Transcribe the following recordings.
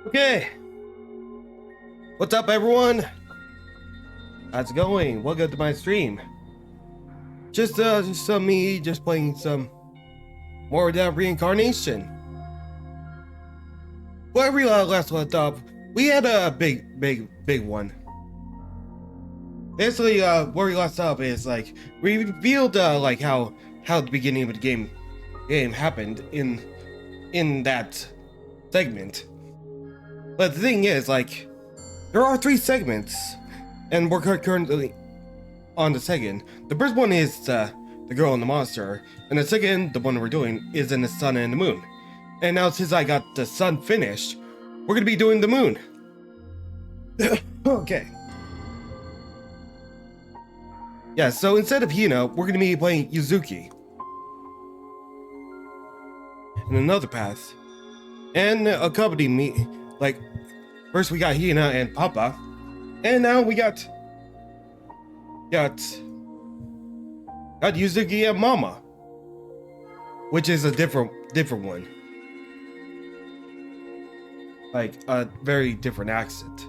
Okay, what's up everyone? How's it going? Welcome to my stream. Just me playing some more of that reincarnation. Where we last left off, we had a big one. Basically, where we left off is like we revealed like how the beginning of the game happened in that segment. But the thing is, like, there are 3 segments, and we're currently on the second. The first one is the girl and the monster, and the second, the one we're doing, is in the sun and the moon. And now since I got the sun finished, we're gonna be doing the moon. Okay. Yeah, so instead of Hina, we're gonna be playing Yuzuki. In another path. And accompany me, like, first we got Hina and Papa, and now we got Yuzuki and Mama, which is a different one, like a very different accent.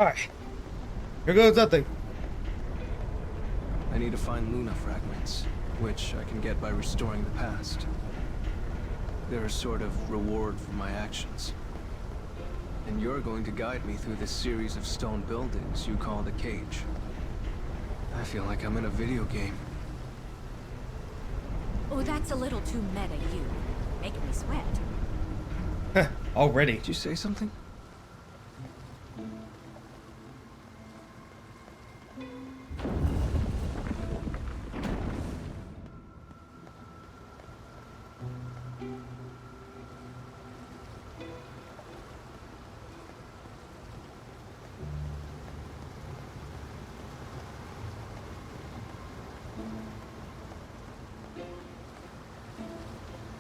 Alright, here goes nothing. I need to find Luna fragments, which I can get by restoring the past. They're a sort of reward for my actions. And you're going to guide me through this series of stone buildings you call the cage. I feel like I'm in a video game. Oh, that's a little too meta, you. Making me sweat. Already. Did you say something?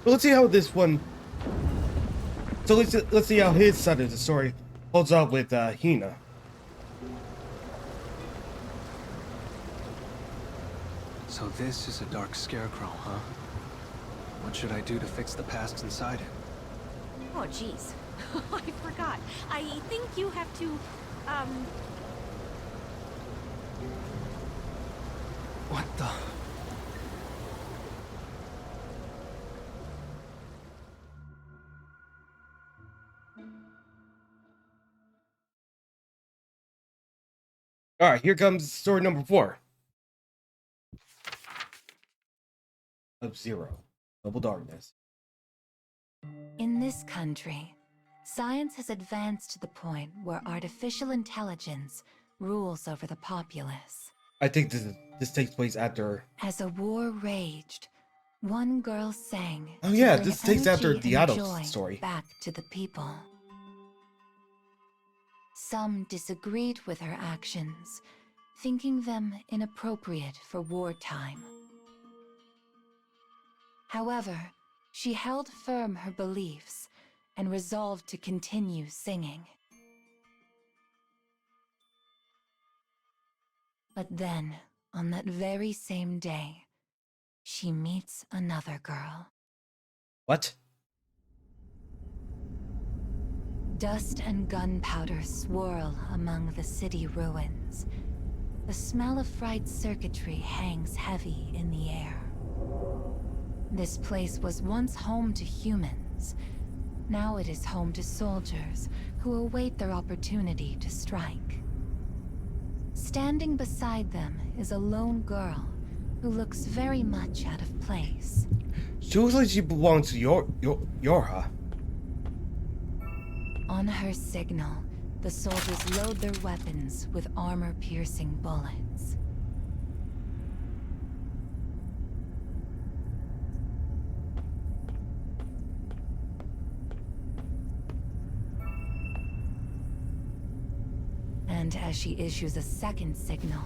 Let's see how this one. So let's see how his side of the story holds up with Hina. So this is a dark scarecrow, huh? What should I do to fix the past inside it? Oh, jeez. I forgot. I think you have to, What the? Alright, here comes story number 4. Sub-Zero. Double Darkness. In this country, science has advanced to the point where artificial intelligence rules over the populace. I think this takes place after. As a war raged, one girl sang. Oh yeah, to this bring takes after energy and joy Diato's story. back to the people. Some disagreed with her actions, thinking them inappropriate for wartime. However, she held firm her beliefs and resolved to continue singing. But then, on that very same day, she meets another girl. What? Dust and gunpowder swirl among the city ruins. The smell of fried circuitry hangs heavy in the air. This place was once home to humans, Now it is home to soldiers who await their opportunity to strike. Standing beside them is a lone girl who looks very much out of place. She looks like she belongs to Yorha. On her signal, the soldiers load their weapons with armor-piercing bullets. And as she issues a second signal,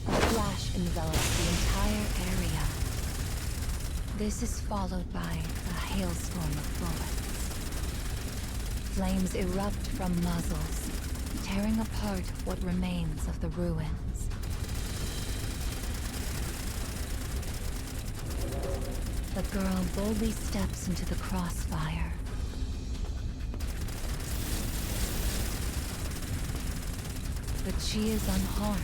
a flash envelops the entire area. This is followed by a hailstorm of bullets. Flames erupt from muzzles, tearing apart what remains of the ruins. The girl boldly steps into the crossfire. But she is unharmed.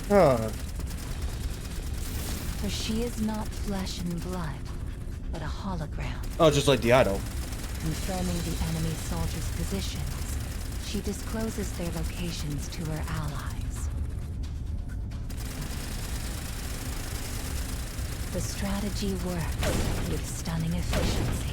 Huh. For she is not flesh and blood, but a hologram. Oh, just like the idol. Confirming the enemy soldiers' positions, she discloses their locations to her allies. The strategy works with stunning efficiency.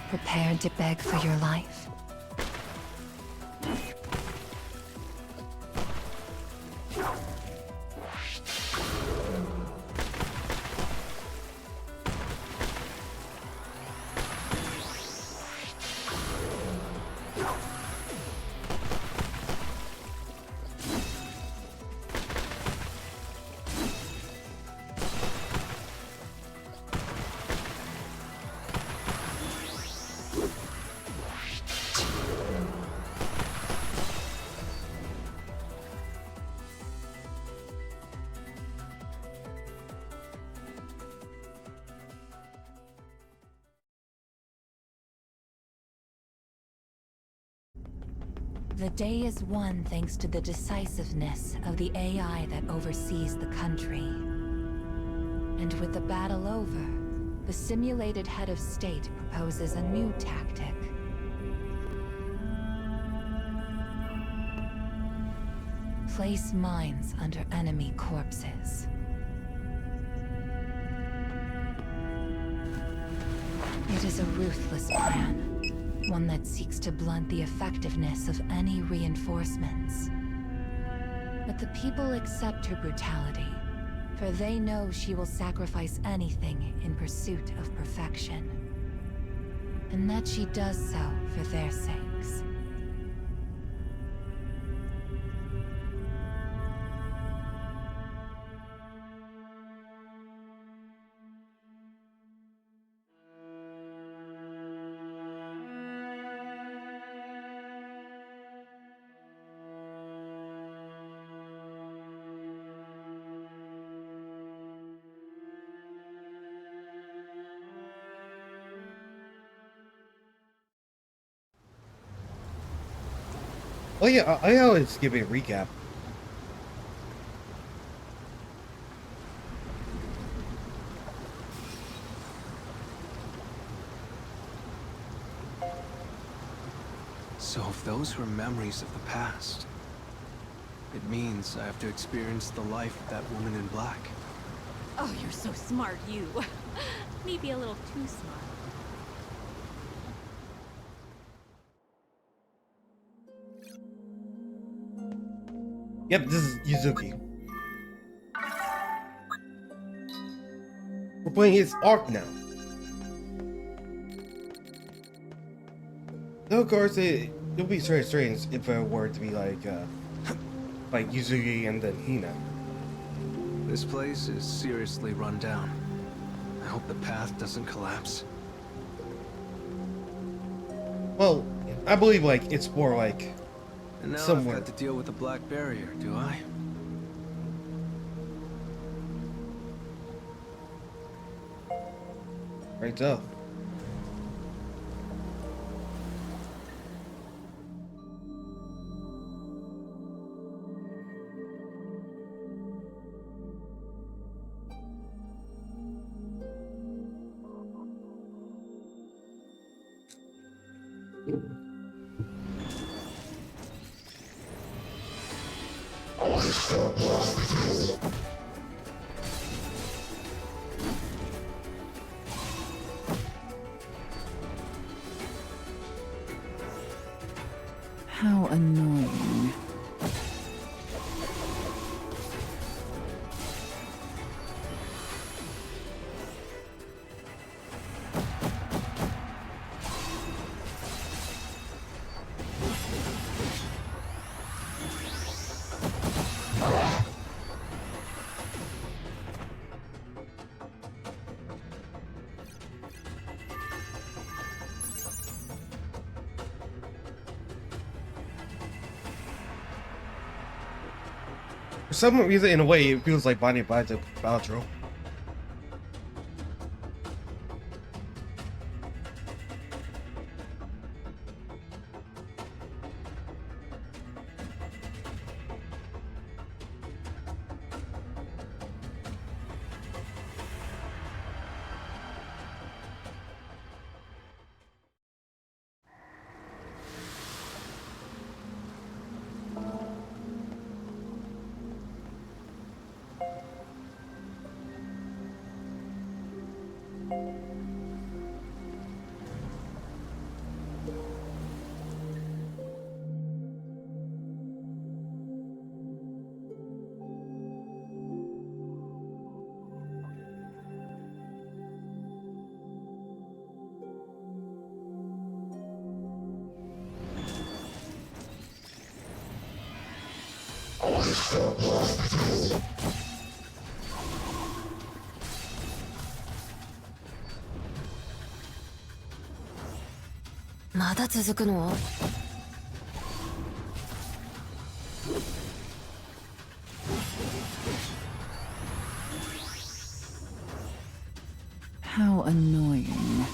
Prepared to beg for your life? The day is won thanks to the decisiveness of the AI that oversees the country. And with the battle over, the simulated head of state proposes a new tactic. Place mines under enemy corpses. It is a ruthless plan. One that seeks to blunt the effectiveness of any reinforcements. But the people accept her brutality, for they know she will sacrifice anything in pursuit of perfection. And that she does so for their sakes. Oh yeah, I always give a recap. So if those were memories of the past, it means I have to experience the life of that woman in black. Oh, you're so smart, you. Maybe a little too smart. Yep, this is Yuzuki. We're playing his arc now. Though of course it would be very strange if it were to be like Yuzuki and then Hina. This place is seriously run down. I hope the path doesn't collapse. Well, I believe like it's more like And now somewhere. I've got to deal with the Black Barrier, do I? Right up. How annoying. For some reason, in a way, it feels like Bonnie by the outro. How annoying.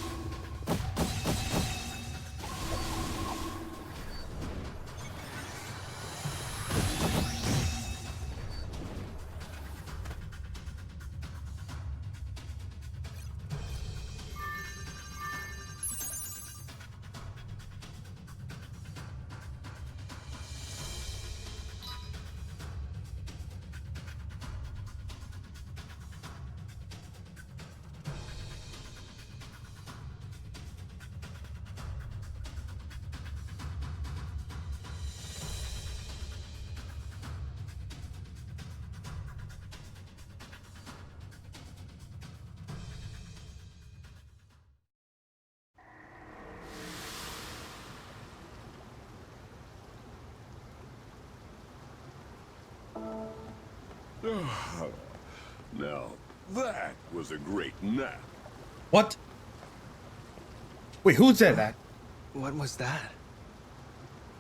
Now, that was a great nap. What? Wait, who said that? What was that?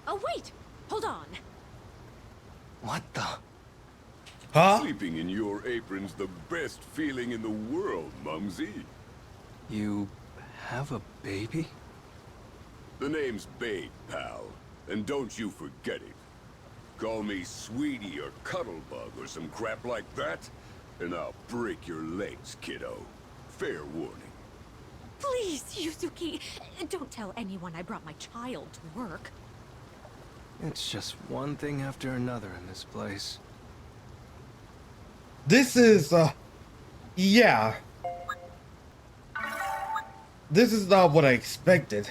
Oh, wait! Hold on. What the? Huh? Sleeping in your apron's the best feeling in the world, Mumsy. You have a baby? The name's Babe, pal. And don't you forget it. Call me Sweetie or Cuddlebug or some crap like that, and I'll break your legs, kiddo. Fair warning. Please, Yuzuki, don't tell anyone I brought my child to work. It's just one thing after another in this place. This is, yeah. This is not what I expected.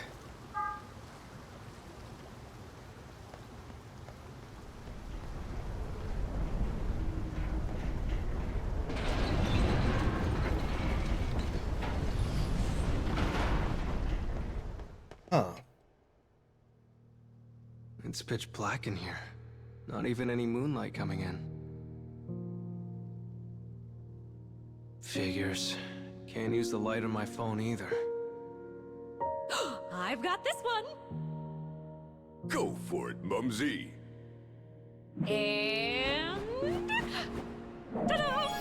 Huh. It's pitch black in here. Not even any moonlight coming in. Figures. Can't use the light on my phone either. I've got this one. Go for it, Mumsy. And... ta-da!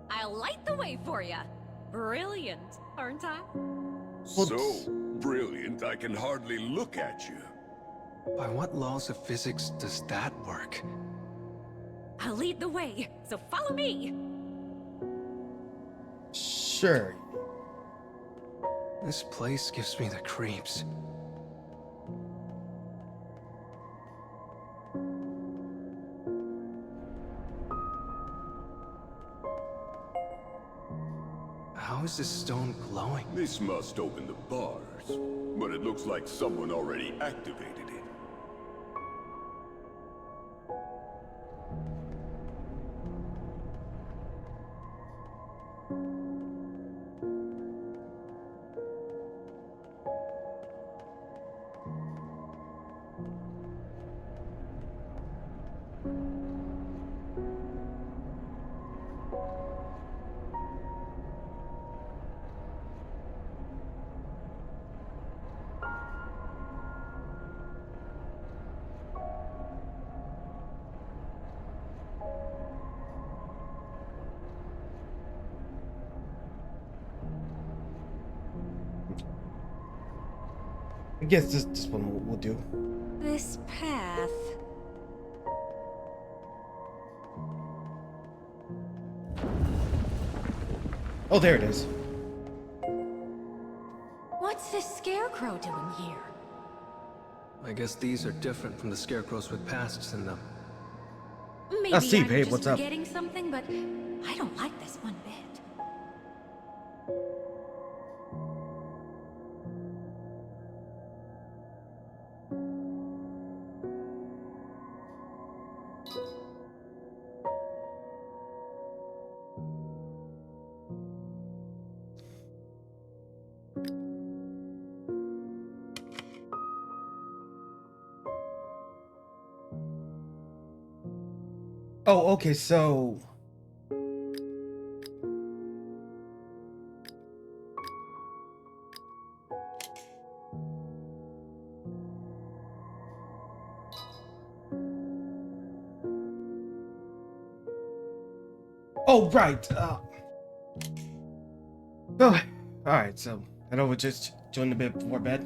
I'll light the way for you. Brilliant, aren't I? So brilliant, I can hardly look at you. By what laws of physics does that work? I'll lead the way, so follow me. Sure. This place gives me the creeps. How is this stone glowing? This must open the bars, but it looks like someone already activated it. I guess this one will do. This path... Oh, there it is. What's this scarecrow doing here? I guess these are different from the scarecrows with pasts in them. Maybe see, I'm babe, just what's up? forgetting something, but I don't like this one bit. Oh, okay, so... Oh, right. Oh, alright, so I know we just joined a bit before bed.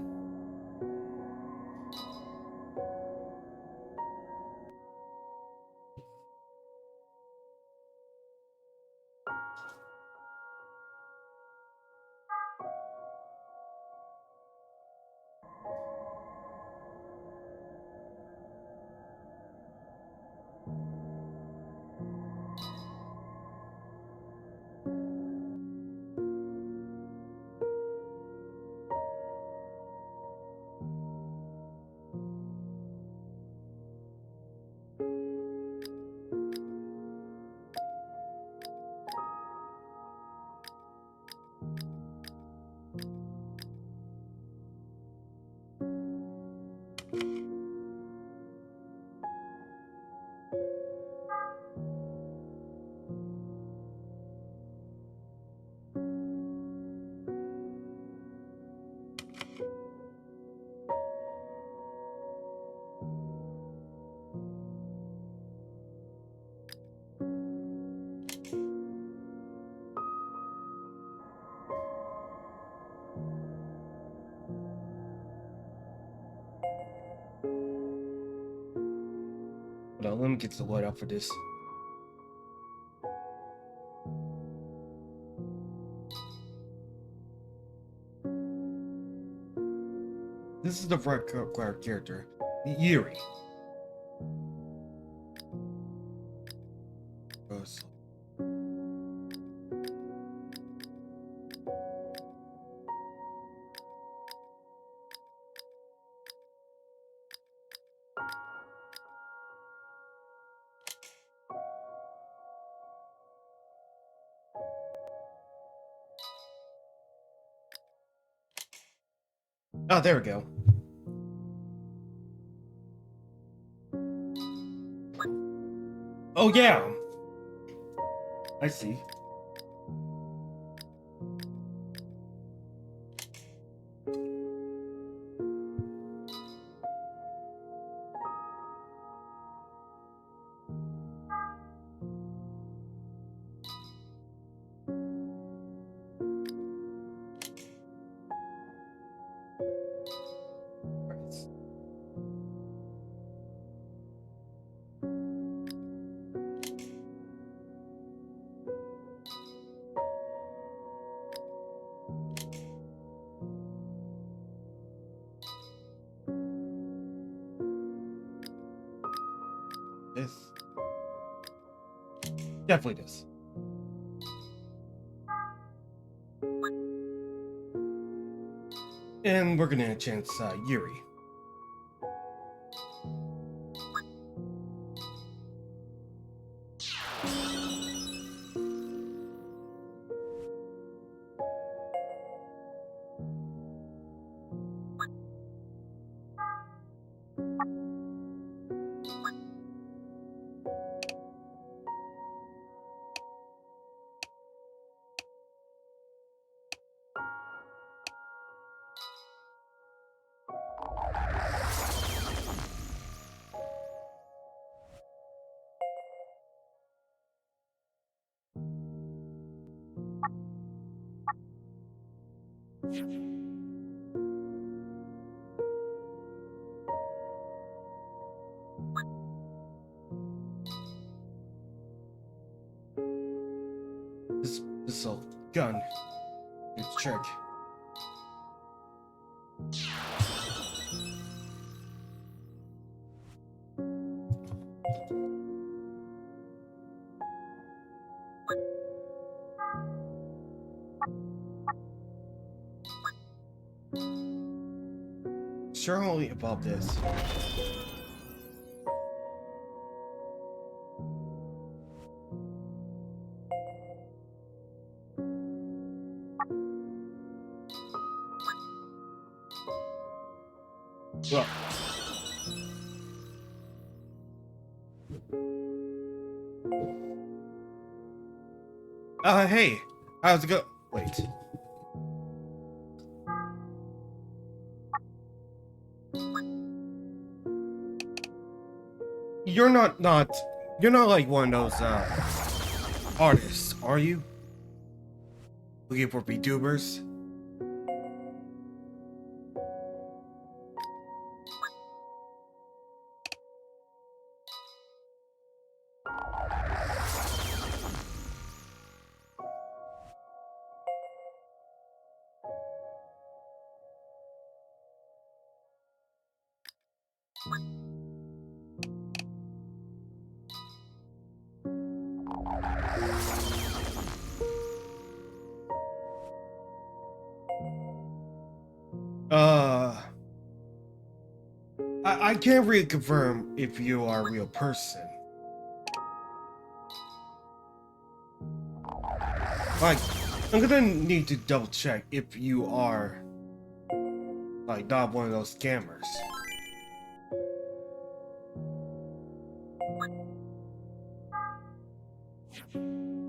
Hold on, let me get the load out for this. This is the right character, NieR. Oh, there we go. Oh, yeah. I see. This. Definitely this. And we're gonna chance Yuri. This old gun. It's trick. Sure only about this. Well. Hey, how's it go? Wait. You're not like one of those artists, are you? Looking for VTubers? I can't really confirm if you are a real person. Like, I'm gonna need to double check if you are, like, not one of those scammers.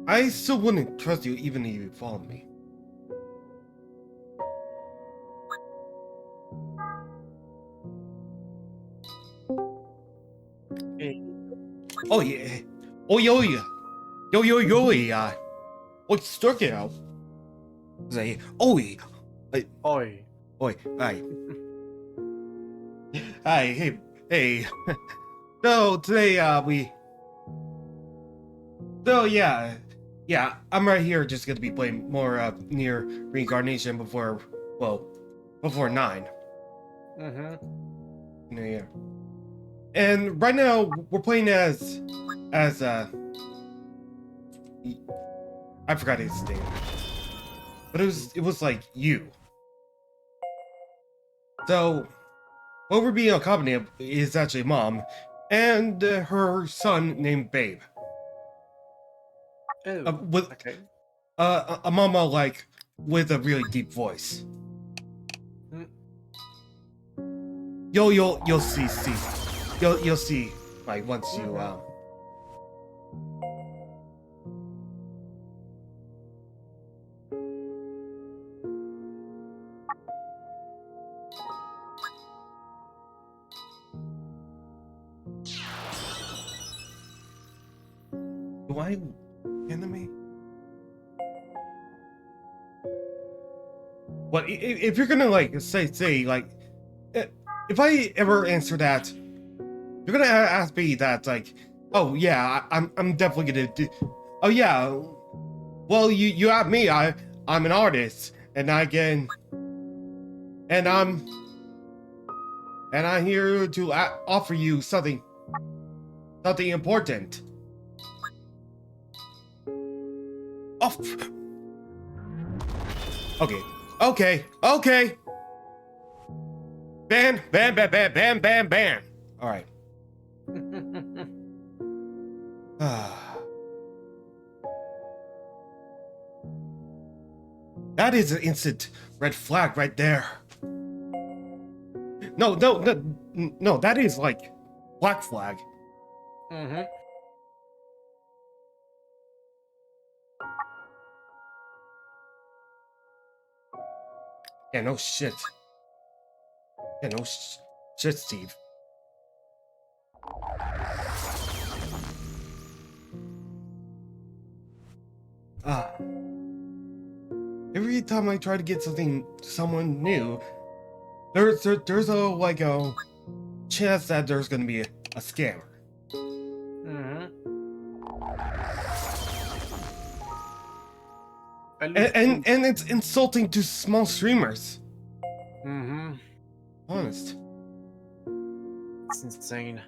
I still wouldn't trust you even if you followed me. Oh yeah. Oh yo yeah. Yeah. Oh, stuck it out. Say, oi. Oi. Oi. Hi. Hi. Hey. So today So yeah. I'm right here just gonna be playing more NieR Reincarnation before 9. Yeah. And right now we're playing as I forgot his name, but it was like you. So what we're being accompanied of is actually Mom and her son named Babe. Oh, With okay. a mama like with a really deep voice. You'll see. You'll see like once you Do I enemy? What if you're gonna like say like if I ever answer that, you're gonna ask me that like, oh yeah, I'm definitely gonna do. Oh yeah, well you have me. I'm an artist and I can and I'm here to offer you something important. Oh. Okay. Ban. All right. That is an instant red flag right there. No, that is like black flag. Mm-hmm. Yeah, no shit. Yeah, no shit, Steve. Every time I try to get someone new, there's a like a chance that there's gonna be a scammer. Mm-hmm. And it's insulting to small streamers. Mm-hmm. Honest. It's insane.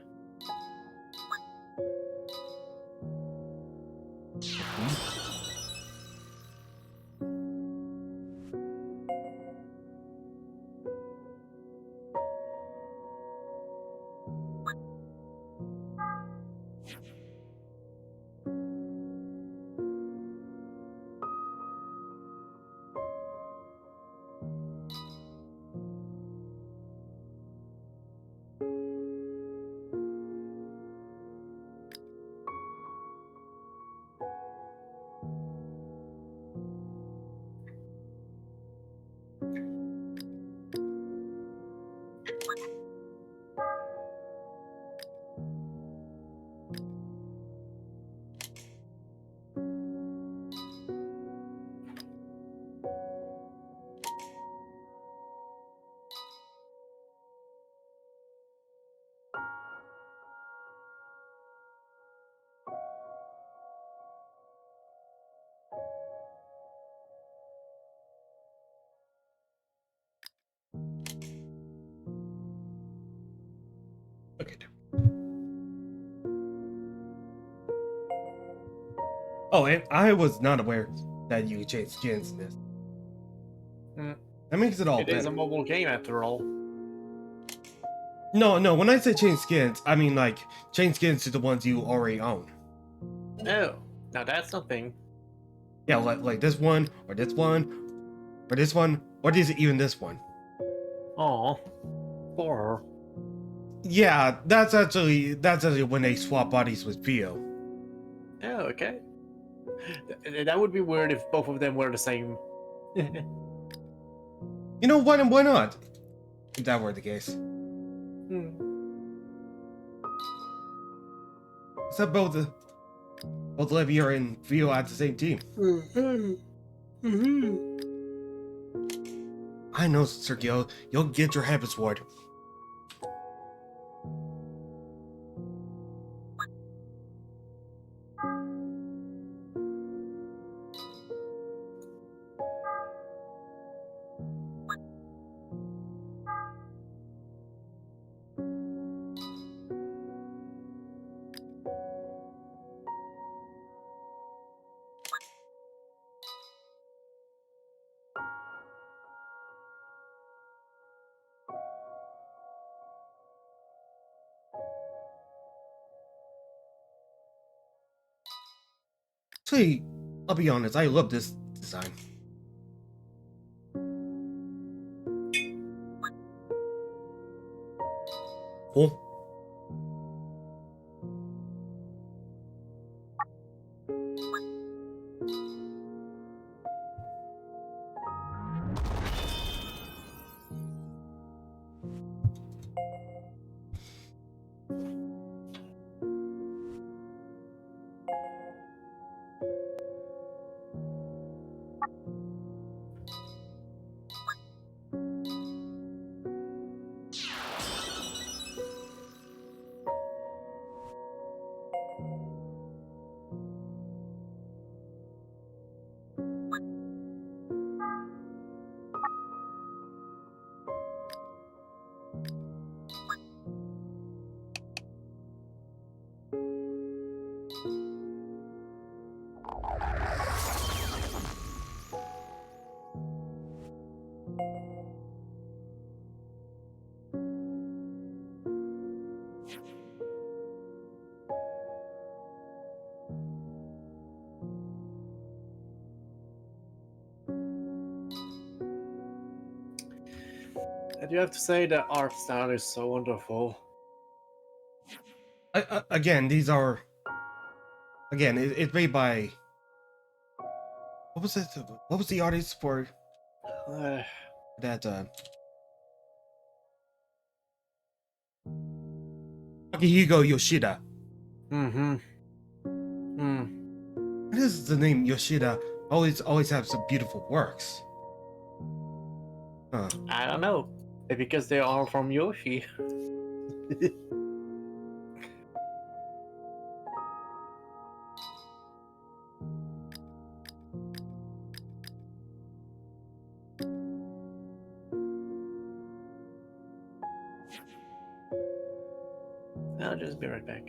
Okay. Oh, and I was not aware that you could change skins in this. Mm. That makes it all It better. is a mobile game after all. No, when I say change skins, I mean like change skins to the ones you already own. Oh, now that's something. Yeah, like this one, or this one, or this one, or even this one. Oh, poor her. Yeah, that's actually when they swap bodies with Pio. Oh, okay. That would be weird if both of them were the same. You know what? And why not? If that were the case. Except both Livia and Vio at the same team. I know, Sergio. You'll get your habits ward. Actually, I'll be honest, I love this design. Cool. I do have to say the art style is so wonderful. Again, these are it's made by what was it? What was the artist for Uh, that? Akihiko Yoshida. mm-hmm. Mm. What is the name Yoshida? Always have some beautiful works. Huh. I don't know. Maybe because they are from Yoshi. I'll just be right back.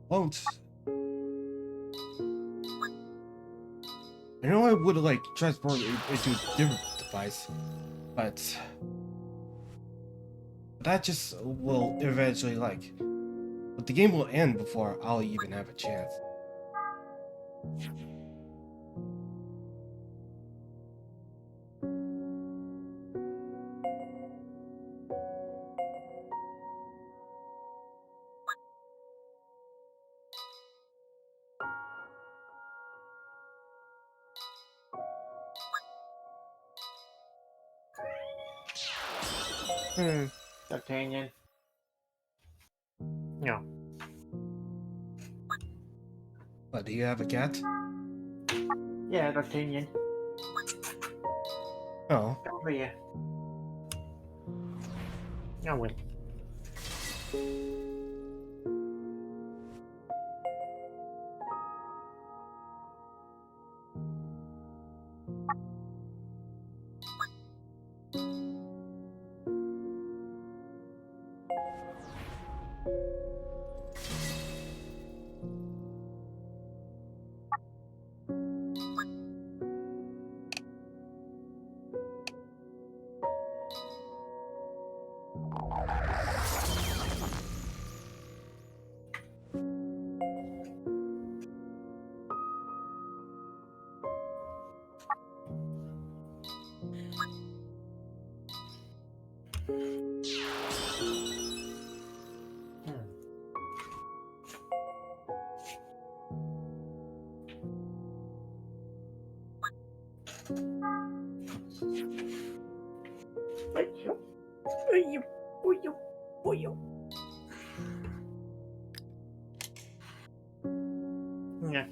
Won't. I know I would like transport it into a different device, but that just will eventually like. But the game will end before I'll even have a chance. D'Artagnan. No. But do you have a cat? Yeah, D'Artagnan. Oh. Come here. I will. Yeah.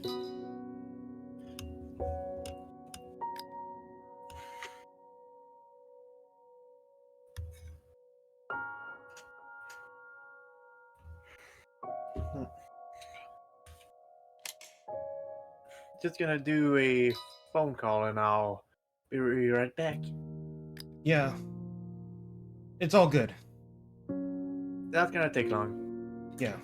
Just gonna do a phone call and I'll be right back. Yeah. It's all good. That's gonna take long. Yeah.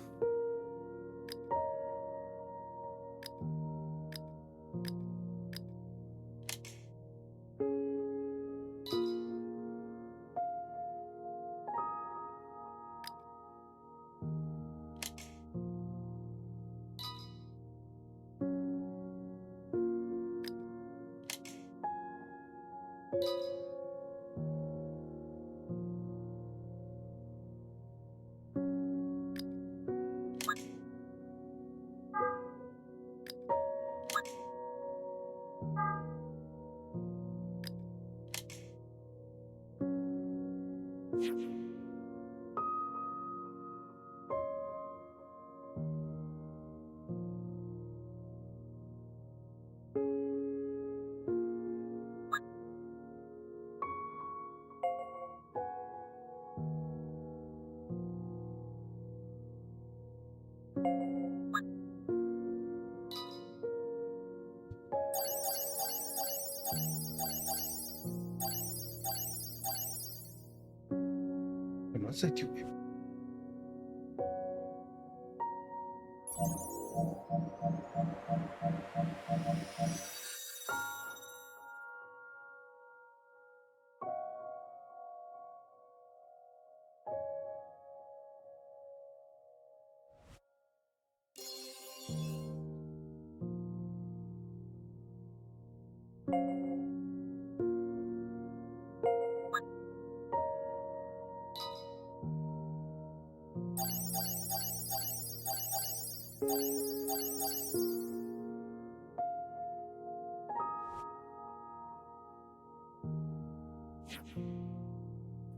What's that do?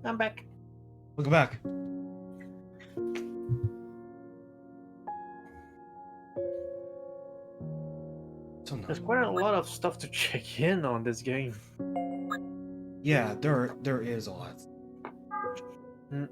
I'm back. Welcome back. So There's no. quite a lot of stuff to check in on this game. Yeah, there is a lot. Mm.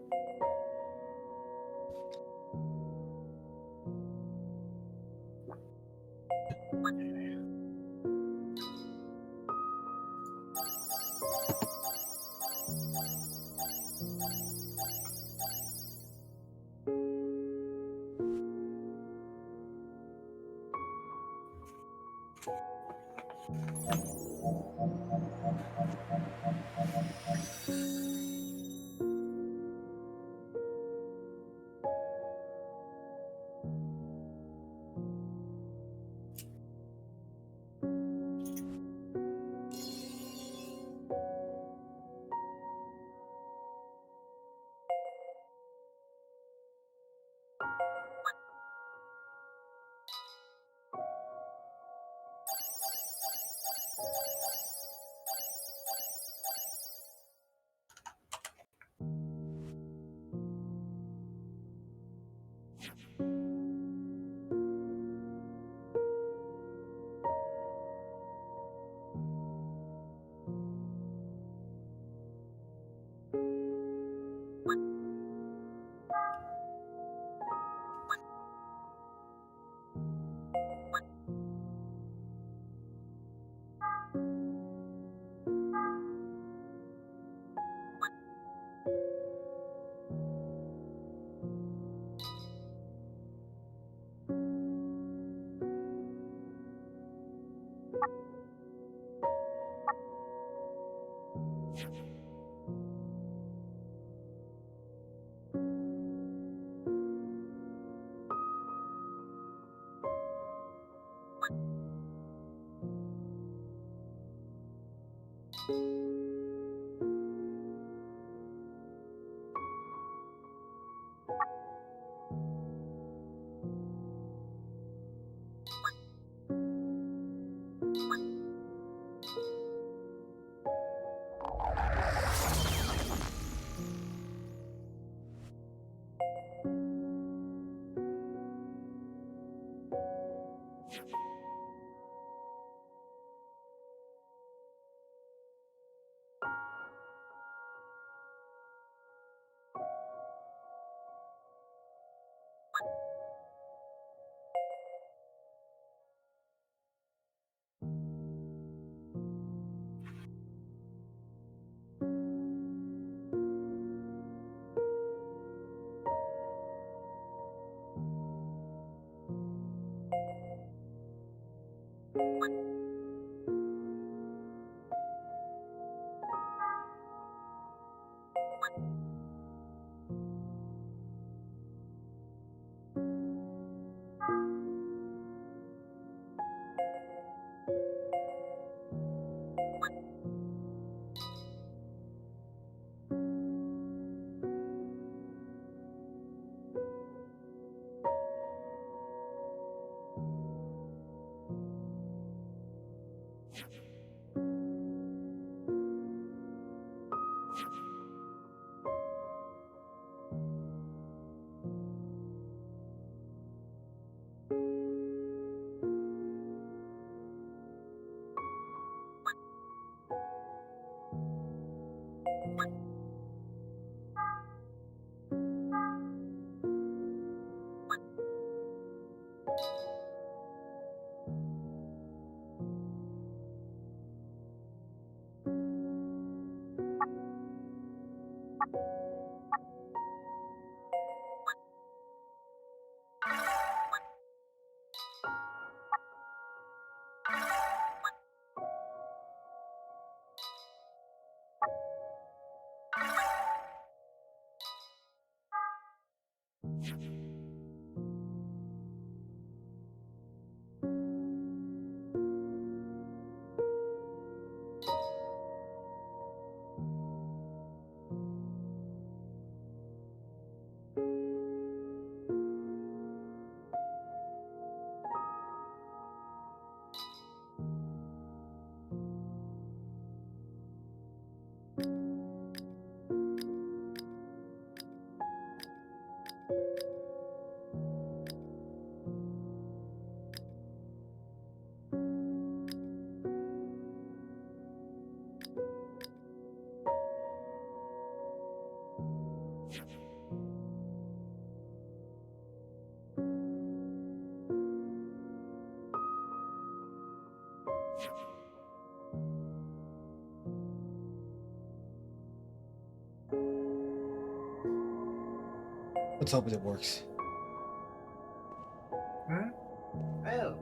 Let's hope it works. Huh? Oh.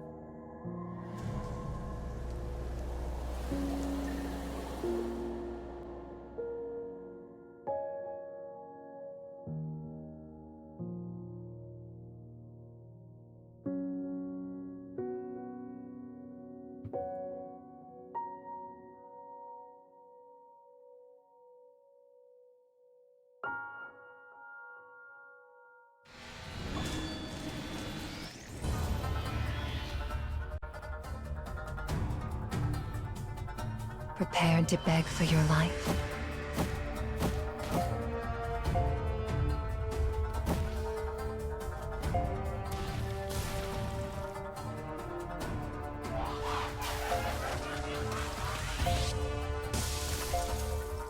Prepared to beg for your life?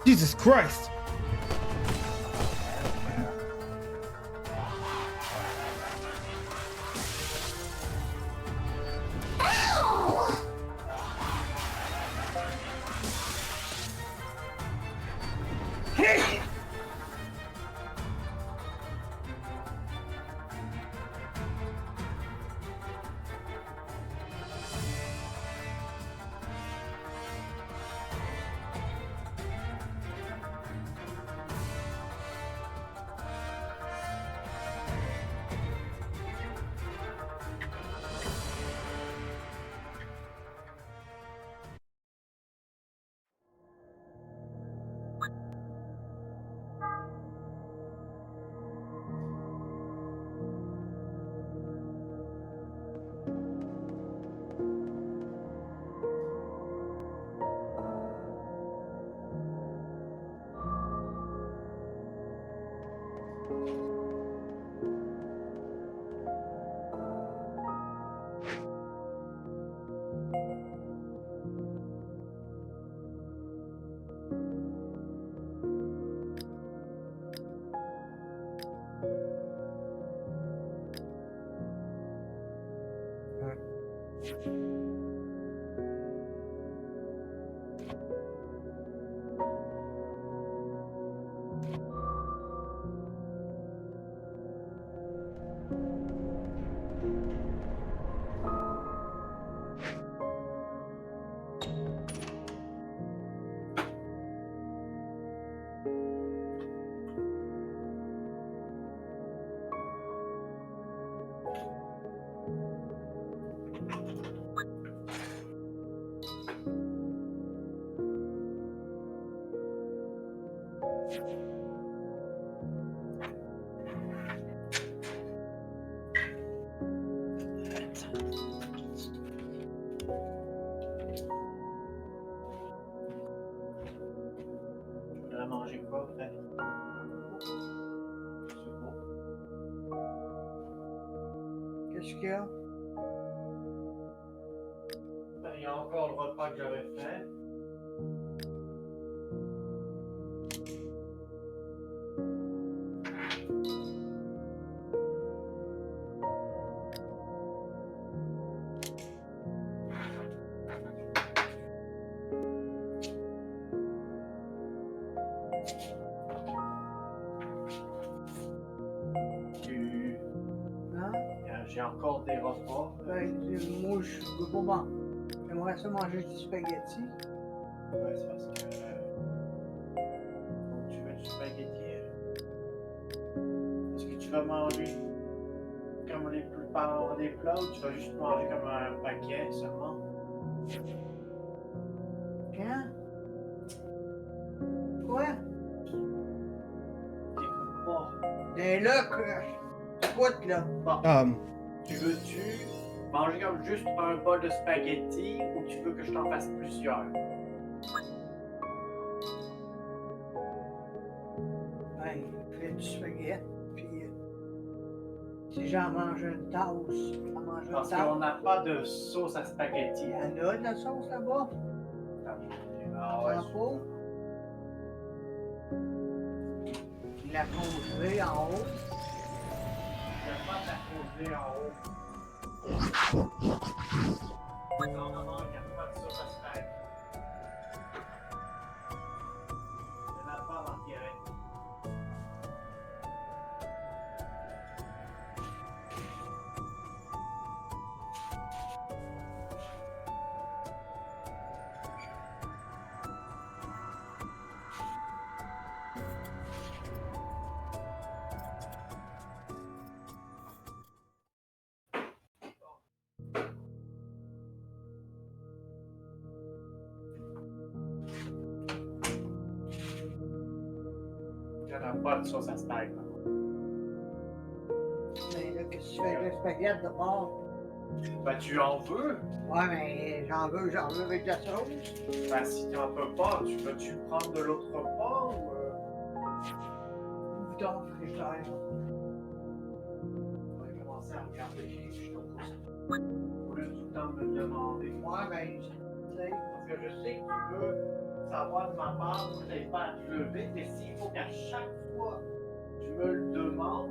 Jesus Christ! On a mangé quoi, frère? C'est beau. Qu'est-ce qu'il y a? Ben, il y a encore le repas que j'avais fait. Hein? J'ai encore des repas. Moi, je peux pas manger. J'aimerais ça manger du spaghetti. Ouais, c'est parce que. Donc, tu veux du spaghetti? Est-ce que tu vas manger comme les plupart des plats ou tu vas juste manger comme un paquet seulement? Hein? Quoi? T'écoutes pas. Ben là, écoute là. Bon. Tu veux-tu manger comme juste un bol de spaghetti ou tu veux que je t'en fasse plusieurs? Ben, fais du spaghetti. Puis, si j'en mange une tasse, j'en mange une Parce tasse. qu'on n'a pas de sauce à spaghetti. Il y en a de la sauce là-bas. Ah ouais. Pas. Il la congelée en haut. Il n'y a pas de la congelée en haut. Non, il n'y a pas de sauce un pot, ça se perd. Mais là, qu'est-ce que tu fais avec le spaghetti de bord? Ben, tu en veux? Ouais, mais j'en veux avec de la sauce. Ben, si tu en peux pas, tu veux-tu prendre de l'autre part ou. Ou dans le frigidaire. On va commencer à regarder. Je te pose. Au lieu de tout le temps me le demander. Ouais, ben, tu sais. Parce que je sais que tu veux savoir de ma part, que tu n'aies pas à te lever, mais s'il faut qu'à chaque fois tu me le demandes,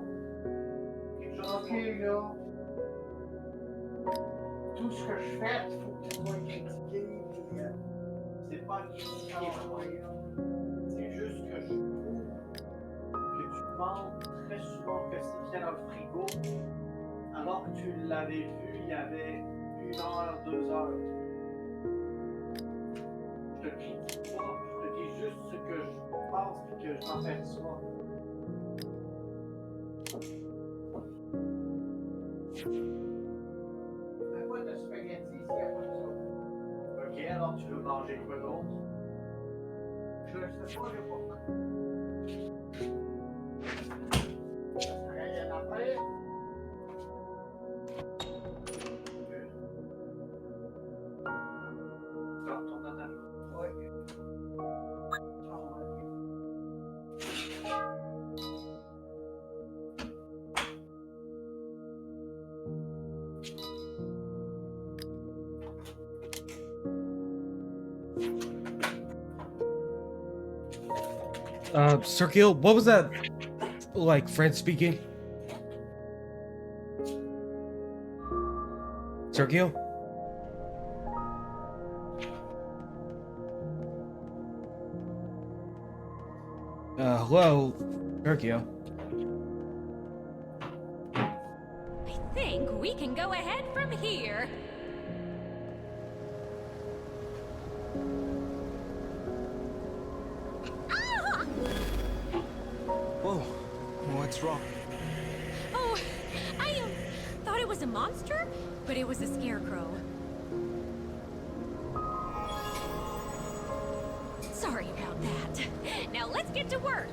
quelque chose Ok, là. Tout ce que je fais, il faut que tu sois critiqué. Puis, c'est pas critiquer, ouais, maman. C'est juste que je trouve que tu demandes très souvent que c'est bien dans le frigo, alors que tu l'avais vu il y avait 1 heure, 2 heures. Je te critique pas, je te dis juste ce que je pense et que je m'aperçois. mais pas de spaghetti s'il n'y a pas de sauce. Ok, alors tu veux manger quoi d'autre? Je sais pas, j'ai pas faim. Rien à faire. Tu retournes dans ta chambre. Ouais. Sergio, what was that? Like French speaking? Sergio? Hello, Sergio. I think we can go ahead from here. Ah! Whoa, what's wrong? Oh, I thought it was a monster, but it was a scarecrow. Sorry about that. Now let's get to work.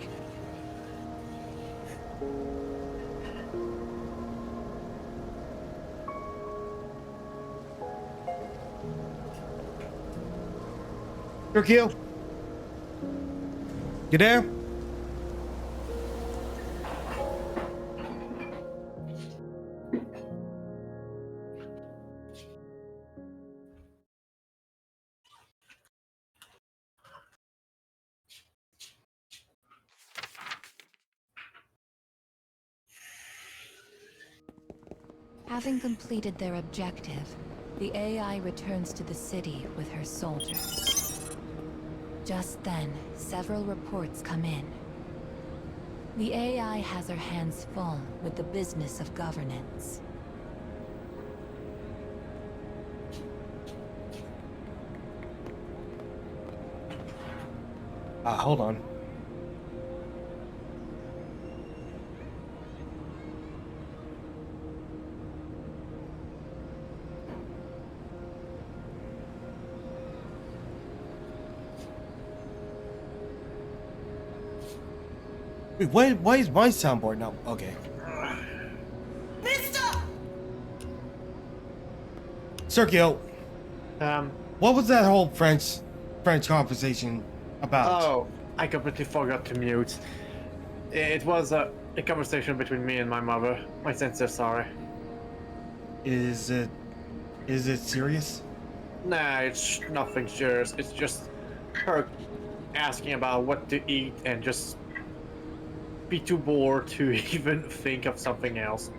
Sergio? You there? Having completed their objective, the AI returns to the city with her soldiers. Just then, several reports come in. The AI has her hands full with the business of governance. Hold on. Wait, why is my soundboard now? Okay. Sergio, what was that whole French conversation about? Oh, I completely forgot to mute. It was a conversation between me and my mother. My sincere sorry. Is it serious? Nah, it's nothing serious. It's just her asking about what to eat and just be too bored to even think of something else.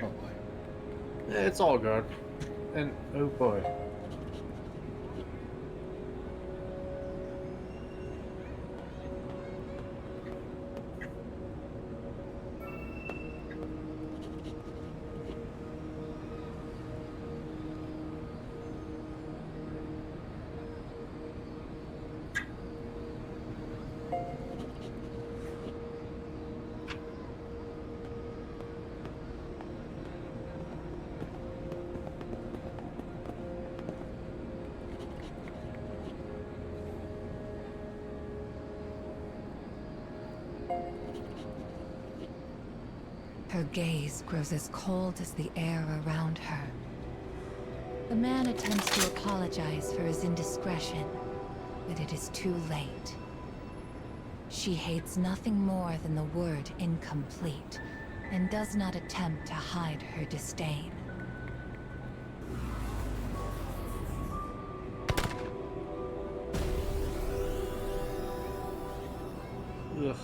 Oh boy. It's all good. And oh boy. Her gaze grows as cold as the air around her. The man attempts to apologize for his indiscretion, but it is too late. She hates nothing more than the word incomplete, and does not attempt to hide her disdain. Ugh.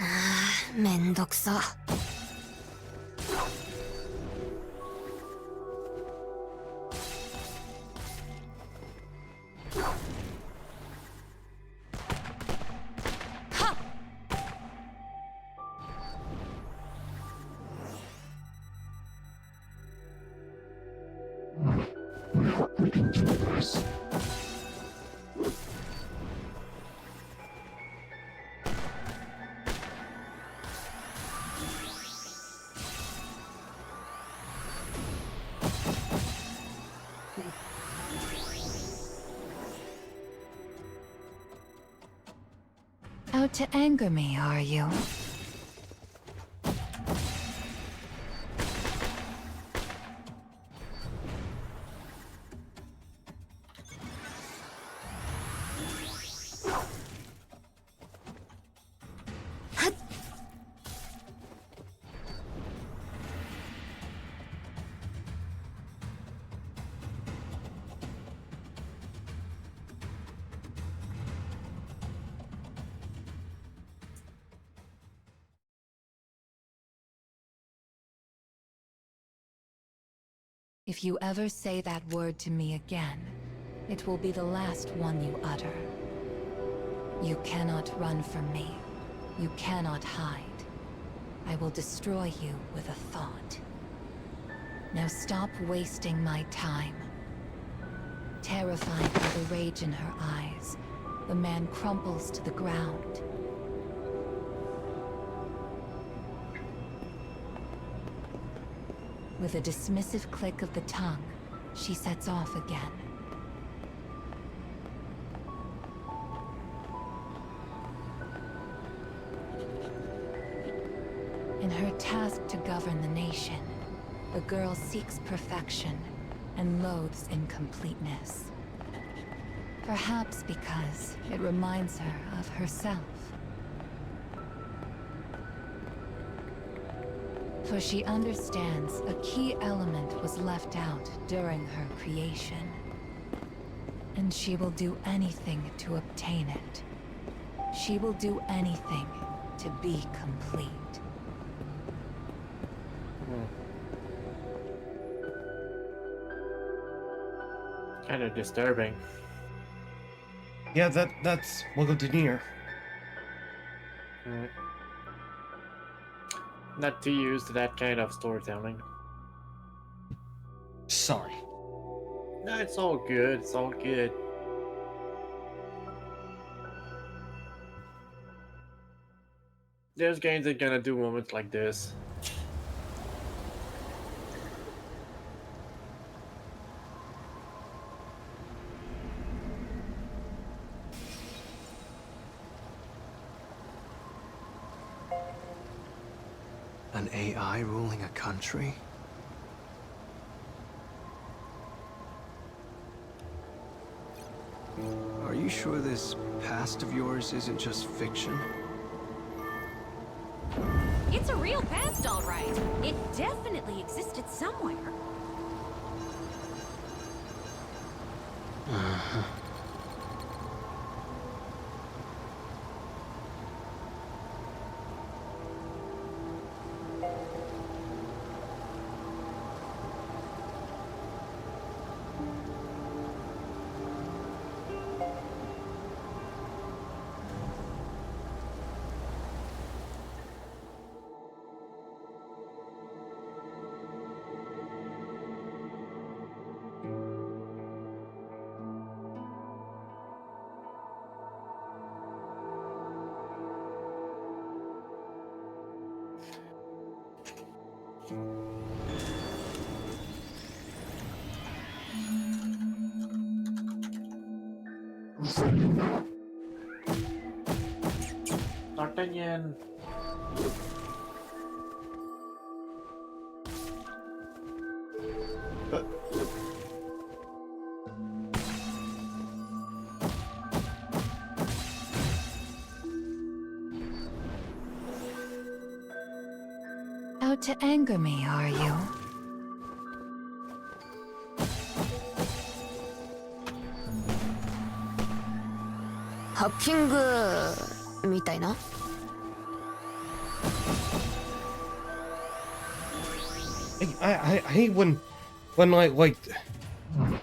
Ah, めんどくさ。Out to anger me, are you? If you ever say that word to me again, it will be the last one you utter. You cannot run from me. You cannot hide. I will destroy you with a thought. Now stop wasting my time. Terrified by the rage in her eyes, the man crumples to the ground. With a dismissive click of the tongue, she sets off again. In her task to govern the nation, the girl seeks perfection and loathes incompleteness. Perhaps because it reminds her of herself. For she understands a key element was left out during her creation. And she will do anything to obtain it. She will do anything to be complete. Kind of disturbing. Yeah, that's welcome to NieR. Not too used to that kind of storytelling. Sorry. No, it's all good. It's all good. There's games that are gonna do moments like this. An AI ruling a country? Are you sure this past of yours isn't just fiction? It's a real past, all right. It definitely existed somewhere. D'Artagnan. Out to anger me, are you? Hacking みたいな? I hate when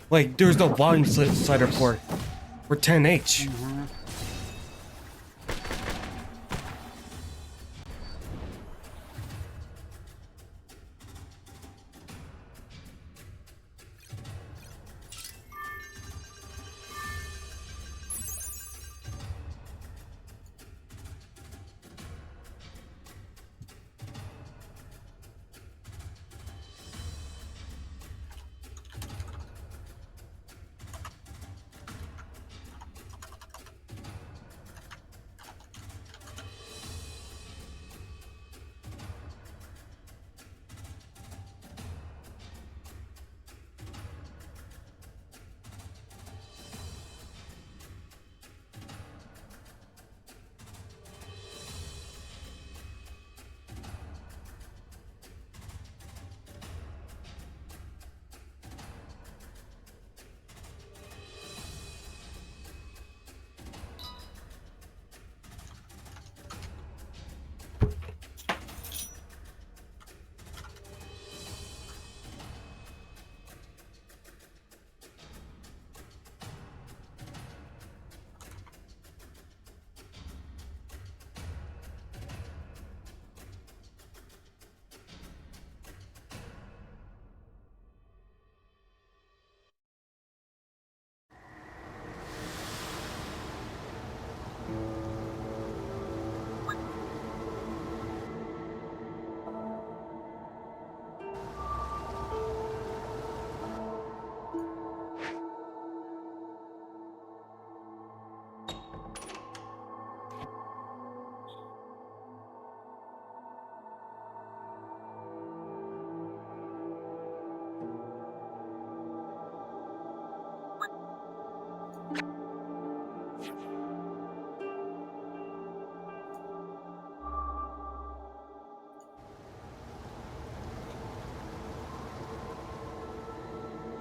like there's no volume slider for 10H.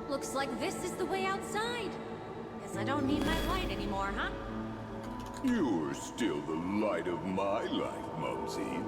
Looks like this is the way outside. Guess I don't need my light anymore, huh? You're still the light of my life, Mumsy.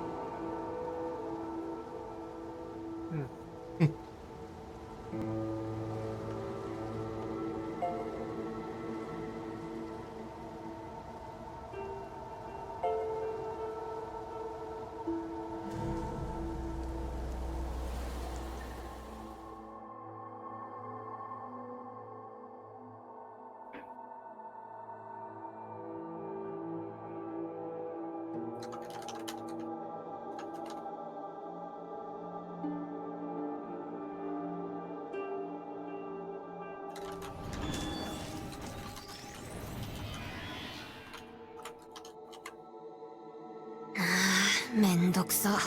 Ah, めんどくさ。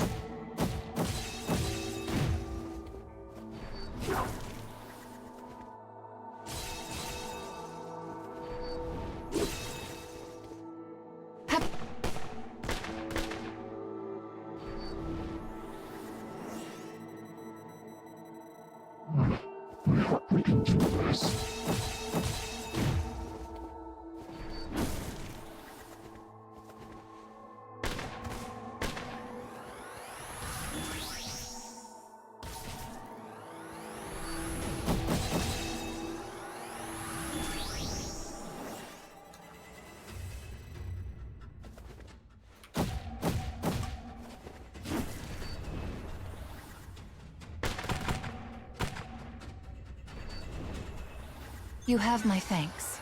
You have my thanks.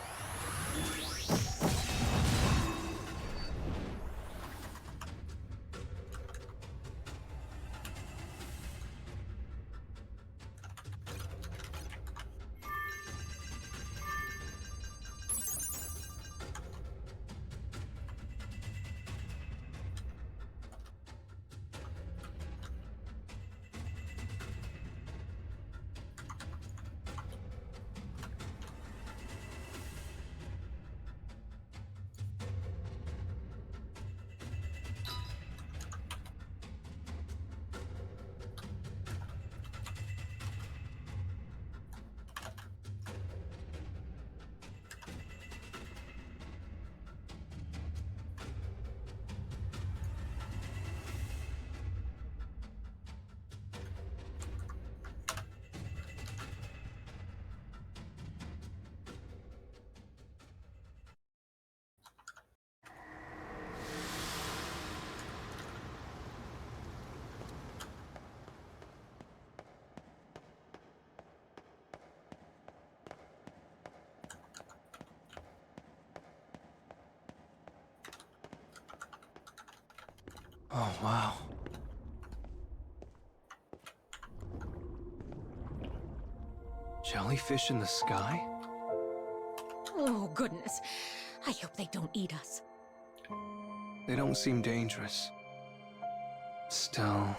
Oh, wow. Jellyfish in the sky? Oh, goodness. I hope they don't eat us. They don't seem dangerous. Still...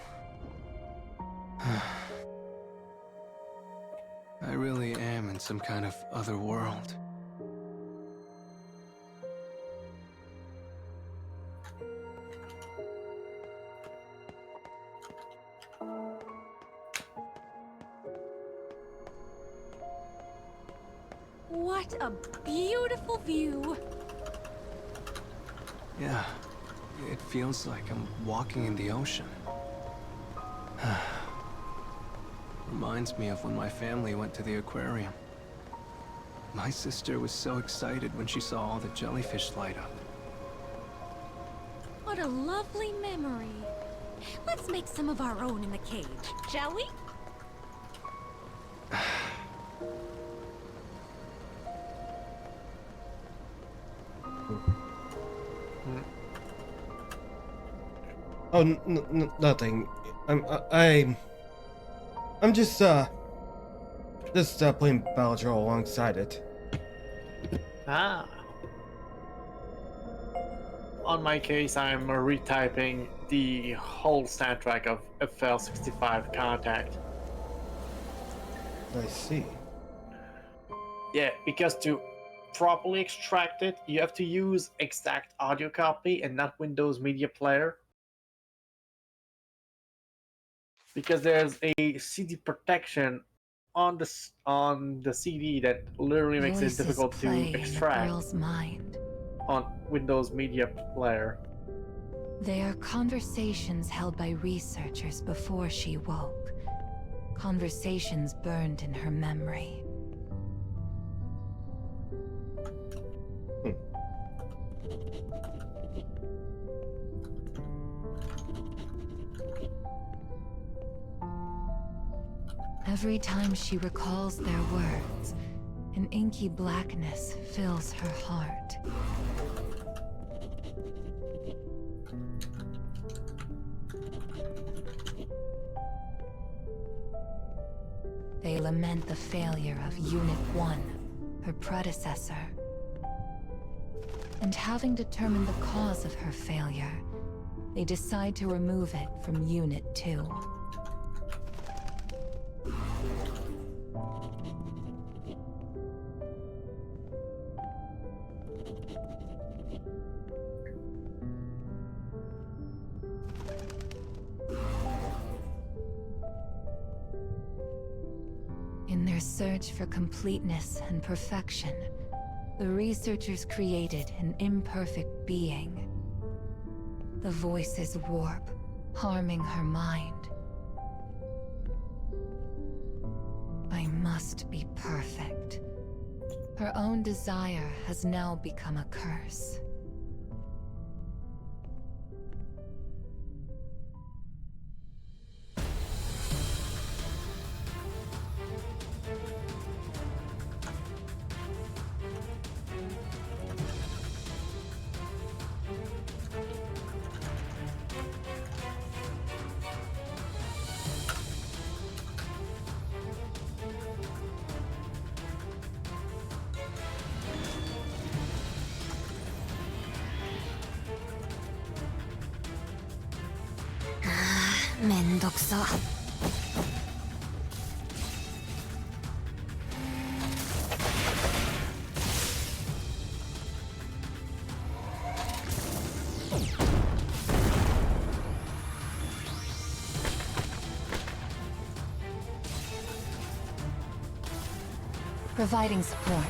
I really am in some kind of other world. What a beautiful view. Yeah, it feels like I'm walking in the ocean. Reminds me of when my family went to the aquarium. My sister was so excited when she saw all the jellyfish light up. What a lovely memory. Let's make some of our own in the cage, shall we? Oh, nothing. I'm just playing Battledraw alongside it. Ah. On my case, I'm retyping the whole soundtrack of FL65 Contact. I see. Yeah, because to properly extract it, you have to use exact audio copy and not Windows Media Player. Because there's a CD protection on the CD that literally makes it difficult to extract girl's mind. on Windows Media Player. They are conversations held by researchers before she woke. Conversations burned in her memory. Every time she recalls their words, an inky blackness fills her heart. They lament the failure of Unit 1, her predecessor. And having determined the cause of her failure, they decide to remove it from Unit 2. In their search for completeness and perfection, the researchers created an imperfect being. The voices warp, harming her mind. I must be perfect. Her own desire has now become a curse. Providing support.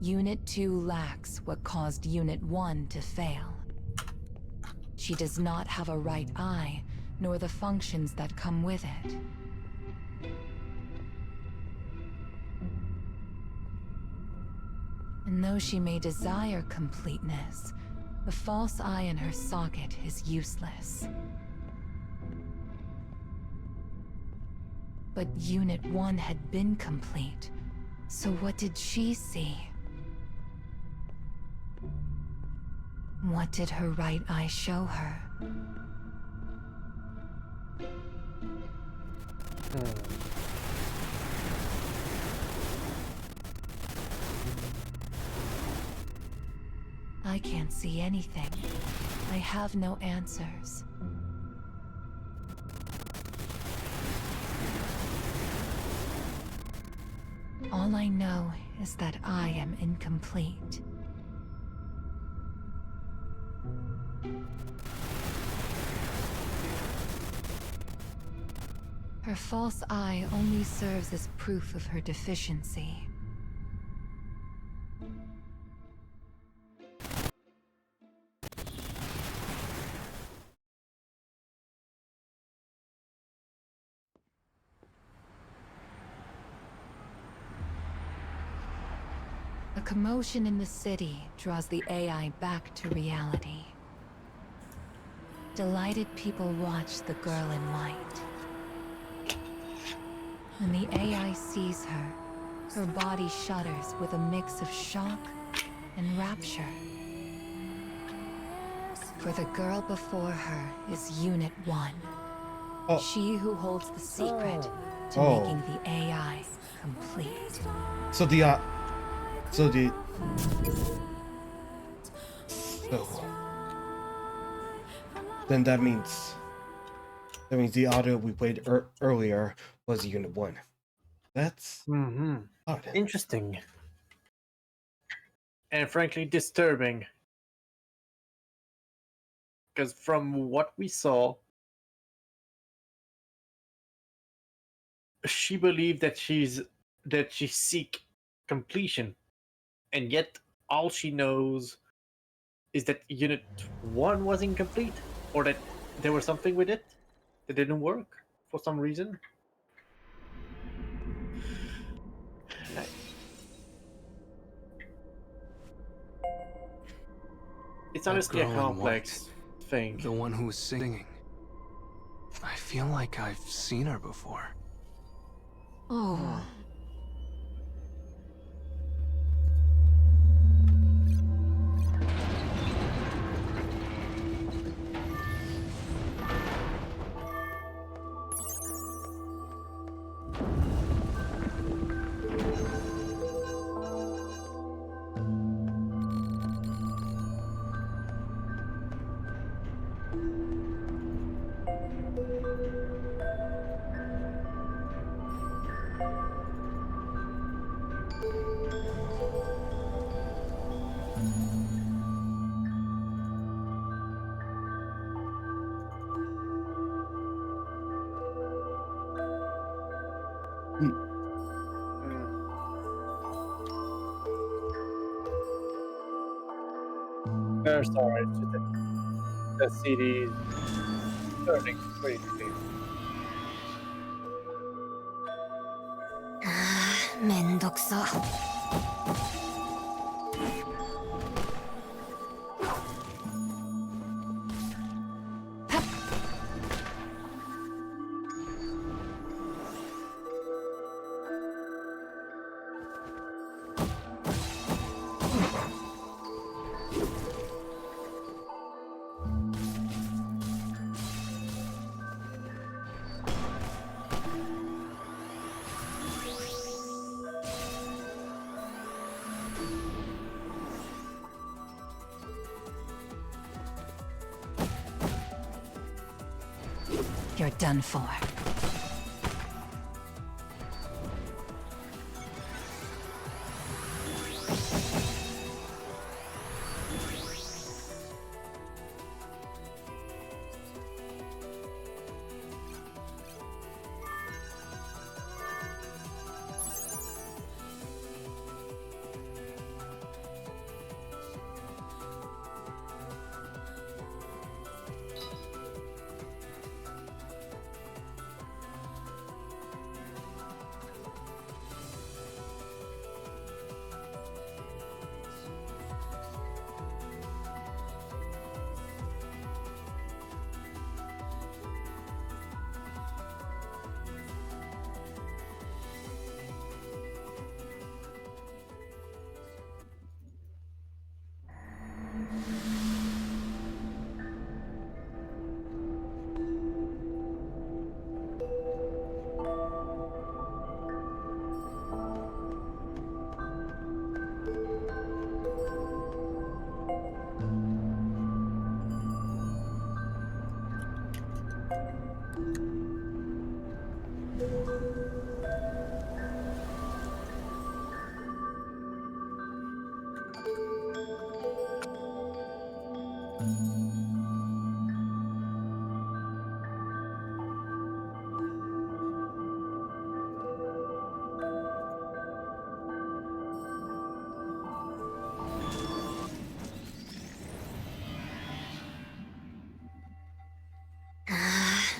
Unit 2 lacks what caused Unit 1 to fail. She does not have a right eye, nor the functions that come with it. And though she may desire completeness, the false eye in her socket is useless. But Unit 1 had been complete, so what did she see? What did her right eye show her? I can't see anything. I have no answers. All I know is that I am incomplete. Her false eye only serves as proof of her deficiency. A commotion in the city draws the AI back to reality. Delighted people watch the girl in white. When the AI sees her, her body shudders with a mix of shock and rapture. For the girl before her is Unit 1. Oh. She who holds the secret to Oh. making the AI complete. So then that means the audio we played earlier was Unit 1. That's odd. Interesting. And frankly disturbing. Because from what we saw, she believed that she seek completion, and yet all she knows is that Unit 1 was incomplete, or that there was something with it that didn't work for some reason. It's honestly a That girl in complex thing. The one who was singing. I feel like I've seen her before. Oh. No, sorry, it's just that the CD is turning crazy. めんどくさ。You're done for.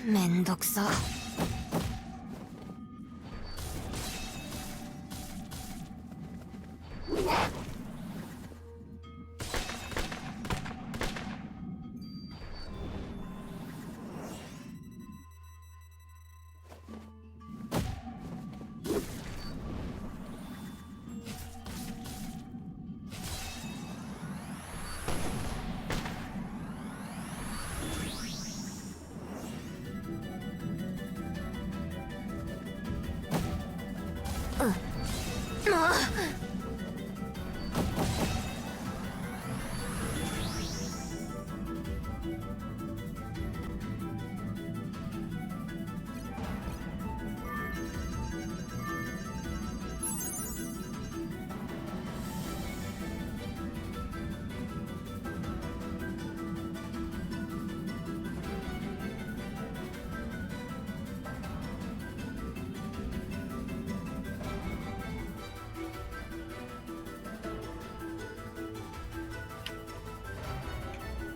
めんどくさ。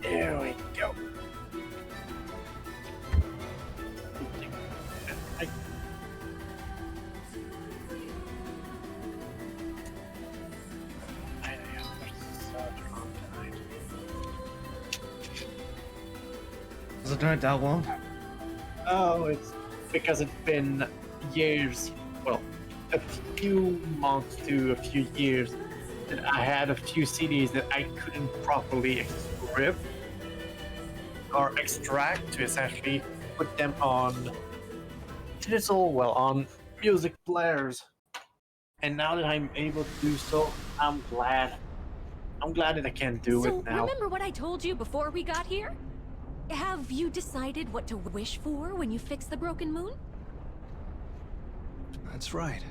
There we go. Does it take that long? Oh, it's because it's been years. Well, a few months to a few years that I had a few CDs that I couldn't properly strip or extract to essentially put them on digital, well, on music players. And now that I'm able to do so, I'm glad. I'm glad that I can do So, it now. remember what I told you before we got here? Have you decided what to wish for when you fix the broken moon? That's right.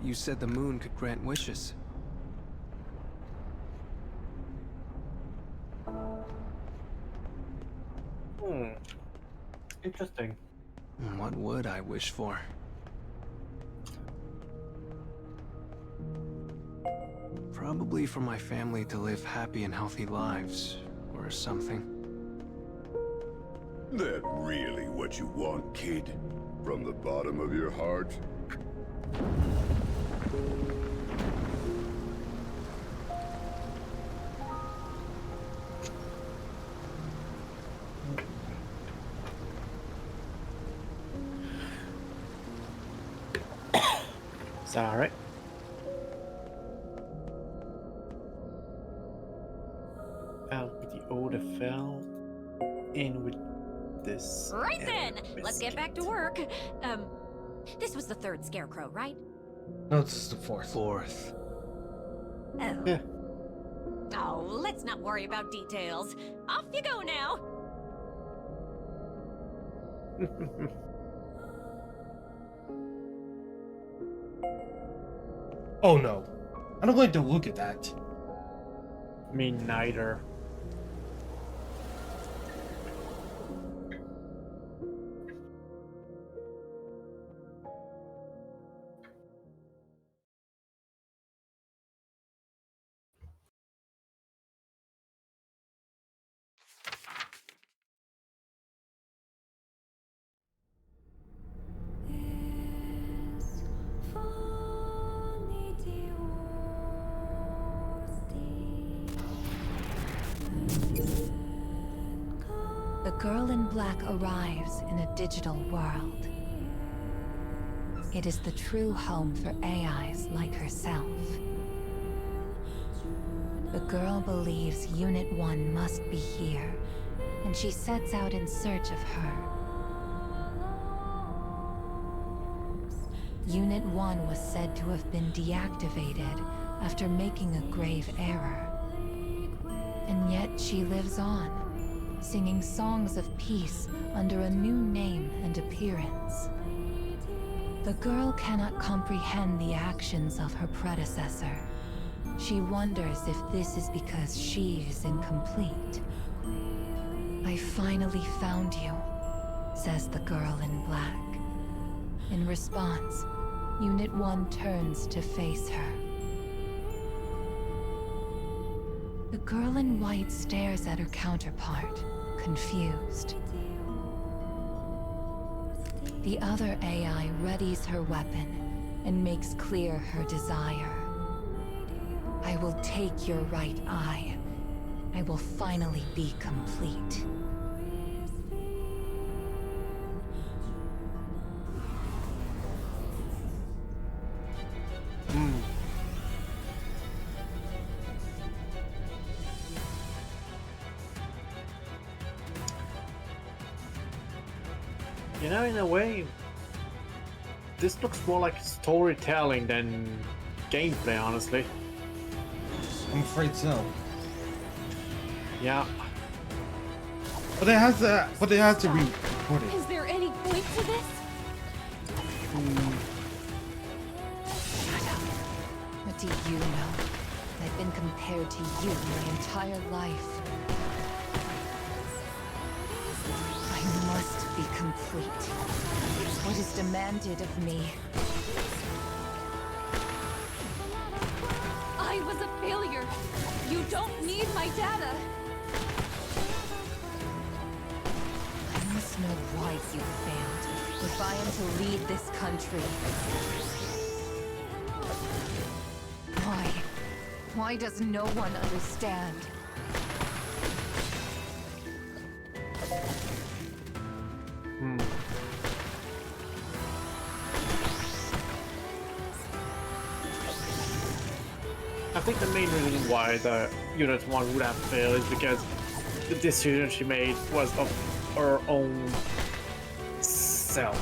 You said the moon could grant wishes. Interesting. What would I wish for? Probably for my family to live happy and healthy lives, or something. That really what you want, kid? From the bottom of your heart? Sorry. Out with the older fell, in with this. Right then, let's get back to work. This was the third scarecrow, right? No, this is the fourth. Fourth. Oh. Yeah. Oh, let's not worry about details. Off you go now. Oh no. I don't like to look at that. Me neither. The girl in black arrives in a digital world. It is the true home for AIs like herself. The girl believes Unit 1 must be here, and she sets out in search of her. Unit 1 was said to have been deactivated after making a grave error. And yet she lives on, singing songs of peace under a new name and appearance. The girl cannot comprehend the actions of her predecessor, She wonders if this is because she is incomplete. I finally found you, says the girl in black. In response, Unit 1 turns to face her. The girl in white stares at her counterpart, confused. The other AI readies her weapon and makes clear her desire. I will take your right eye. I will finally be complete. You know, in a way, this looks more like storytelling than gameplay, honestly. I'm afraid so. Yeah. But it has to be recorded. Is there any point to this? Shut up. What do you know? I've been compared to you my entire life. I must be complete. It's what is demanded of me. I was a failure. You don't need my data. I must know why you failed, if I am to lead this country. Why? Why does no one understand? I think the main reason why the Unit 1 would have failed is because the decision she made was of her own self.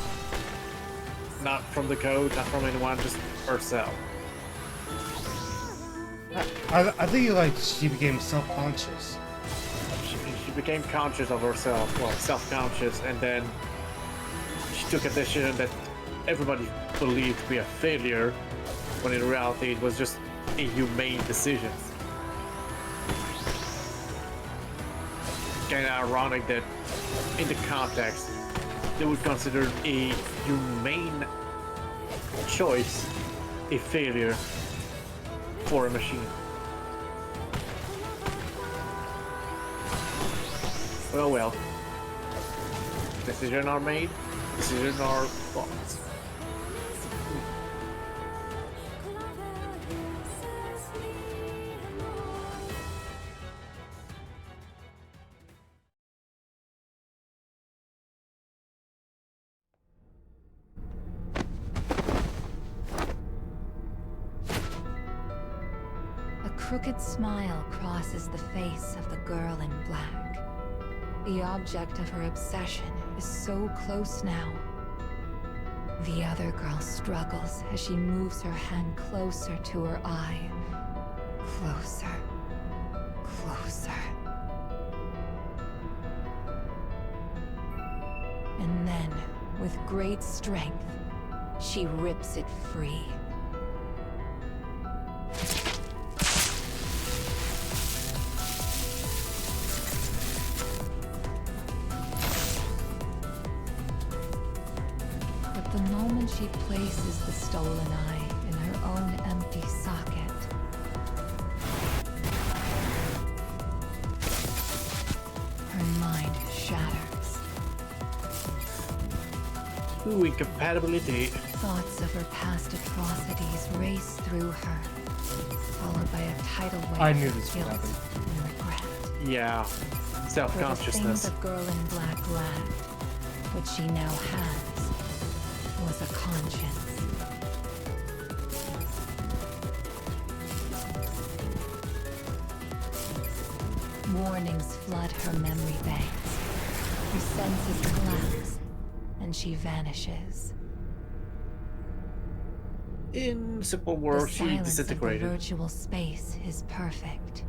Not from the code, not from anyone, just herself. I think like she became self-conscious. She became conscious of herself, well, self-conscious, and then she took a decision that everybody believed to be a failure, when in reality it was just a humane decision. Kind of ironic that in the context they would consider a humane choice a failure for a machine. Oh well. Decisions are made, decisions are thoughts. A crooked smile crosses the face of the girl in black. The object of her obsession is so close now. The other girl struggles as she moves her hand closer to her eye. Closer. Closer. And then, with great strength, she rips it free. But the moment she places the stolen eye in her own empty socket, her mind shatters. Ooh, incompatibility. Thoughts of her past atrocities race through her, followed by a tidal wave I knew of this would guilt happen. and regret. Yeah. For the thing Self-consciousness. the girl in black lacked, which she now has, was a conscience. Warnings flood her memory banks. Her senses collapse, and she vanishes. In simple The words, she silence of the disintegrated. virtual space is perfect.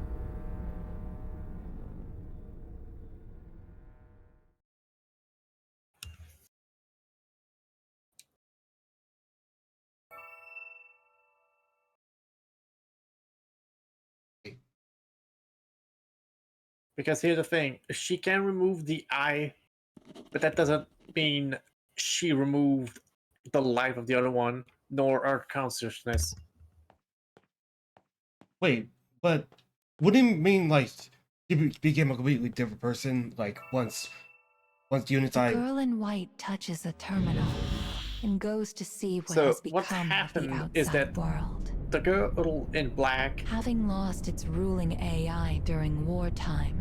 Because here's the thing, she can remove the eye, but that doesn't mean she removed the life of the other one, nor her consciousness. Wait, but wouldn't it mean like she became a completely different person? Like once units The I girl in white touches a terminal and goes to see what So has what's become of the happened is outside that world. the girl in black, Having lost its ruling AI during wartime,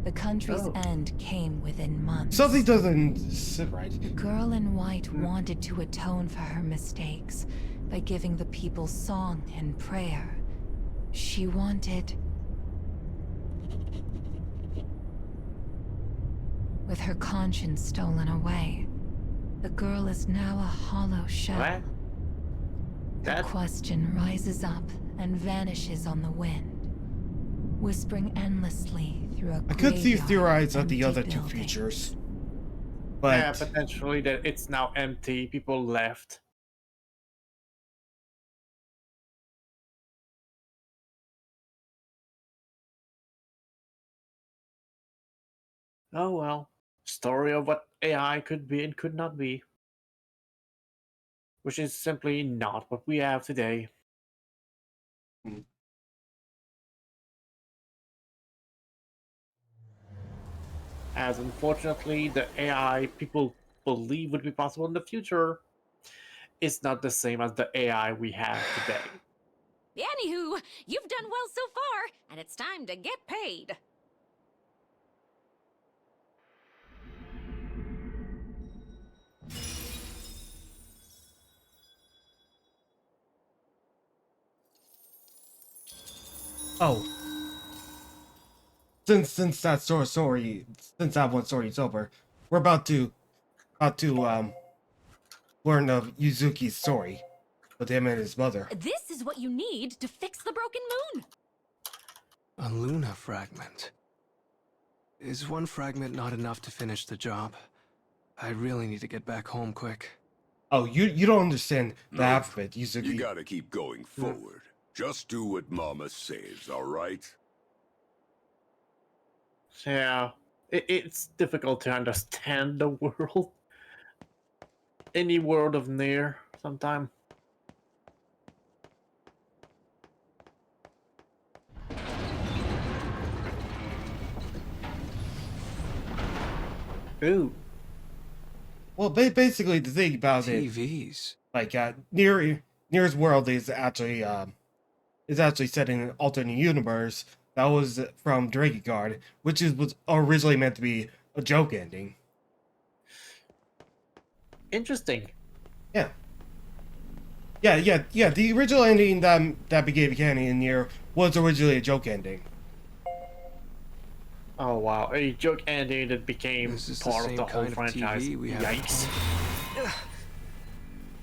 the country's end came within months. something doesn't sit right. The girl in white wanted to atone for her mistakes by giving the people song and prayer. She wanted... With her conscience stolen away, the girl is now a hollow shell. what? Her That question rises up and vanishes on the wind, whispering endlessly through a I could see graveyard theorize of of the empty other two buildings. features, yeah, but potentially that it's now empty. People left. Oh well. Story of what AI could be and could not be. Which is simply not what we have today. As unfortunately, the AI people believe would be possible in the future is not the same as the AI we have today. Anywho, you've done well so far, and it's time to get paid. oh, since that story since that one story is over, we're about to learn of Yuzuki's story with him and his mother. This is what you need to fix the broken moon. A Luna fragment. Is one fragment not enough to finish the job? I really need to get back home quick. Oh, you don't understand the Look, half of it, Yuzuki. You gotta keep going forward. Just do what Mama says, alright? Yeah, it's difficult to understand the world. Any world of NieR, sometime. Ooh. Well, basically the thing about it, TVs. like NieR's world is actually set in an alternate universe that was from Drakengard, which was originally meant to be a joke ending. Interesting. Yeah. The original ending that became canon in NieR was originally a joke ending. Oh wow, a joke ending that became This is the part of same the whole kind of franchise. TV we have at Yikes.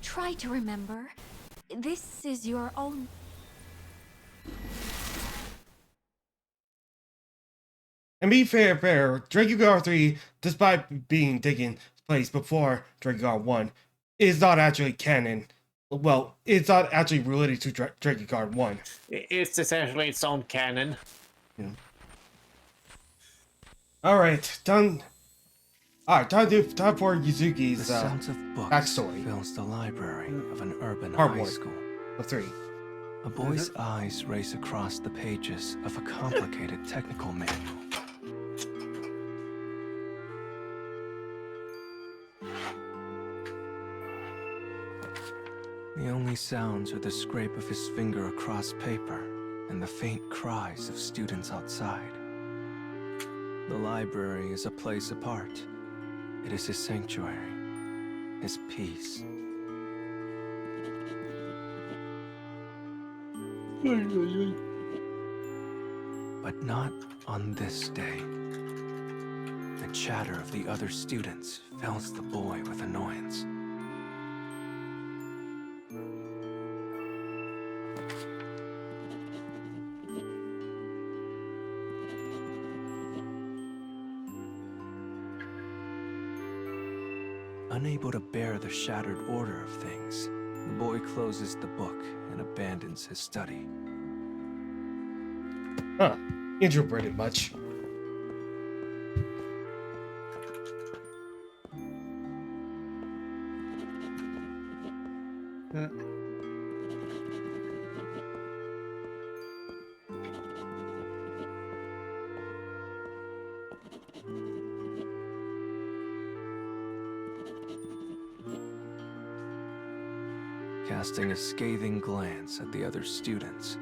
Try to remember. This is your own... And be fair, Drakengard 3, despite being taking place before Drakengard 1, is not actually canon. Well, it's not actually related to Drakengard 1. It's essentially its own canon. Yeah. Alright, done. Alright, time for Yuzuki's The sounds of books backstory. fills the library of an urban Part high 1 school. of 3. A boy's eyes race across the pages of a complicated technical manual. The only sounds are the scrape of his finger across paper and the faint cries of students outside. The library is a place apart. It is his sanctuary, his peace. But not on this day. The chatter of the other students fills the boy with annoyance. Unable to bear the shattered order of things, the boy closes the book and abandons his study. Huh. Introverted much. Casting a scathing glance at the other students,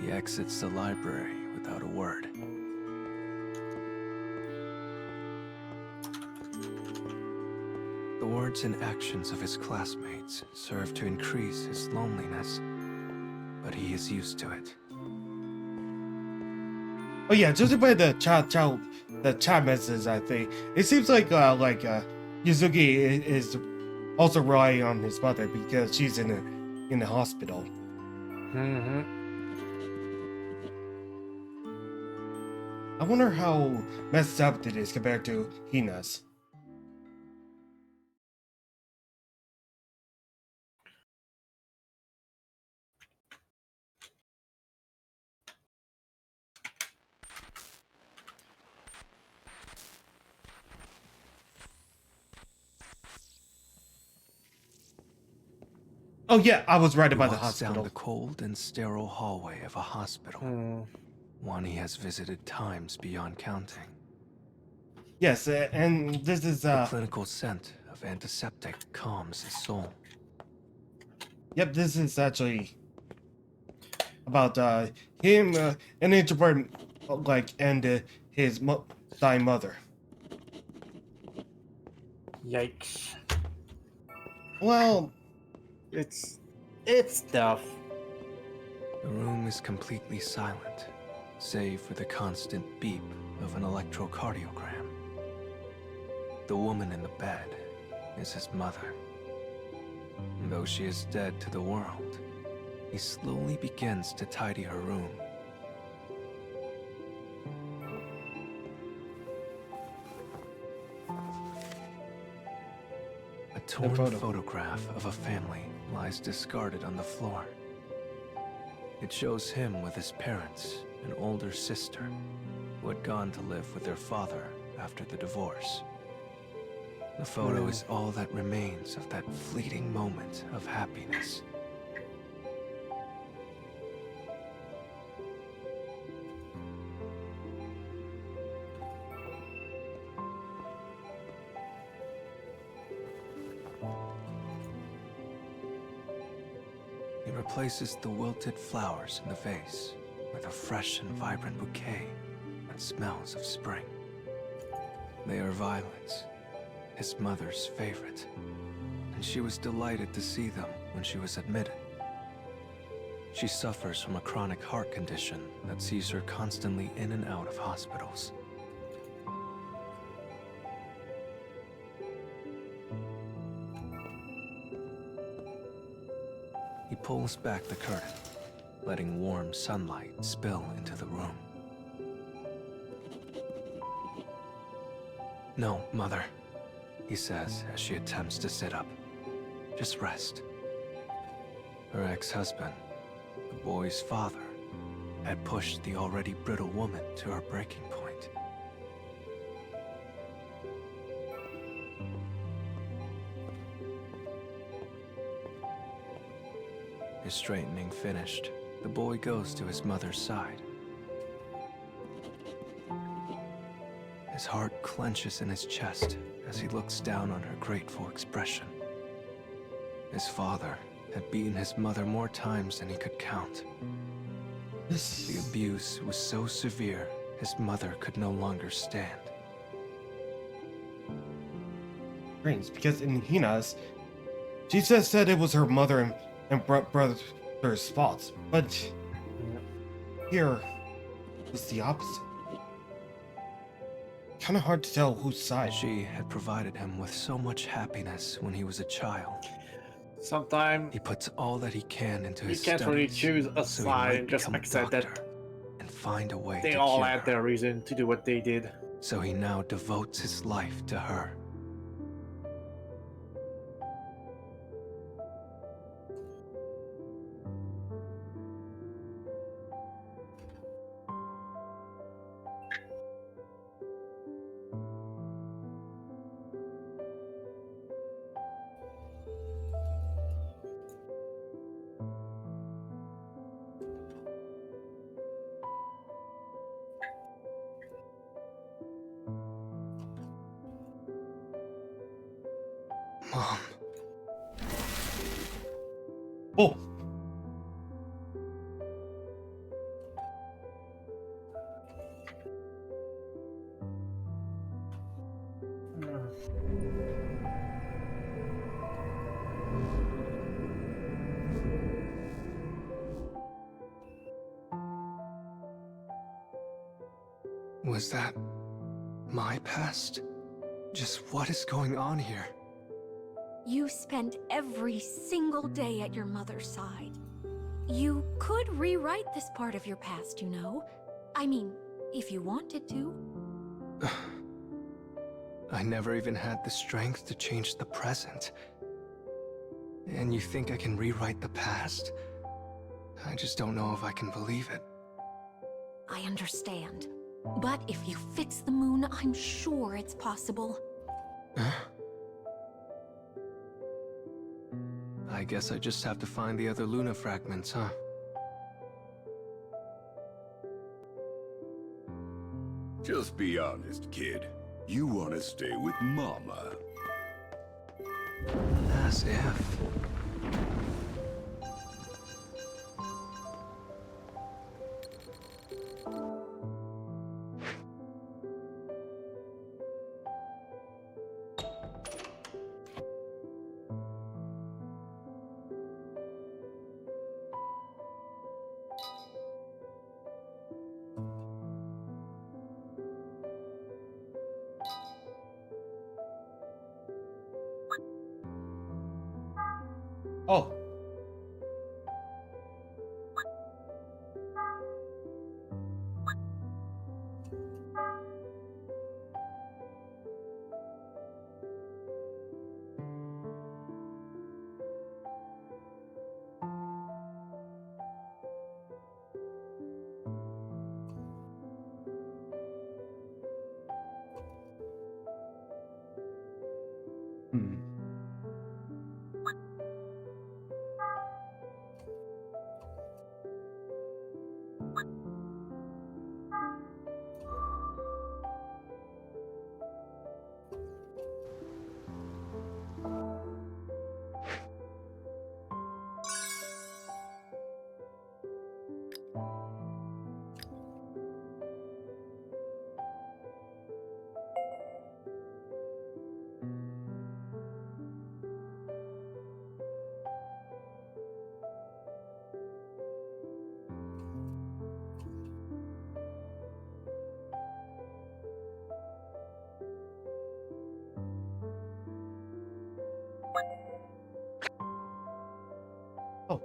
he exits the library without a word. The words and actions of his classmates serve to increase his loneliness, but he is used to it. Oh yeah, just by the chat messages, I think it seems like Yuzuki is also relying on his mother because she's in the hospital. I wonder how messed up it is compared to Hina's. Oh yeah, I was right about the hospital. Down the cold and sterile hallway of a hospital, one he has visited times beyond counting. Yes, and this is the clinical scent of antiseptic calms his soul. Yep, this is actually about him, an introvert, and his dying mother. Yikes. Well, it's tough. The room is completely silent, save for the constant beep of an electrocardiogram. The woman in the bed is his mother. And though she is dead to the world, he slowly begins to tidy her room. A torn photograph of a family lies discarded on the floor. It shows him with his parents, an older sister, who had gone to live with their father after the divorce. The photo is all that remains of that fleeting moment of happiness. He replaces the wilted flowers in the vase with a fresh and vibrant bouquet that smells of spring. They are violets, his mother's favorite, and she was delighted to see them when she was admitted. She suffers from a chronic heart condition that sees her constantly in and out of hospitals. He pulls back the curtain, letting warm sunlight spill into the room. "No, Mother," he says as she attempts to sit up. "Just rest." Her ex-husband, the boy's father, had pushed the already brittle woman to her breaking point. His straightening finished, the boy goes to his mother's side. His heart clenches in his chest as he looks down on her grateful expression. His father had beaten his mother more times than he could count. The abuse was so severe, his mother could no longer stand. Strange, because in Hina's, she just said it was her mother and brother's fault, but here it's the opposite. Kind of hard to tell whose side. She had provided him with so much happiness when he was a child. Sometimes he puts all that he can into his studies. You can't really choose a side and just accept that and find a way they to all cure had her. their reason to do what they did. So he now devotes his life to her. Was that my past? Just what is going on here? You spent every single day at your mother's side. You could rewrite this part of your past, you know. I mean, if you wanted to. I never even had the strength to change the present. And you think I can rewrite the past? I just don't know if I can believe it. I understand. But if you fix the moon, I'm sure it's possible. Huh? I guess I just have to find the other Luna fragments, huh? Just be honest, kid. You want to stay with Mama. As if. Oh. Hmm. Oh.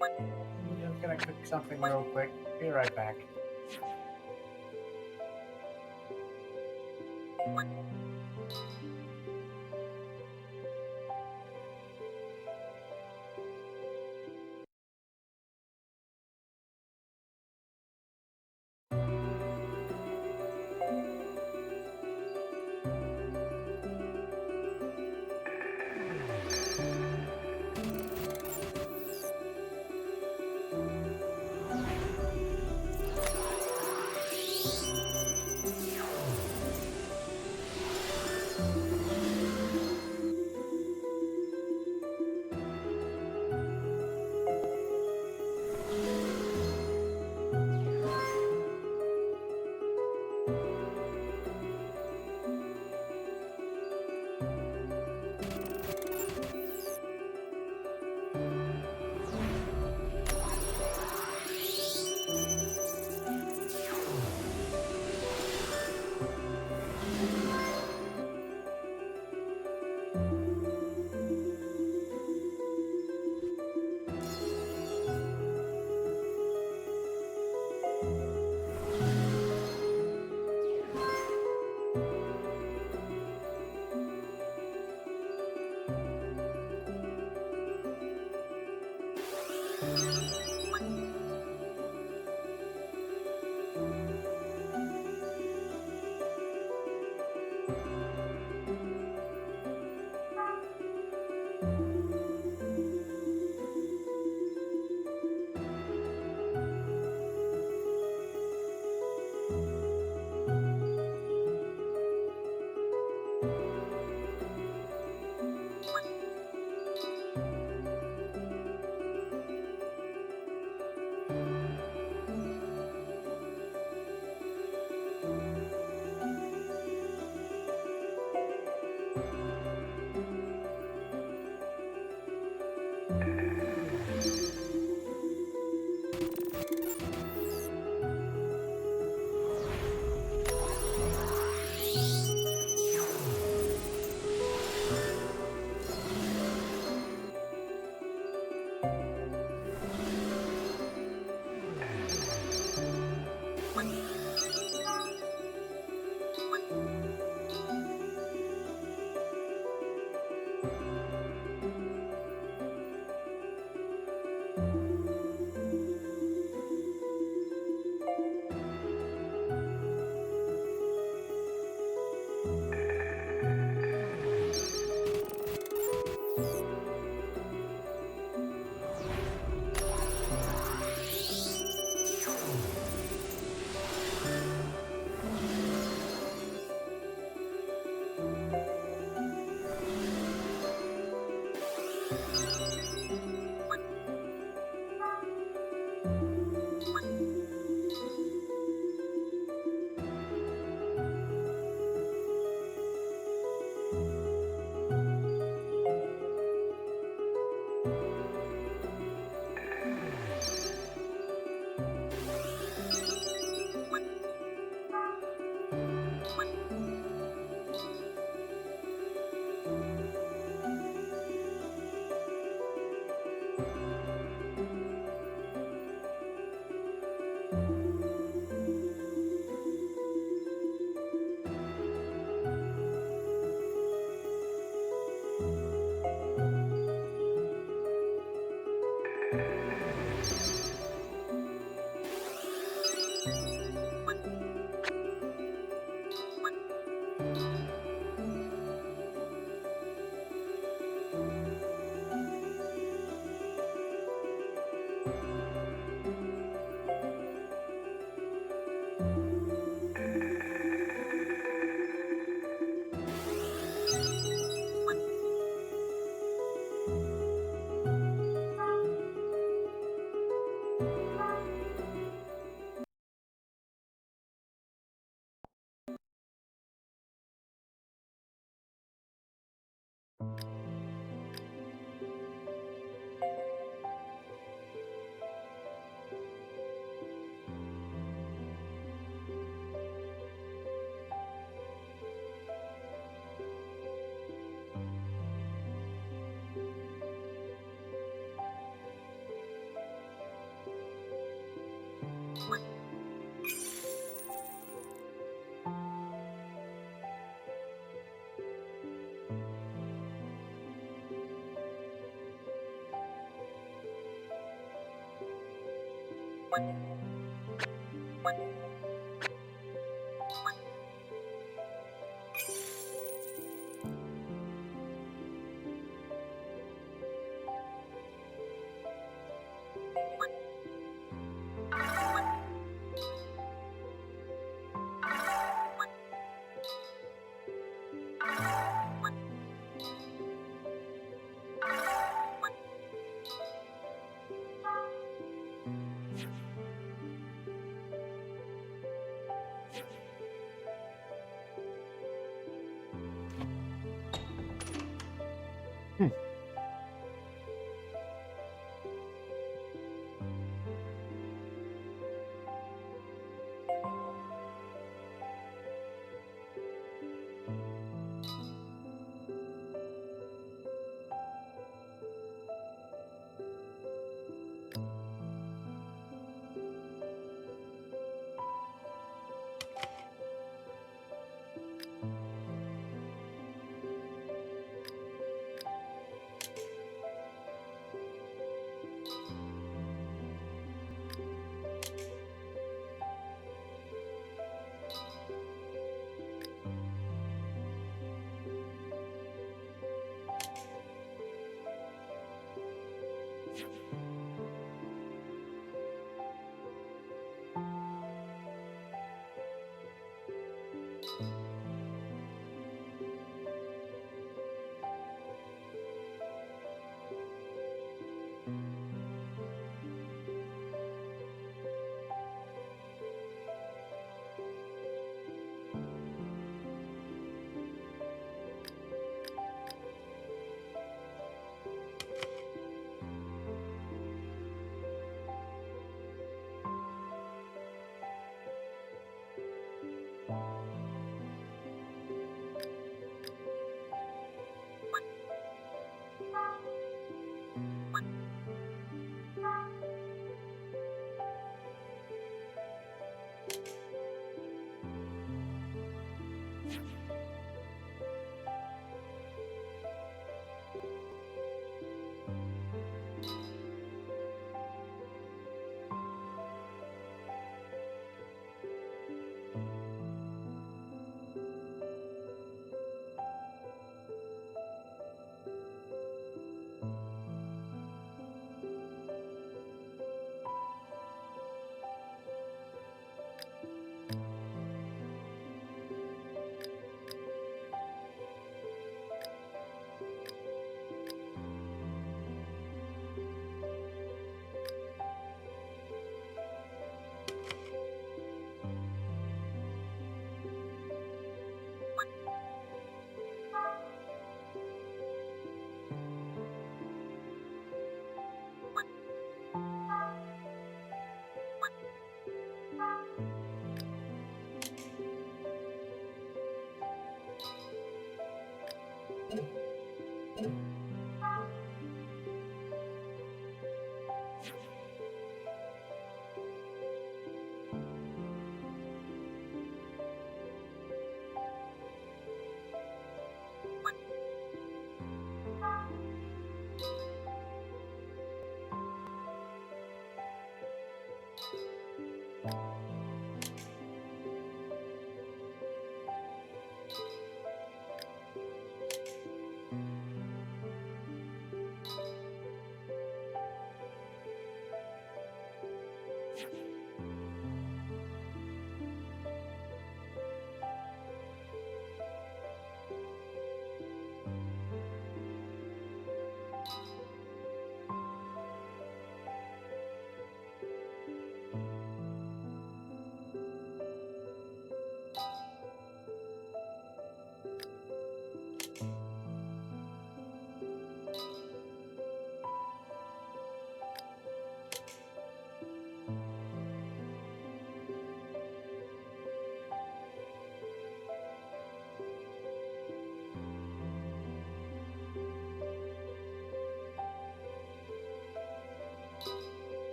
I'm just gonna cook something real quick. Be right back.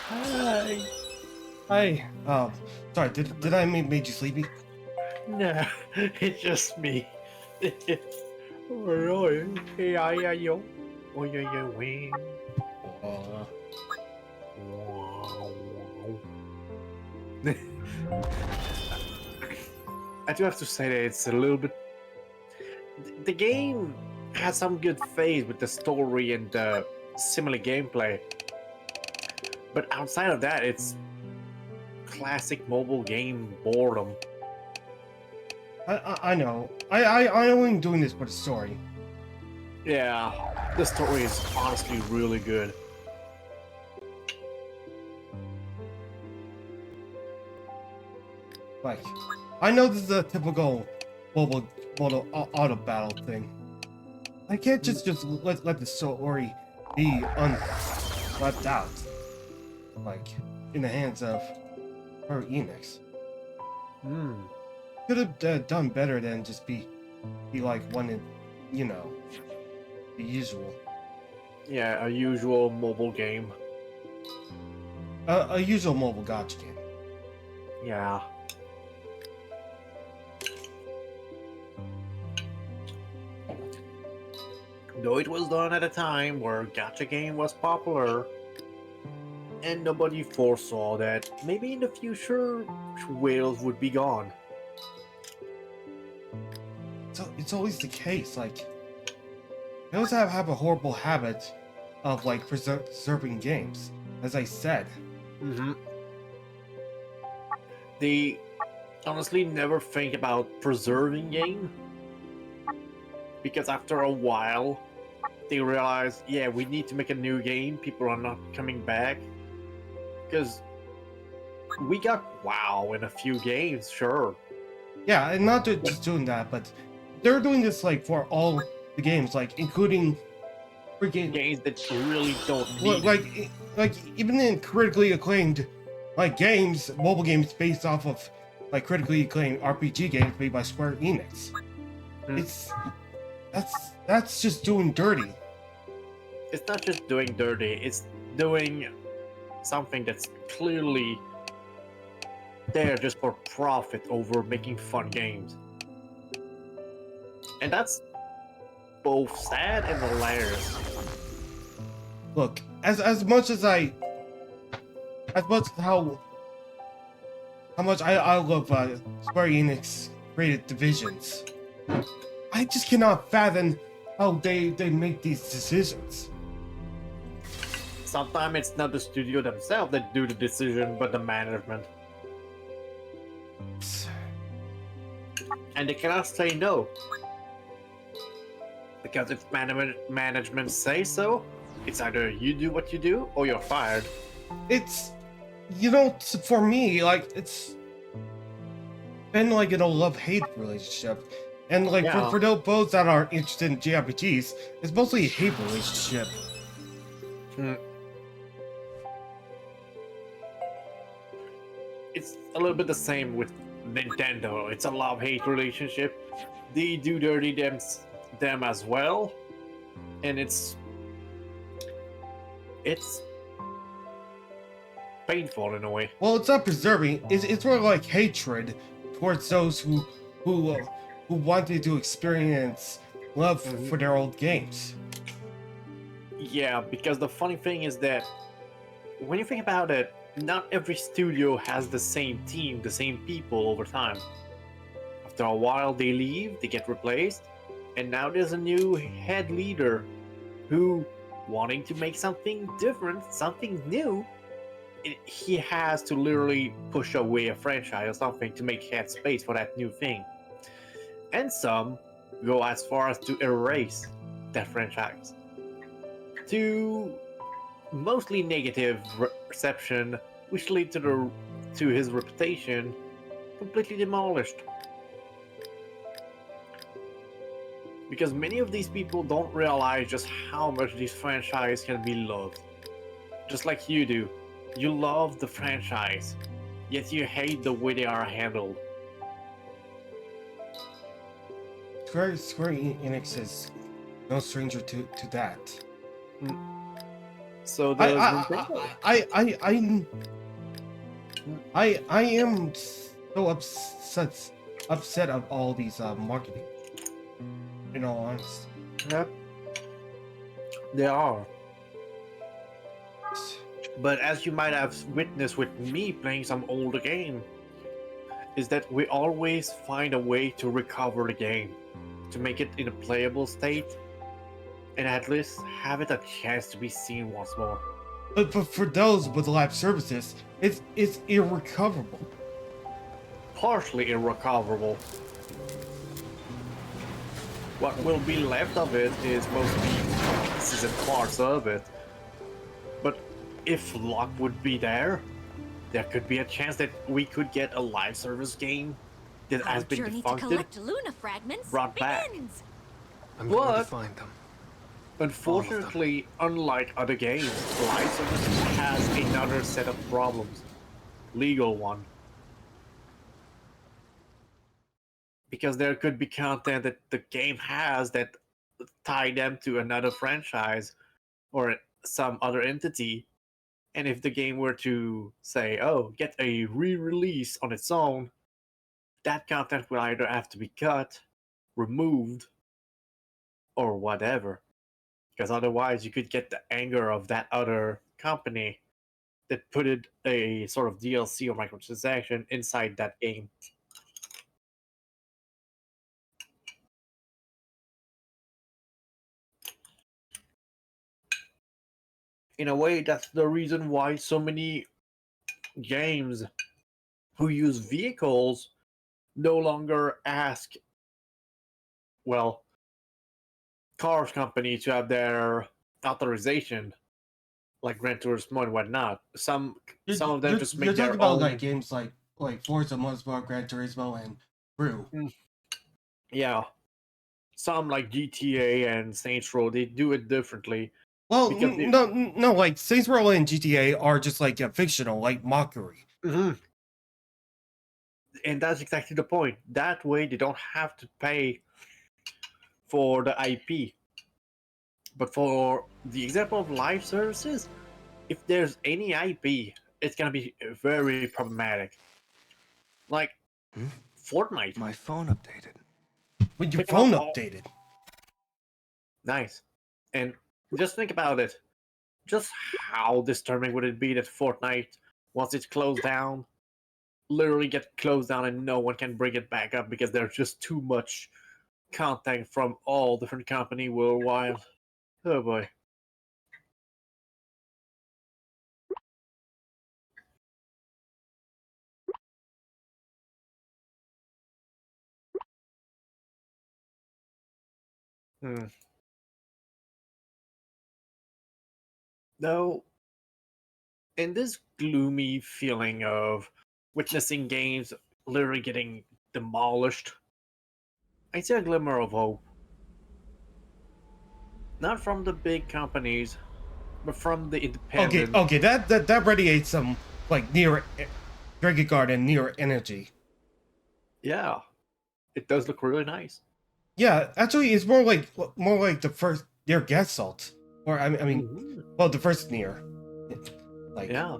Hi. Hi. Sorry. Did I made you sleepy? No, it's just me. Ôi, hey, ai yo. Ôi, ôi, ôi, wing. I do have to say that it's a little bit. The game has some good phase with the story and similar gameplay, but outside of that, it's classic mobile game boredom. I know. I only doing this for the story. Yeah, the story is honestly really good. Like, I know this is a typical mobile auto battle thing. I can't just let the story be left out. Like, in the hands of her Enix. Could have done better than just be like one in, you know, the usual. Yeah, a usual mobile game. A usual mobile gacha game. Yeah. Though it was done at a time where gacha game was popular, and nobody foresaw that maybe in the future whales would be gone. So it's always the case. Like, they always have a horrible habit of like preserving games. As I said. Mm-hmm. They honestly never think about preserving game, because after a while they realize, yeah, we need to make a new game. People are not coming back because we got WoW in a few games, sure. Yeah, and not just doing that, but they're doing this like for all the games, like including freaking games that really don't need like even in critically acclaimed like games, mobile games based off of like critically acclaimed RPG games made by Square Enix. It's that's just doing dirty. It's not just doing dirty, it's doing something that's clearly there just for profit over making fun games. And that's both sad and hilarious. Look, as much as how much I love Square Enix created divisions, I just cannot fathom how they make these decisions. Sometimes it's not the studio themselves that do the decision, but the management. And they cannot say no. Because if management say so, it's either you do what you do or you're fired. It's, you know, for me, like, it's been like in a love-hate relationship. And like, yeah. for those that are interested in JRPGs, it's mostly a hate relationship. It's a little bit the same with Nintendo. It's a love-hate relationship. They do dirty them as well, and it's painful in a way. Well, it's not preserving. It's more like hatred towards those who wanted to experience love for their old games. Yeah, because the funny thing is that when you think about it, not every studio has the same team, the same people over time. After a while, they leave, they get replaced, and now there's a new head leader who, wanting to make something different, something new, he has to literally push away a franchise or something to make head space for that new thing. And some go as far as to erase that franchise. To mostly negative reception, which lead to his reputation completely demolished. Because many of these people don't realize just how much these franchises can be loved. Just like you do. You love the franchise, yet you hate the way they are handled. Square Enix is no stranger to that. So does Nintendo. I am so upset of all these marketing. In all honesty. Yep. They are. But as you might have witnessed with me playing some older game, is that we always find a way to recover the game, to make it in a playable state, and at least have it a chance to be seen once more. But for those with live services, it's irrecoverable. Partially irrecoverable. What will be left of it is mostly pieces and parts of it. But if luck would be there could be a chance that we could get a live service game that has been journey defunct, to collect Luna fragments brought back. begins. I'm going to What? find them. Unfortunately, unlike other games, live service has another set of problems. Legal one. Because there could be content that the game has that tie them to another franchise or some other entity. And if the game were to say, oh, get a re-release on its own, that content will either have to be cut, removed, or whatever. Because otherwise you could get the anger of that other company that put it a sort of DLC or microtransaction inside that game. In a way, that's the reason why so many games who use vehicles no longer ask, well, cars company to have their authorization, like Gran Turismo and whatnot. Some of them just make You're their talking about own. like games like Forza Motorsport, Gran Turismo, and Brew. Yeah. Some like GTA and Saints Row, they do it differently. Well, Because they- no, like Saints Row and GTA are just like fictional, like mockery. And that's exactly the point. That way, they don't have to pay for the IP. But for the example of live services, if there's any IP, it's gonna be very problematic. Like Fortnite. My phone updated. When your Think phone about all- updated. Nice. And just think about it. Just how disturbing would it be that Fortnite, once it's closed down, literally get closed down and no one can bring it back up because there's just too much content from all different companies worldwide. Oh boy. Though, in this gloomy feeling of witnessing games literally getting demolished, I see a glimmer of hope. Not from the big companies, but from the independent. Okay, that radiates some like NieR Dragon Guard and NieR energy. Yeah, it does look really nice. Yeah, actually, it's more like the first NieR Gestalt, or I mean, well, the first NieR. Like, Yeah,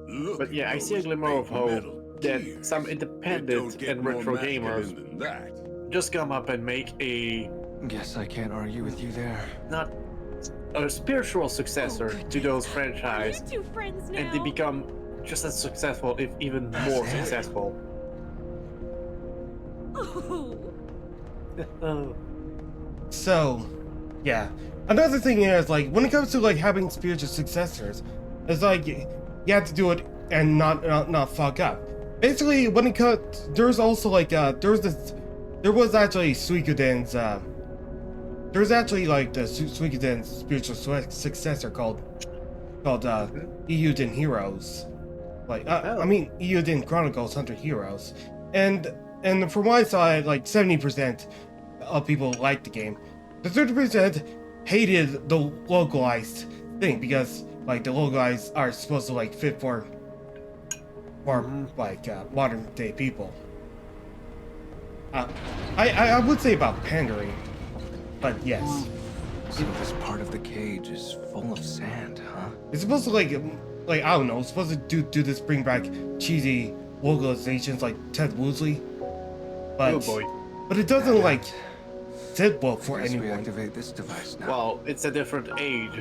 Look but yeah, at I see a those glimmer of big hope metal that gears. some It independent don't get and more retro masculine gamers than that. just come up and make a Guess I can't argue with you there. not a spiritual successor to those franchises, Are you two friends now? and they become just as successful, if even more successful. Oh. Oh. so, yeah. Another thing is like when it comes to like having spiritual successors, it's like you have to do it and not fuck up. Basically, when it comes, there's also like there was actually Suikoden's there's actually like the Suikoden's spiritual successor called Eiyuden Heroes. Like I mean Eiyuden Chronicles 100 Heroes, and from my side, like 70% of people liked the game. The 30% hated the localized thing because like the localized are supposed to like fit for like modern day people. I would say about pandering, but yes. So this part of the cage is full of sand, huh? It's supposed to like I don't know. It's supposed to do this, bring back cheesy localizations like Ted Woosley, but Oh boy. but it doesn't like sit well for I guess we anyone. activate this device now. Well, it's a different age.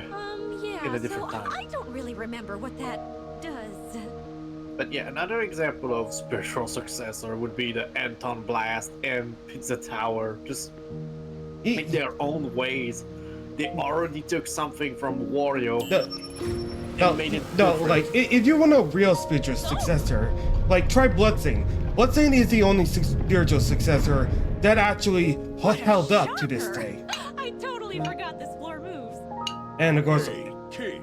Yeah, In a different so time. I don't really remember what that does. But yeah, another example of spiritual successor would be the Anton Blast and Pizza Tower. Just in their own ways. They already took something from Wario and made it different. like if you want a real spiritual successor, like try Bloodstained. Bloodstained is the only spiritual successor that actually held up to this day. I totally forgot this floor moves. And of course, Hey, kid,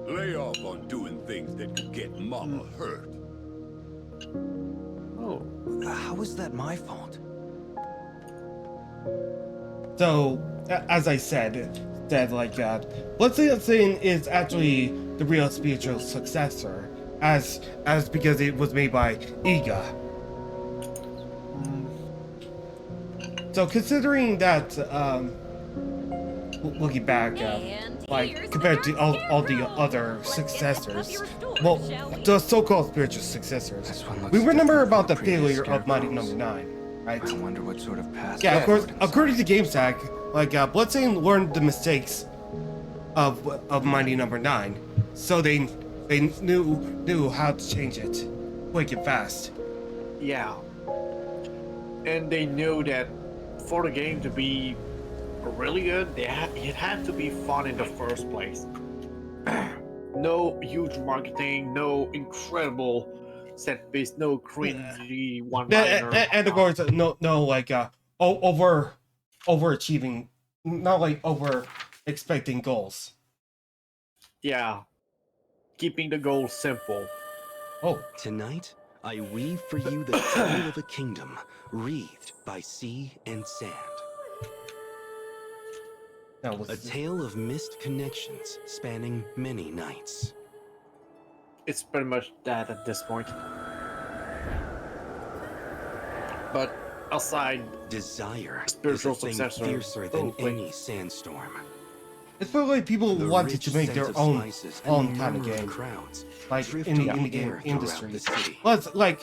lay off on doing things that could get Mama hurt. Oh. How is that my fault? so as I said like Bloodstained is actually the real spiritual successor, as because it was made by Iga. So considering that, looking back, like compared to all the other successors, well, the so-called spiritual successors, This one looks we remember different about the from the previous failure of Mighty scarecrows. Number 9, right? I wonder what sort of past. Yeah, of course. inside. According to GameStack, like Bloodstained learned the mistakes of Mighty Number 9, so they knew how to change it quick and fast. Yeah. And they knew that for the game to be really good, it had to be fun in the first place. No huge marketing, no incredible set piece, no cringy one-liner. And of course, no like overachieving, not like over expecting goals. Yeah. Keeping the goal simple. Oh, Tonight, I weave for you the tale of a kingdom wreathed by sea and sand. that was A tale of missed connections spanning many nights. It's pretty much that at this point. But aside, Desire Spiritual is a thing successor. fiercer than Oh, wait. any sandstorm. it's probably like people The wanted rich to make scent their of own spices and the kind of murmur game, crowds like drift in the through indie game air throughout industry. the city. Well, it's like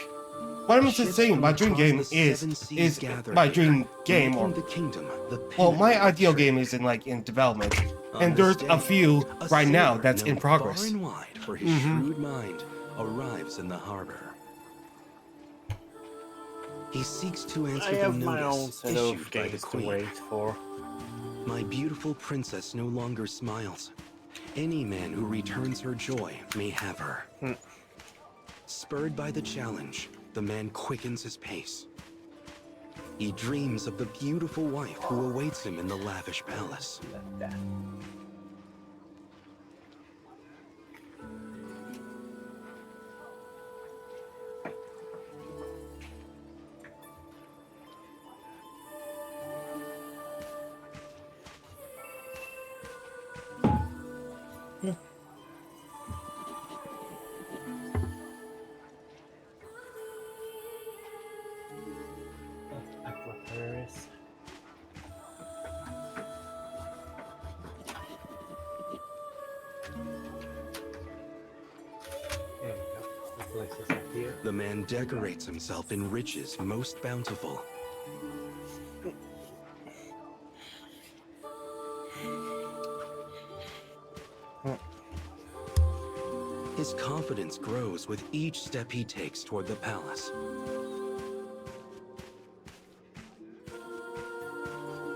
what I'm just Ships saying. My from dream across game the is seven seas gather my here, dream game, making or the kingdom the well, my pinnacle of ideal game trade. is in development, On and this there's a day, few a right now sailor that's in known progress. Far and wide for his shrewd mind arrives in the harbor. He seeks to answer I the have my own notice set issued of by the games to queen. wait for. My beautiful princess no longer smiles. Any man who returns her joy may have her. Spurred by the challenge, the man quickens his pace. He dreams of the beautiful wife who awaits him in the lavish palace. Aquaparis. There you go. The place is up here. The man decorates himself in riches most bountiful. His confidence grows with each step he takes toward the palace.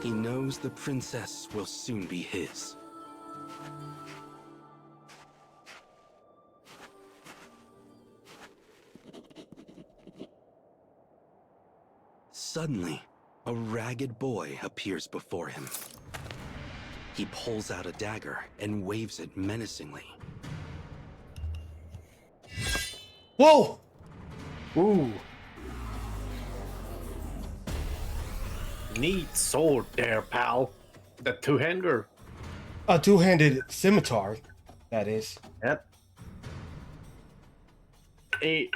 He knows the princess will soon be his. Suddenly, a ragged boy appears before him. He pulls out a dagger and waves it menacingly. Whoa! Ooh. neat sword there, pal. The two-hander. A two-handed scimitar, that is. Yep. A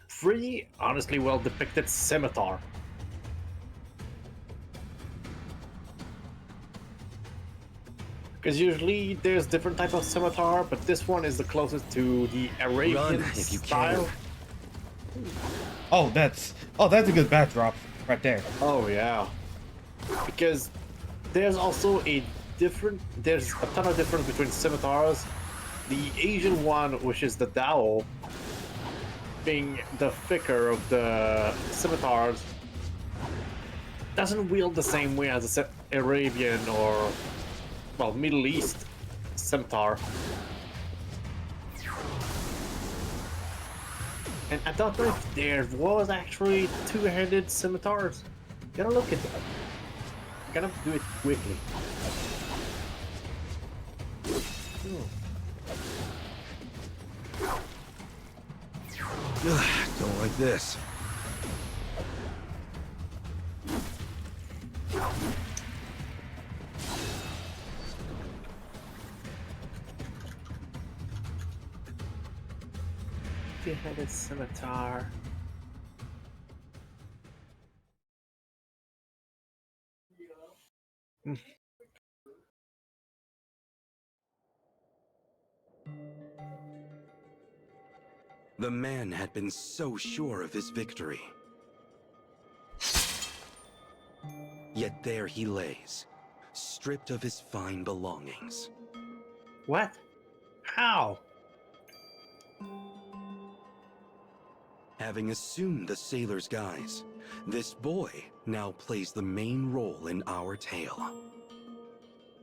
pretty honestly well depicted scimitar. Because usually there's different type of scimitar, but this one is the closest to the Arabian if you style. Oh, that's a good backdrop right there. Oh yeah. Because there's also there's a ton of difference between scimitars. The Asian one, which is the dowel, being the thicker of the scimitars, doesn't wield the same way as the Arabian or, well, Middle East scimitar. And I don't know if there was actually two-handed scimitars. Gotta look at that. Gotta do it quickly. Don't like this. Two-handed scimitar. The man had been so sure of his victory. Yet there he lays, stripped of his fine belongings. What? How? Having assumed the sailor's guise, this boy now plays the main role in our tale.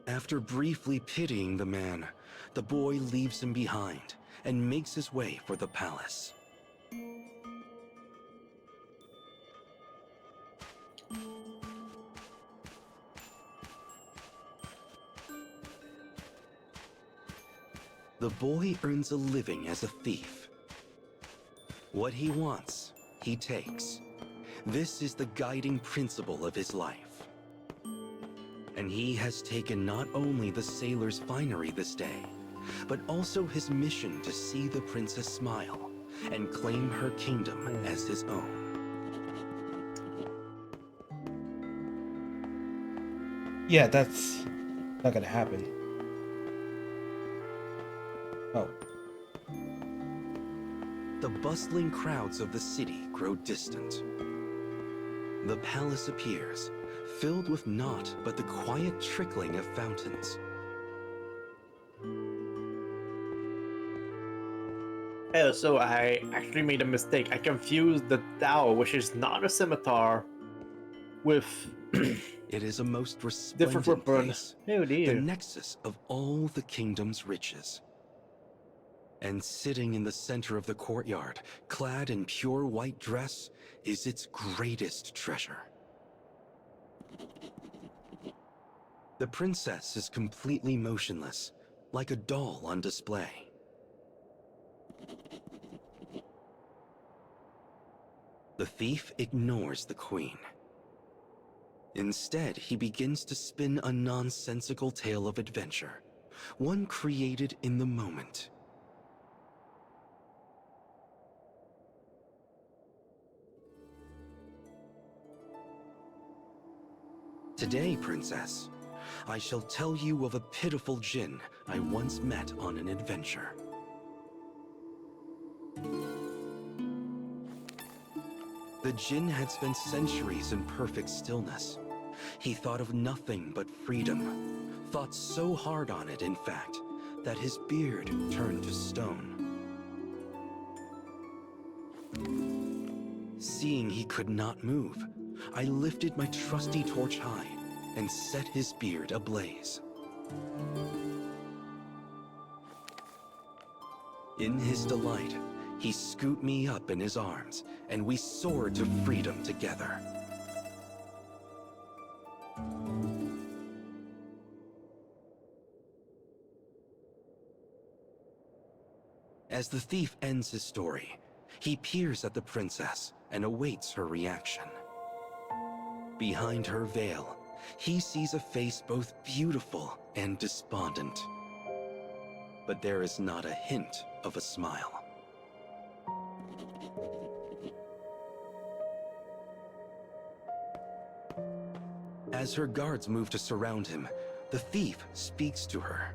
After briefly pitying the man, the boy leaves him behind and makes his way for the palace. The boy earns a living as a thief. What he wants, he takes. This is the guiding principle of his life. And he has taken not only the sailor's finery this day, but also his mission to see the princess smile and claim her kingdom as his own. Yeah, that's not gonna happen. Oh. The bustling crowds of the city grow distant. The palace appears, filled with naught but the quiet trickling of fountains. Oh, so I actually made a mistake. I confused the dowel, which is not a scimitar, with It is a most different resplendent weapon. place, Oh the dear. nexus of all the kingdom's riches. And sitting in the center of the courtyard, clad in pure white dress, is its greatest treasure. The princess is completely motionless, like a doll on display. The thief ignores the queen. Instead, he begins to spin a nonsensical tale of adventure, one created in the moment. Today, princess, I shall tell you of a pitiful djinn I once met on an adventure. The djinn had spent centuries in perfect stillness. He thought of nothing but freedom, thought so hard on it, in fact, that his beard turned to stone. Seeing he could not move, I lifted my trusty torch high and set his beard ablaze. In his delight, he scooped me up in his arms, and we soared to freedom together. As the thief ends his story, he peers at the princess and awaits her reaction. Behind her veil, he sees a face both beautiful and despondent. But there is not a hint of a smile. As her guards move to surround him, the thief speaks to her.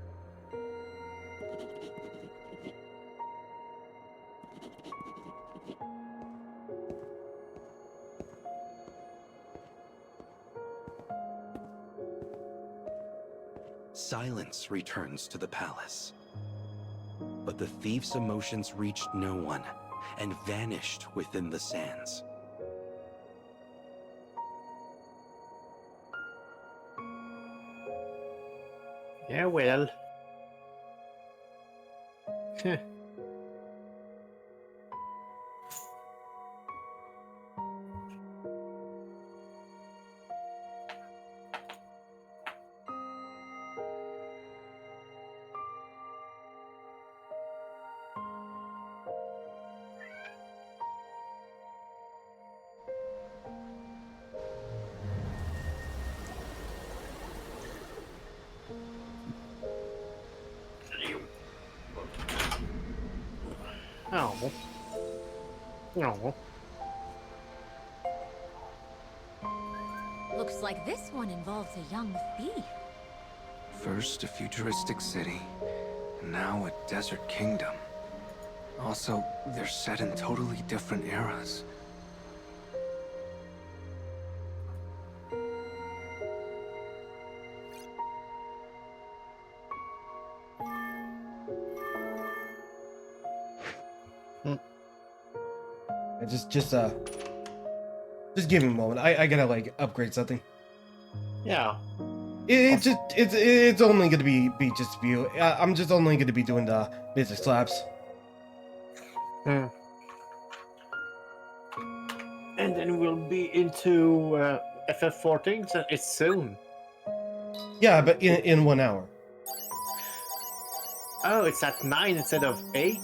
Silence returns to the palace. But the thief's emotions reached no one and vanished within the sands. Yeah, well. Oh. No. Looks like this one involves a young thief. First a futuristic city, and now a desert kingdom. Also, they're set in totally different eras. Just give me a moment. I gotta like upgrade something. Yeah. It's only gonna be just a few. I'm just only gonna be doing the basic slaps. And then we'll be into FF14, so it's soon. Yeah, but in 1 hour. Oh, it's at 9 instead of 8?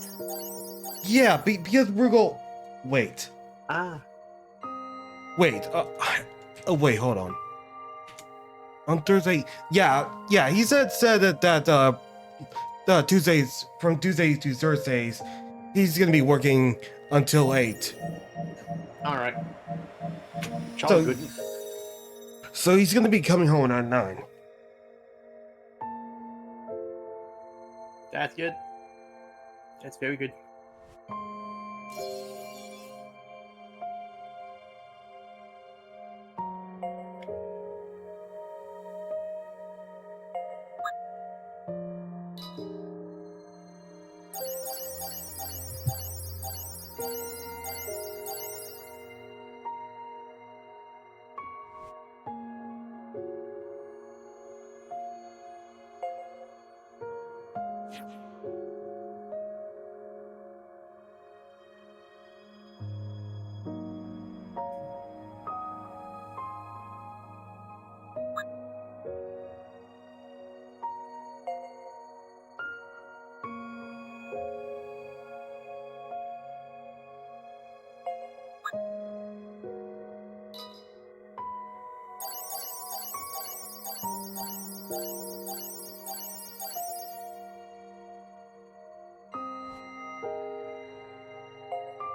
Yeah, because we're going. Wait. Ah. Wait. Wait. Hold on. On Thursday. Yeah. He said that Tuesdays, from Tuesdays to Thursdays, he's gonna be working until 8. All right. So Good. So he's gonna be coming home at 9. That's good. That's very good.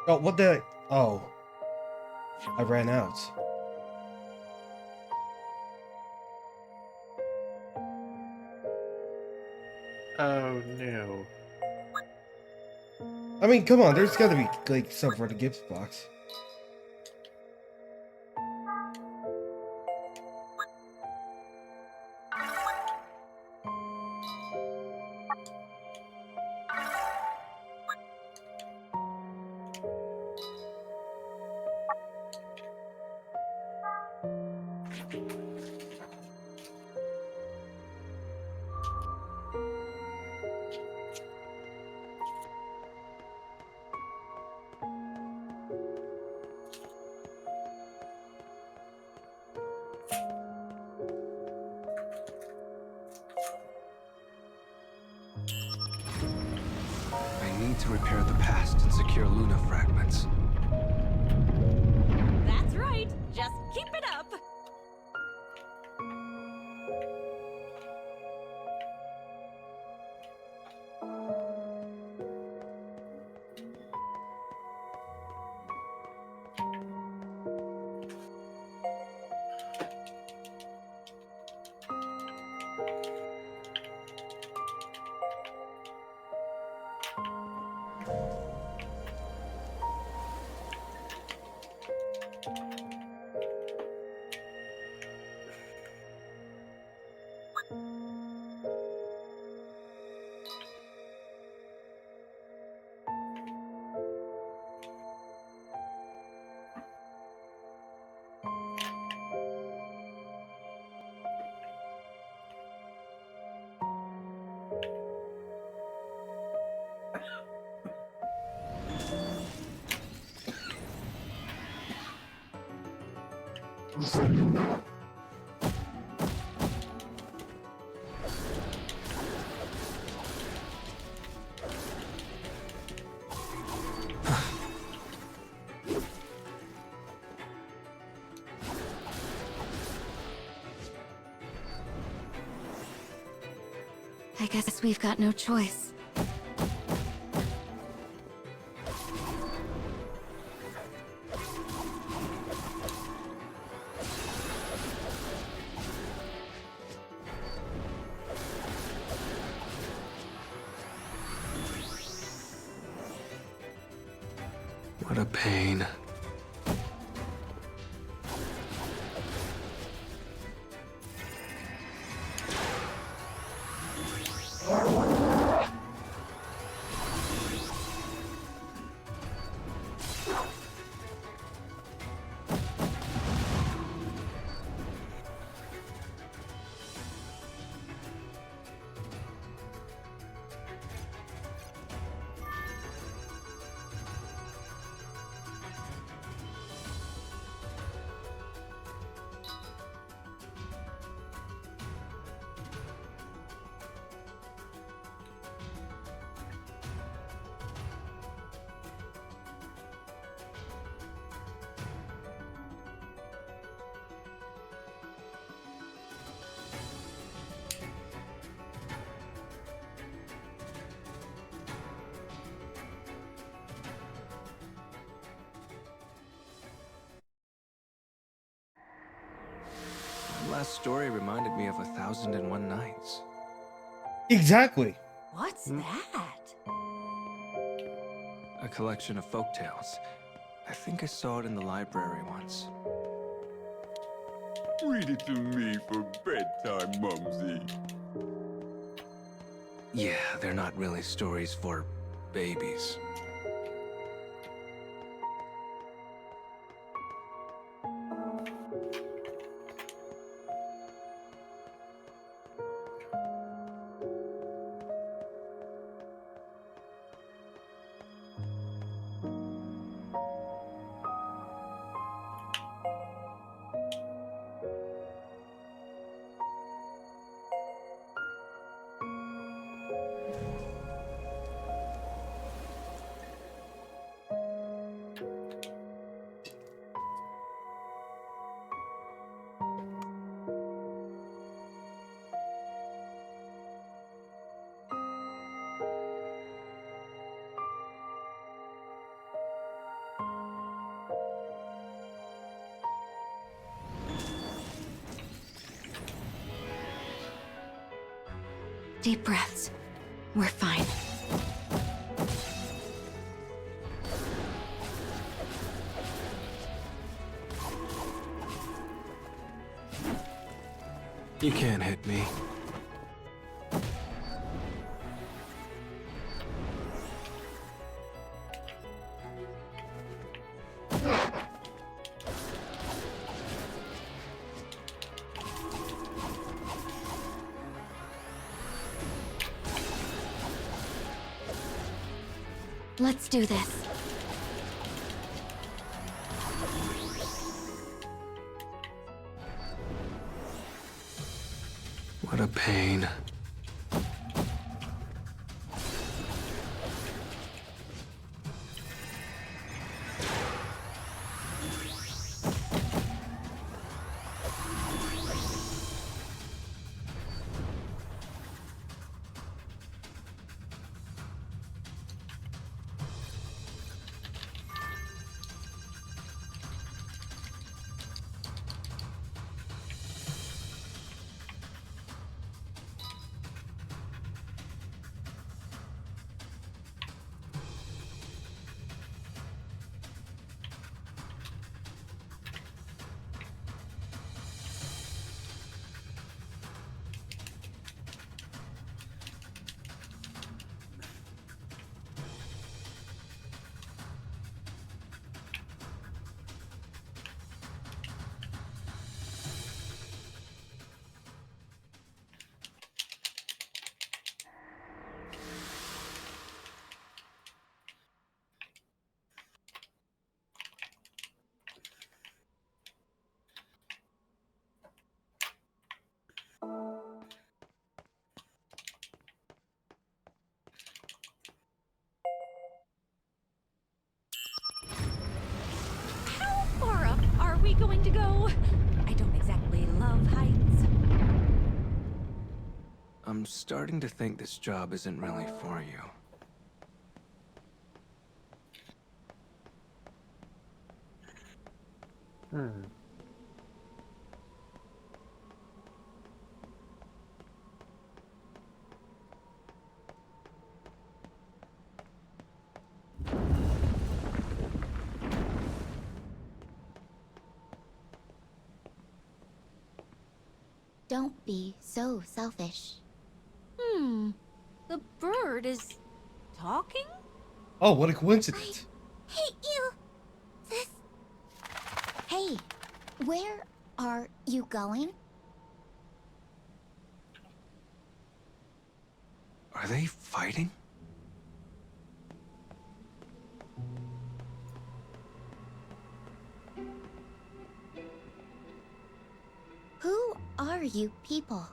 Oh, what the? Oh, I ran out. Oh no. I mean, come on, there's gotta be like some for the gift box. I need to repair the past and secure Luna fragments. That's right. Just keep it up. I guess we've got no choice. What a pain. Last story reminded me of 1001 Nights. Exactly. What's that? A collection of folktales. I think I saw it in the library once. Read it to me for bedtime, Mumsy. Yeah, they're not really stories for babies. Deep breaths. We're fine. You can't hit me. Let's do this. What a pain. I don't exactly love heights. I'm starting to think this job isn't really for you. Don't be so selfish. The bird is talking? Oh, what a coincidence. Hate you! This... Hey, where are you going? Are they fighting? Who are you people?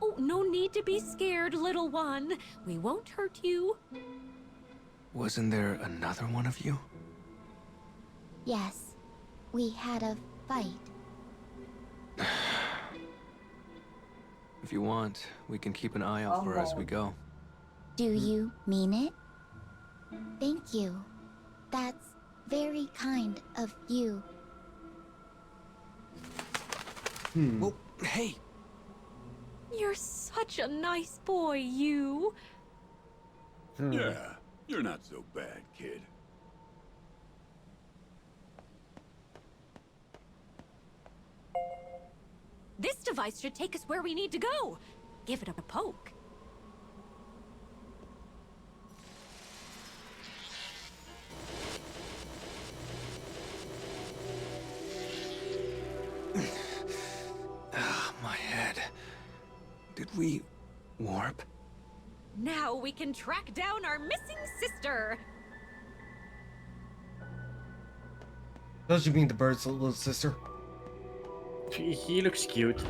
Oh, no need to be scared, little one. We won't hurt you. Wasn't there another one of you? Yes, we had a fight. If you want, we can keep an eye out for her as we go. Do you mean it? Thank you. That's very kind of you. Well, hey! You're such a nice boy, you. Yeah, you're not so bad, kid. This device should take us where we need to go. Give it a poke. My head. Did we warp? Now we can track down our missing sister. Does you mean the bird's little sister? He looks cute.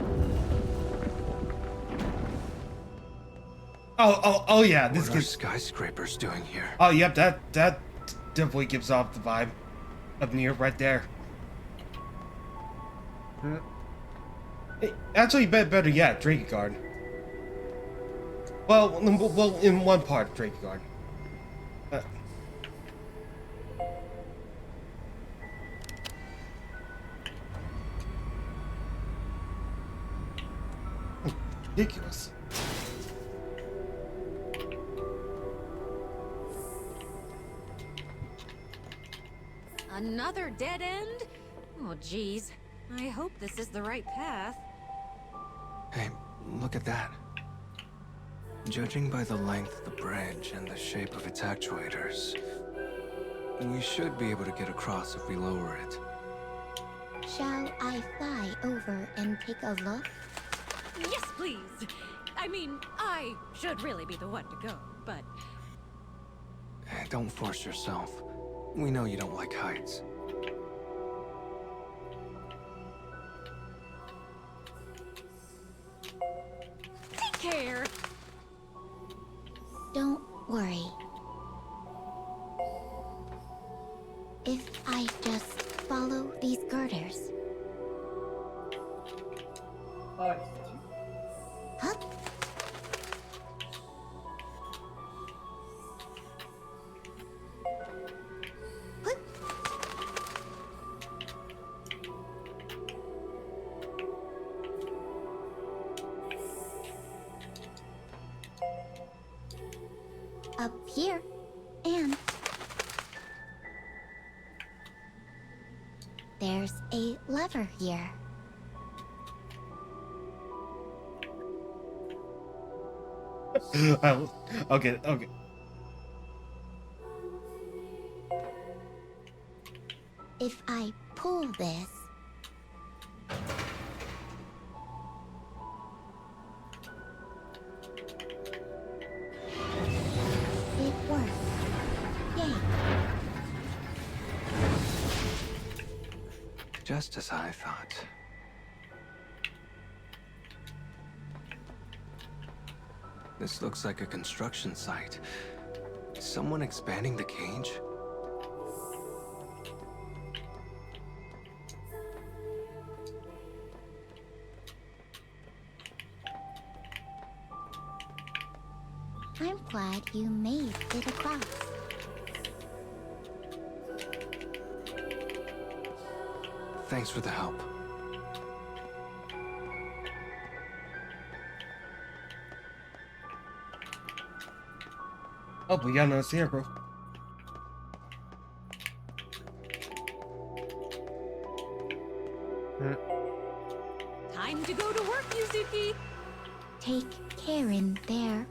Oh yeah, this What are gives. skyscrapers doing here? Oh yep, that definitely gives off the vibe of NieR right there. Actually, better yet, Drakengard. Well, in one part, Drakengard. Ridiculous. Another dead end? Oh, geez. I hope this is the right path. Hey, look at that. Judging by the length of the bridge and the shape of its actuators, we should be able to get across if we lower it. Shall I fly over and take a look? Yes, please. I mean, I should really be the one to go, but... Don't force yourself. We know you don't like heights. Take care! Don't worry. If I just follow these girders. Ah, Huh? What? Up here, and there's a lever here. Okay. If I pull this, it works. Yay. Just as I thought. This looks like a construction site. Is someone expanding the cage? I'm glad you made it across. Thanks for the help. Oh, we got another Scarecrow. Time to go to work, Yuzuki! Take care in there.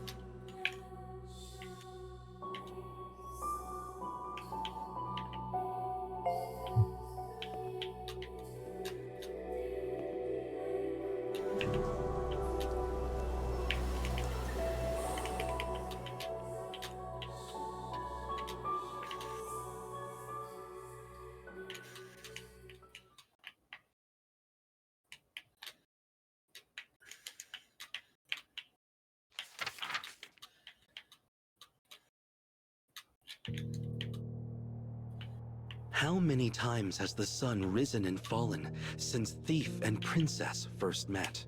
How many times has the sun risen and fallen since Thief and Princess first met?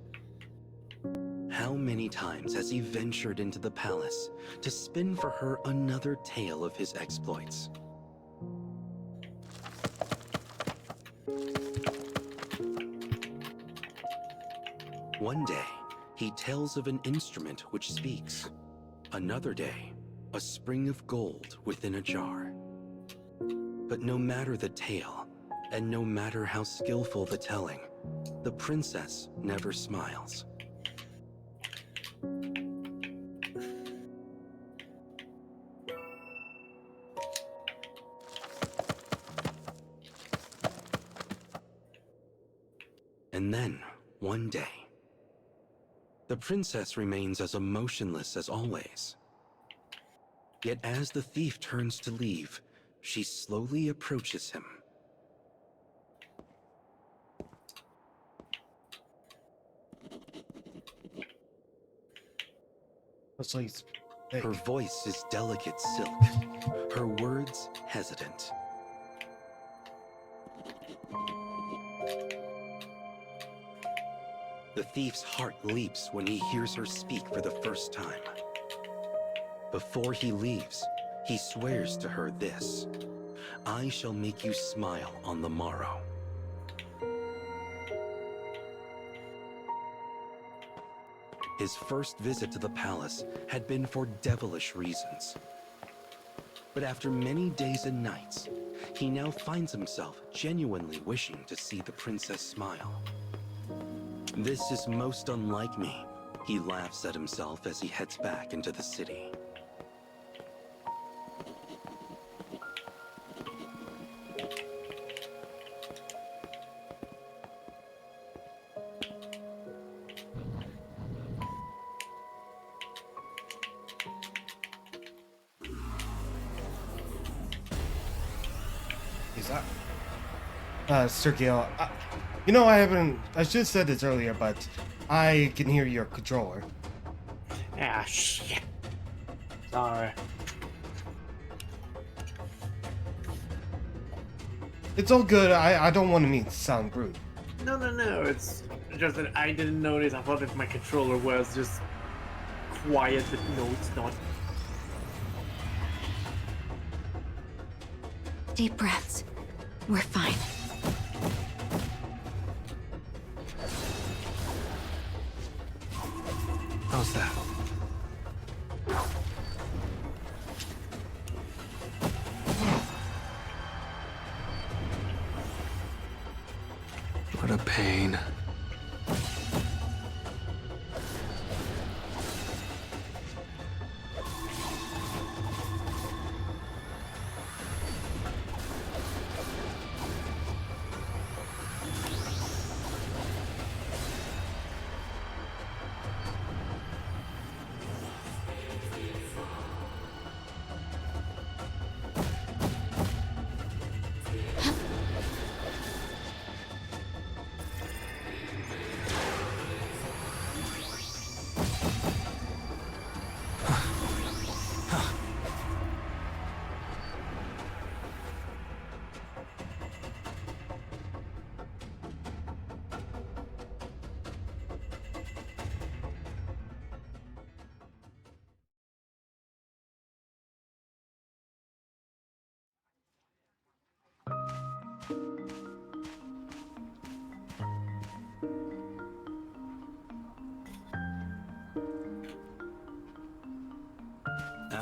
How many times has he ventured into the palace to spin for her another tale of his exploits? One day, he tells of an instrument which speaks. Another day, a spring of gold within a jar. But no matter the tale, and no matter how skillful the telling, the princess never smiles. And then, one day, the princess remains as emotionless as always. Yet as the thief turns to leave, she slowly approaches him. Her voice is delicate silk, her words hesitant. The thief's heart leaps when he hears her speak for the first time. Before he leaves, he swears to her this: "I shall make you smile on the morrow." His first visit to the palace had been for devilish reasons. But after many days and nights, he now finds himself genuinely wishing to see the princess smile. This is most unlike me, he laughs at himself as he heads back into the city. Is that Sergio, you know, I should have said this earlier, but I can hear your controller. Ah, shit. Sorry. It's all good. I don't want to sound rude. No, it's just that I didn't notice. I thought that my controller was just quiet, but no, it's not. Deep breaths. We're fine. How's that? What a pain.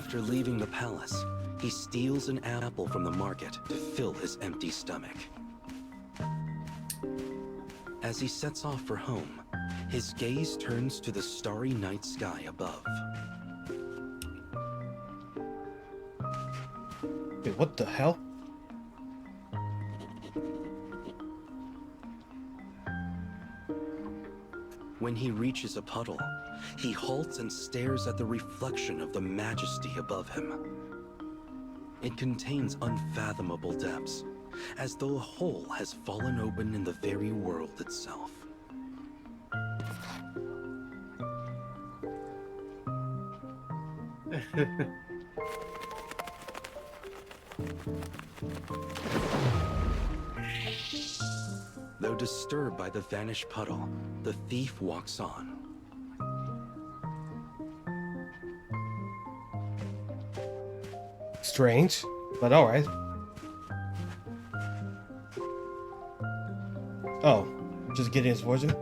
After leaving the palace, he steals an apple from the market to fill his empty stomach. As he sets off for home, his gaze turns to the starry night sky above. Wait, what the hell? When he reaches a puddle, he halts and stares at the reflection of the majesty above him. It contains unfathomable depths, as though a hole has fallen open in the very world itself. Though disturbed by the vanished puddle, the thief walks on. Strange, but alright. Oh, just getting his fortune?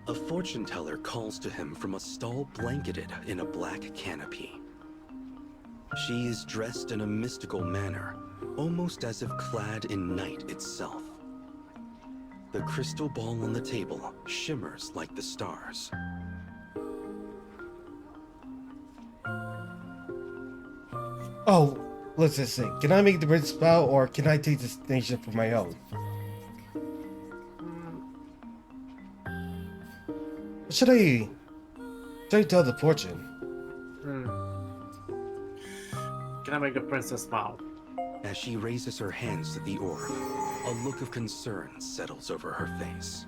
A fortune teller calls to him from a stall blanketed in a black canopy. She is dressed in a mystical manner, almost as if clad in night itself. The crystal ball on the table shimmers like the stars. Oh, let's just see. Can I make the prince spell, or can I take this nation for my own? Should I tell the fortune? Can I make the princess smile? As she raises her hands to the orb, a look of concern settles over her face.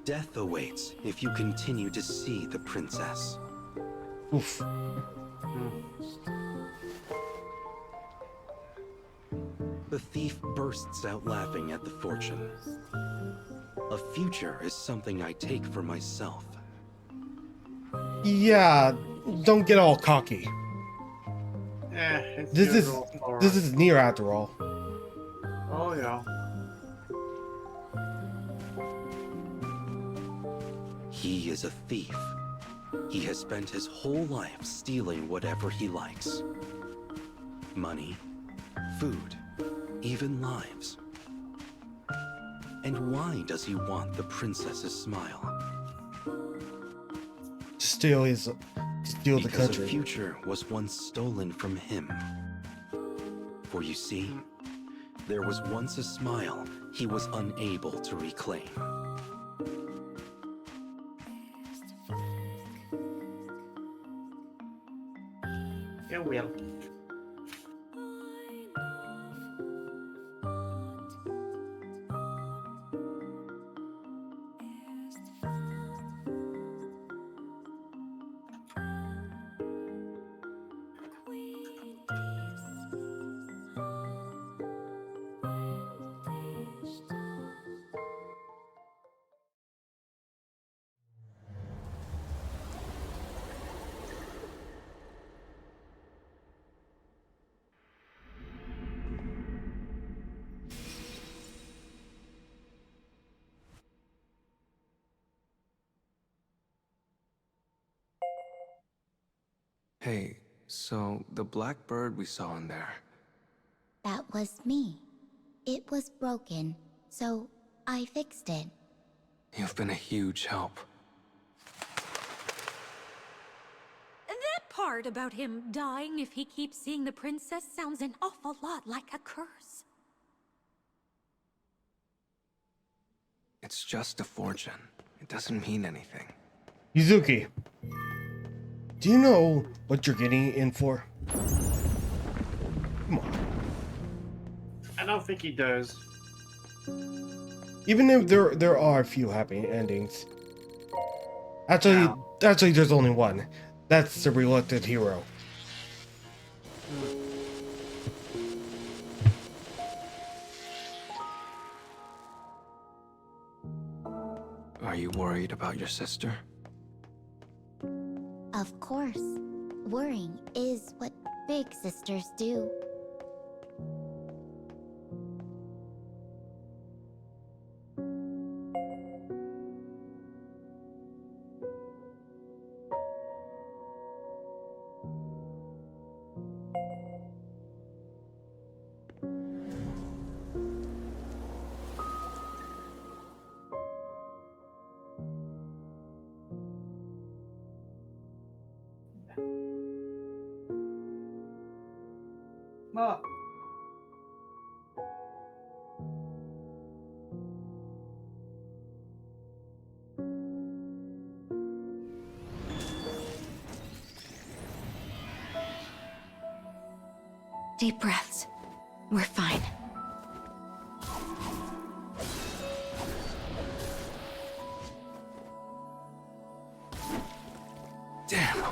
Death awaits if you continue to see the princess. Oof. The thief bursts out laughing at the fortune. A future is something I take for myself. Yeah, don't get all cocky. It's This is NieR after all. Oh yeah. He is a thief. He has spent his whole life stealing whatever he likes. Money, food, even lives. And why does he want the princess's smile? Steal the Because country. a future was once stolen from him. For you see, there was once a smile he was unable to reclaim. Yeah, well. Hey, so the black bird we saw in there. That was me. It was broken, so I fixed it. You've been a huge help. That part about him dying if he keeps seeing the princess sounds an awful lot like a curse. It's just a fortune. It doesn't mean anything. Yuzuki, do you know what you're getting in for? Come on. I don't think he does. Even if there are a few happy endings. Actually, there's only one. That's the reluctant hero. Are you worried about your sister? Of course. Worrying is what big sisters do. Ah. Deep breaths. We're fine. Damn.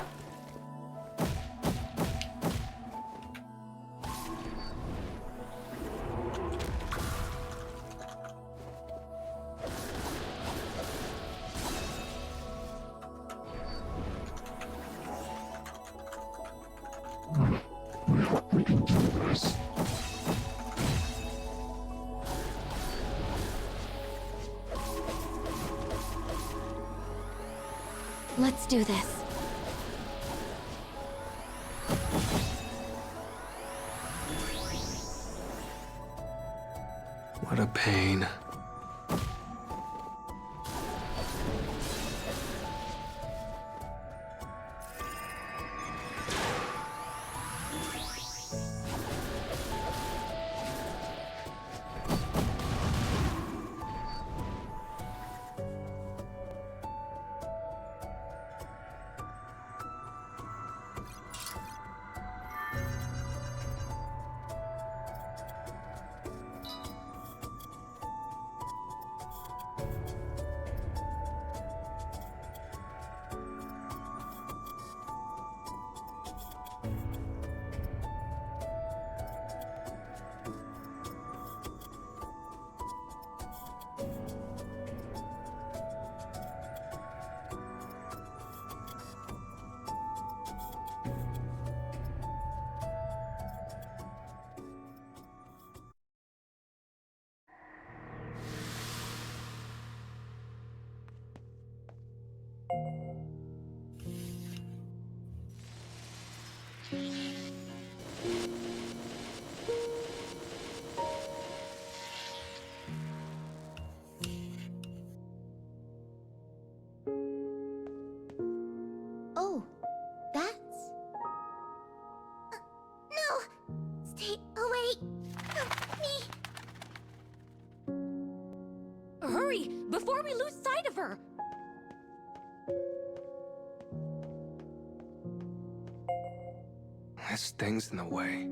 Let's do this. What a pain. Oh, that's... no! Stay away from me! Hurry, before we lose sight of her! This thing's in the way.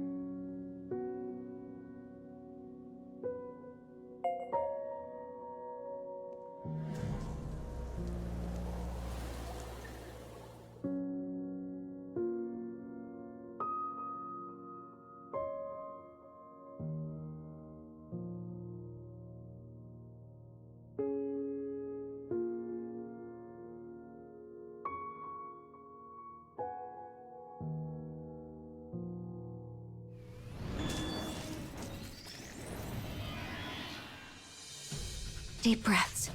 Deep breaths.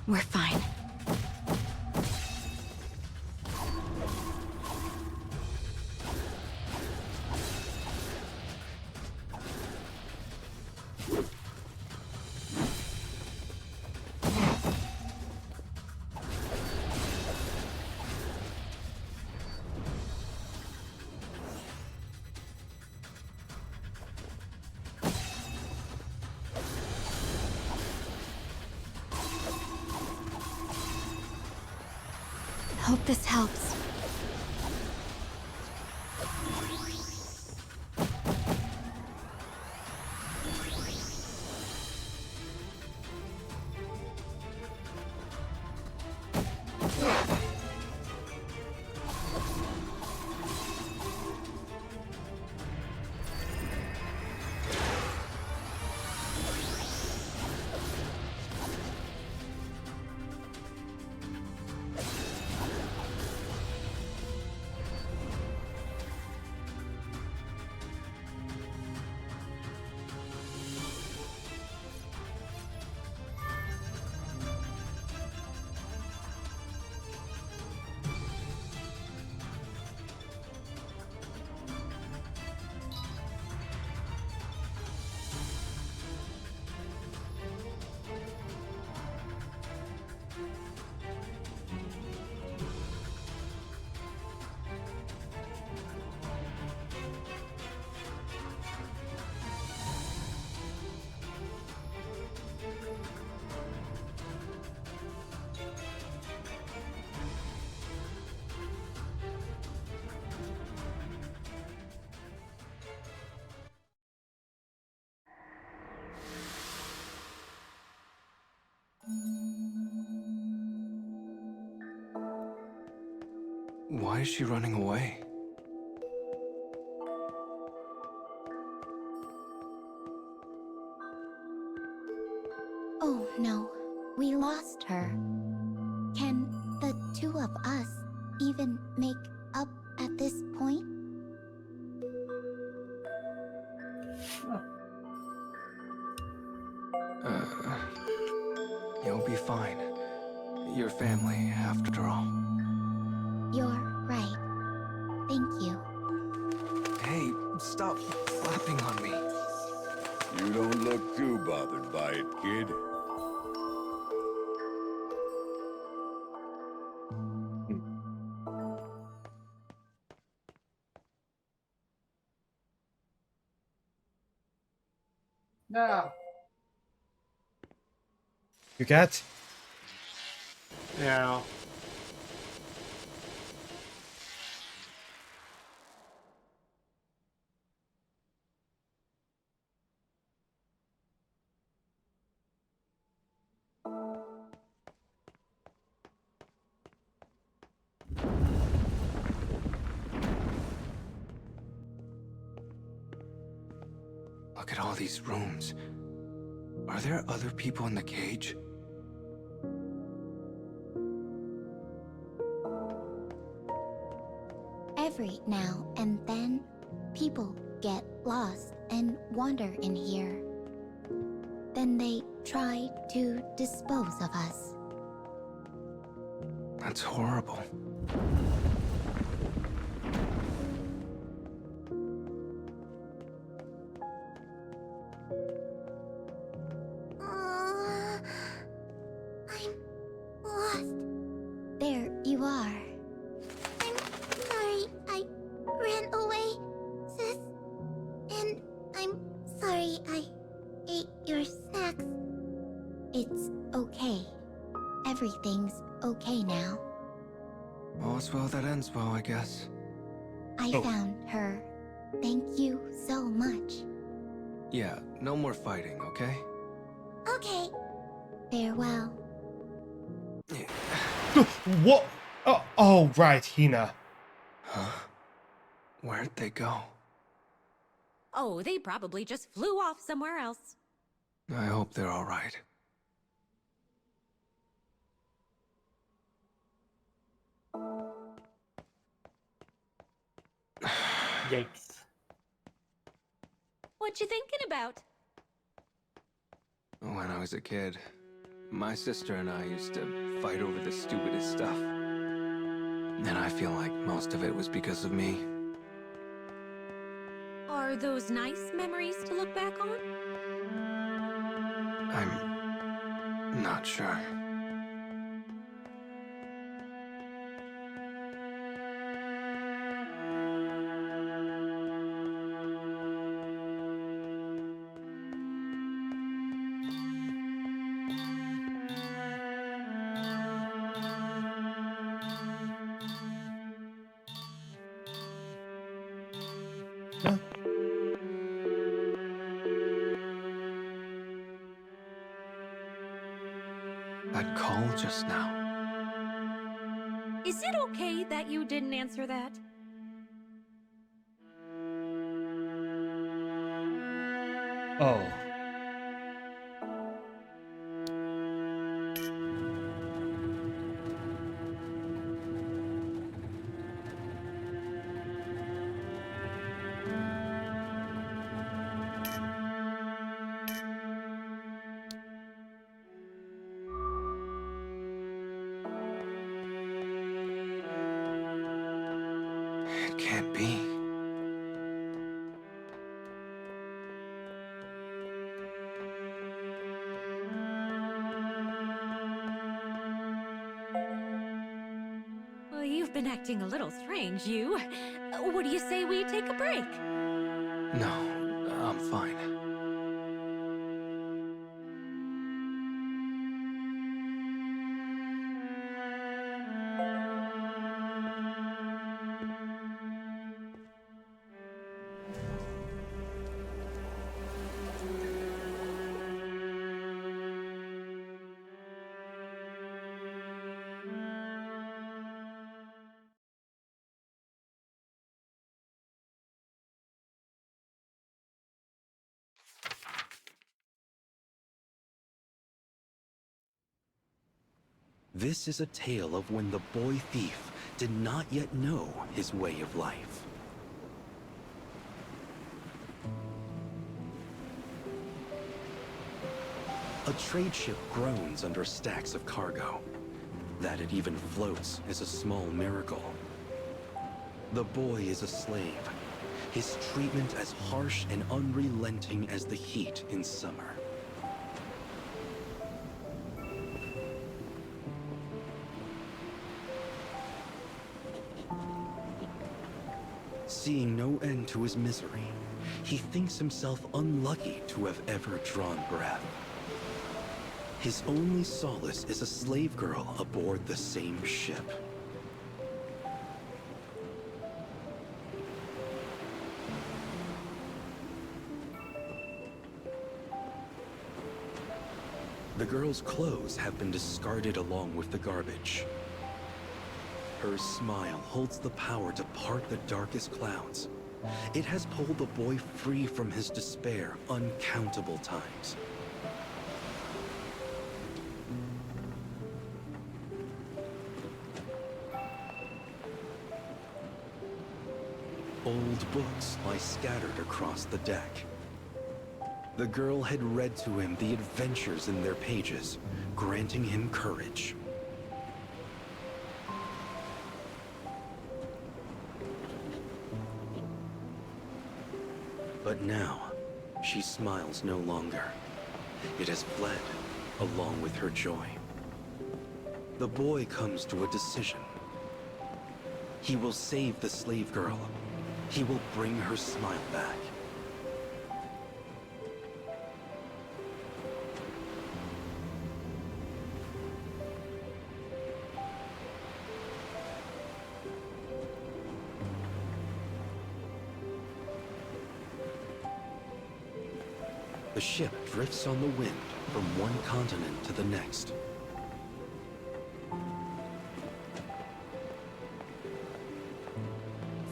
We're fine. Hope this helps. Why is she running away? Oh no, we lost her. Can the two of us even make up at this point? You'll be fine. Your family, after all. You're right. Thank you. Hey, stop flapping on me. You don't look too bothered by it, kid. No. Your cat? Yeah. Look at all these rooms. Are there other people in the cage? Every now and then, people get lost and wander in here. Then they try to dispose of us. That's horrible. I'm lost. There you are. I'm sorry I ran away, sis. And I'm sorry I ate your snacks. It's okay. Everything's okay now. All's well that ends well, I guess. I found her. Thank you so much. Yeah, no more fighting, okay? Okay. Farewell. What? Oh, right, Hina. Huh? Where'd they go? Oh, they probably just flew off somewhere else. I hope they're all right. Yikes. What you thinking about? When I was a kid, my sister and I used to fight over the stupidest stuff. And I feel like most of it was because of me. Are those nice memories to look back on? I'm not sure. That call just now. Is it okay that you didn't answer that? Oh. It can't be. Well, you've been acting a little strange, you. What do you say we take a break? No, I'm fine. This is a tale of when the boy thief did not yet know his way of life. A trade ship groans under stacks of cargo. That it even floats is a small miracle. The boy is a slave, his treatment as harsh and unrelenting as the heat in summer. Seeing no end to his misery, he thinks himself unlucky to have ever drawn breath. His only solace is a slave girl aboard the same ship. The girl's clothes have been discarded along with the garbage. Her smile holds the power to part the darkest clouds. It has pulled the boy free from his despair uncountable times. Old books lie scattered across the deck. The girl had read to him the adventures in their pages, granting him courage. But now, she smiles no longer. It has fled, along with her joy. The boy comes to a decision. He will save the slave girl. He will bring her smile back. The ship drifts on the wind from one continent to the next.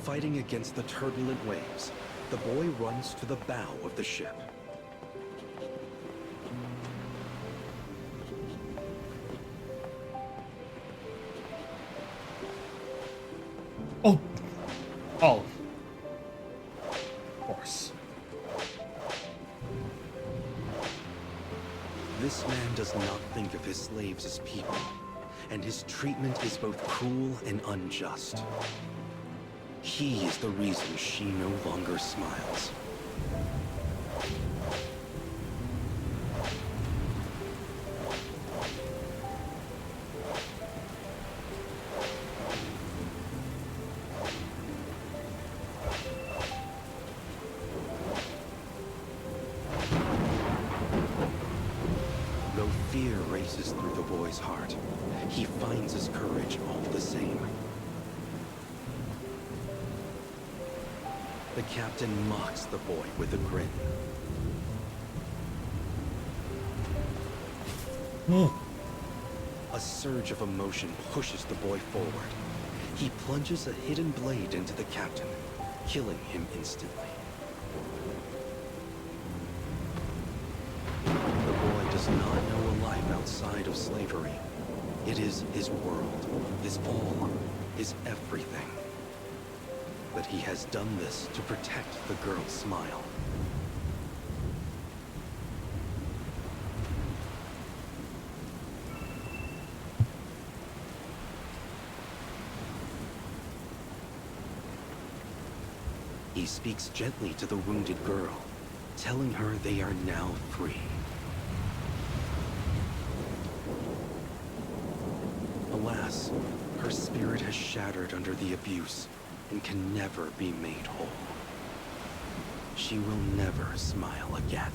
Fighting against the turbulent waves, the boy runs to the bow of the ship. Oh. Oh. Of course. This man does not think of his slaves as people, and his treatment is both cruel and unjust. He is the reason she no longer smiles. Though fear races through the boy's heart, he finds his courage all the same. The captain mocks the boy with a grin. A surge of emotion pushes the boy forward. He plunges a hidden blade into the captain, killing him instantly. The boy does not know a life outside of slavery. It is his world, his all, his everything. But he has done this to protect the girl's smile. He speaks gently to the wounded girl, telling her they are now free. Alas, her spirit has shattered under the abuse and can never be made whole. She will never smile again.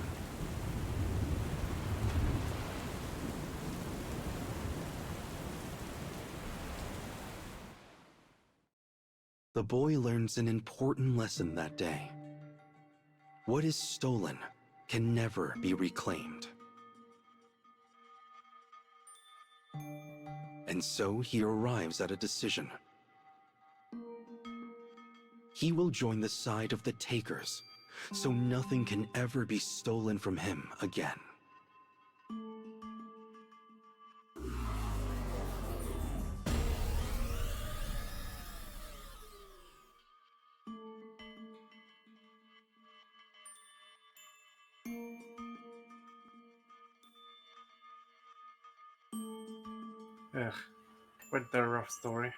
The boy learns an important lesson that day. What is stolen can never be reclaimed. And so he arrives at a decision. He will join the side of the takers, so nothing can ever be stolen from him again. Ugh, with the rough story.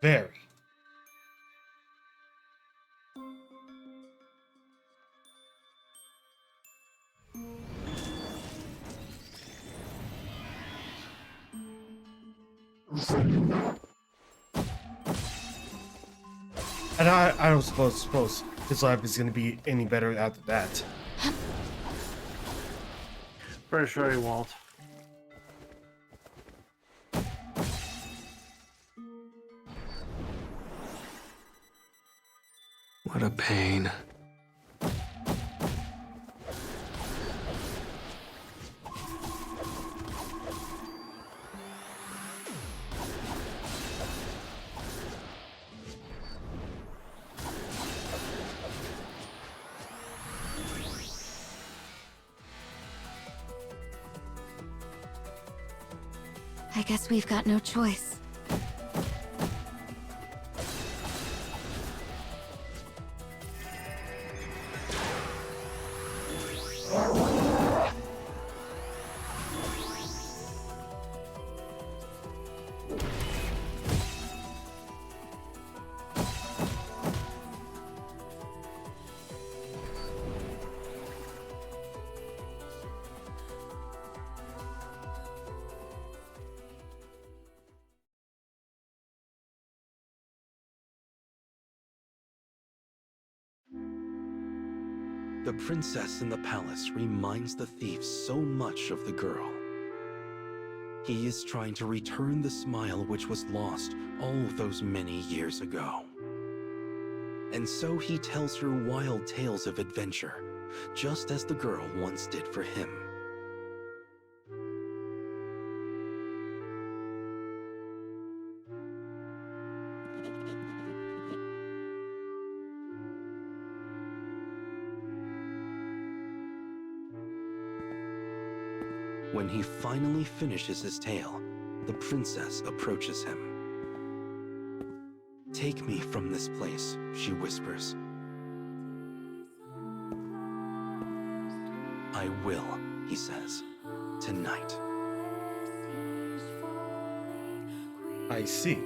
Very. And I don't suppose his life is gonna be any better after that. Pretty sure he won't. What a pain. I guess we've got no choice. The princess in the palace reminds the thief so much of the girl. He is trying to return the smile which was lost all those many years ago. And so he tells her wild tales of adventure, just as the girl once did for him. When he finally finishes his tale, the princess approaches him. "Take me from this place," she whispers. "I will," he says, "tonight." I see.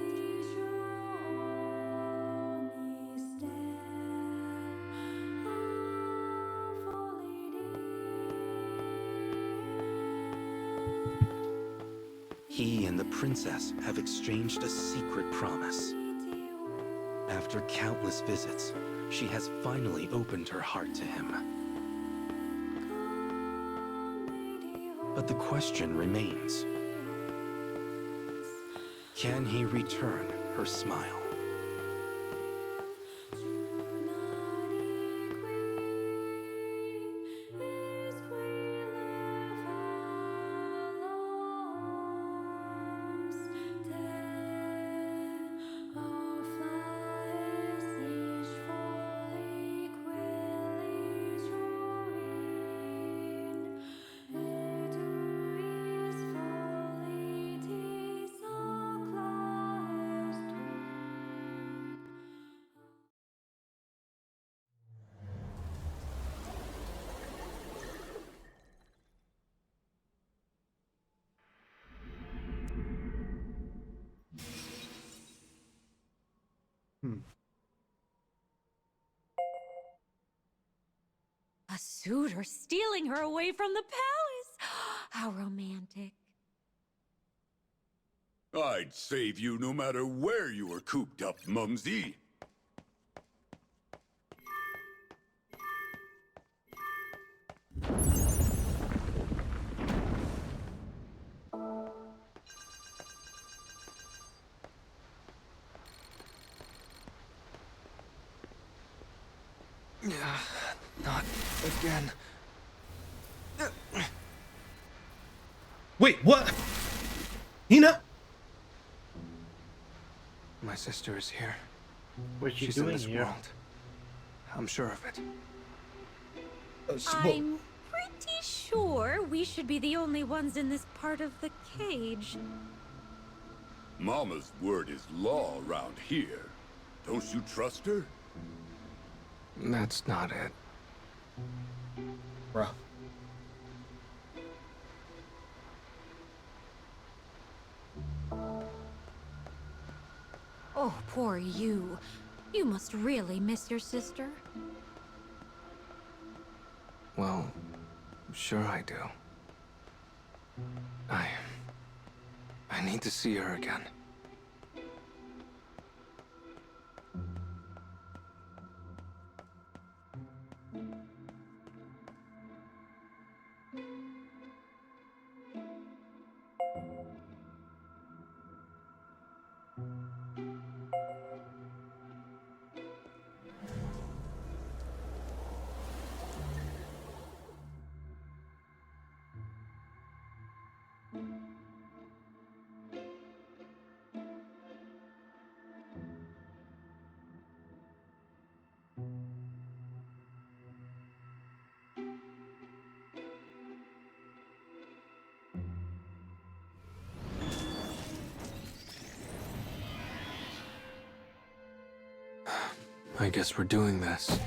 He and the princess have exchanged a secret promise. After countless visits, she has finally opened her heart to him. But the question remains: can he return her smile? A suitor stealing her away from the palace. How romantic. I'd save you no matter where you were cooped up, Mumsy. Yeah, not again. Wait, what? Nina? My sister is here. What's she She's in doing this here? world. I'm sure of it. I'm pretty sure we should be the only ones in this part of the cage. Mama's word is law around here. Don't you trust her? That's not it. Bruh. Oh, poor you. You must really miss your sister. Well, sure I do. I need to see her again. I guess we're doing this.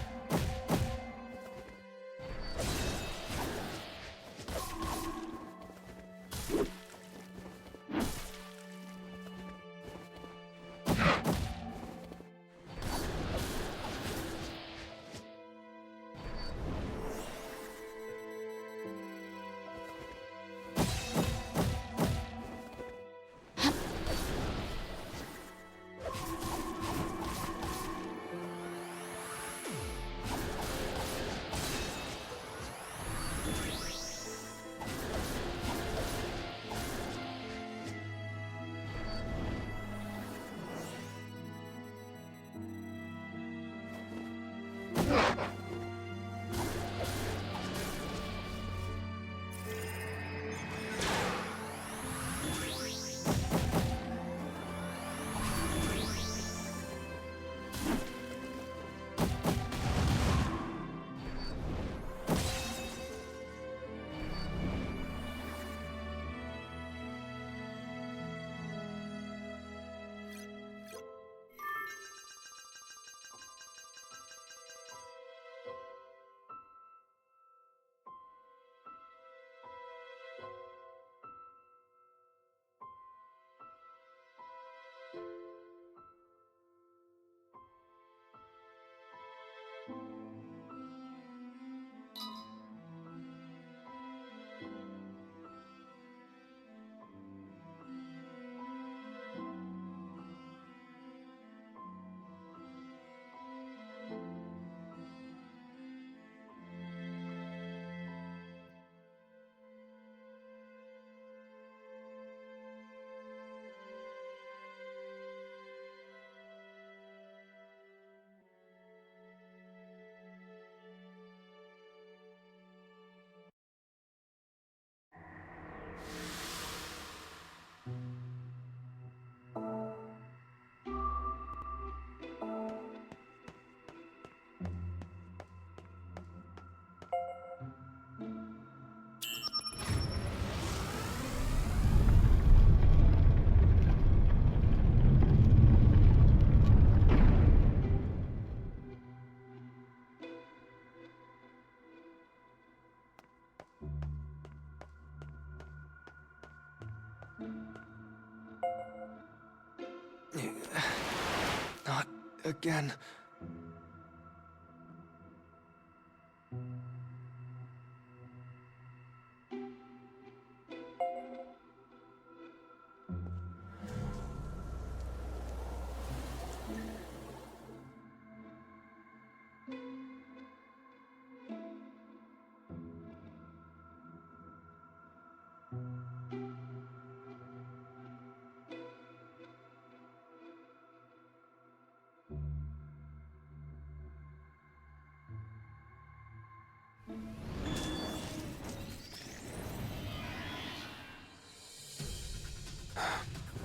Not again.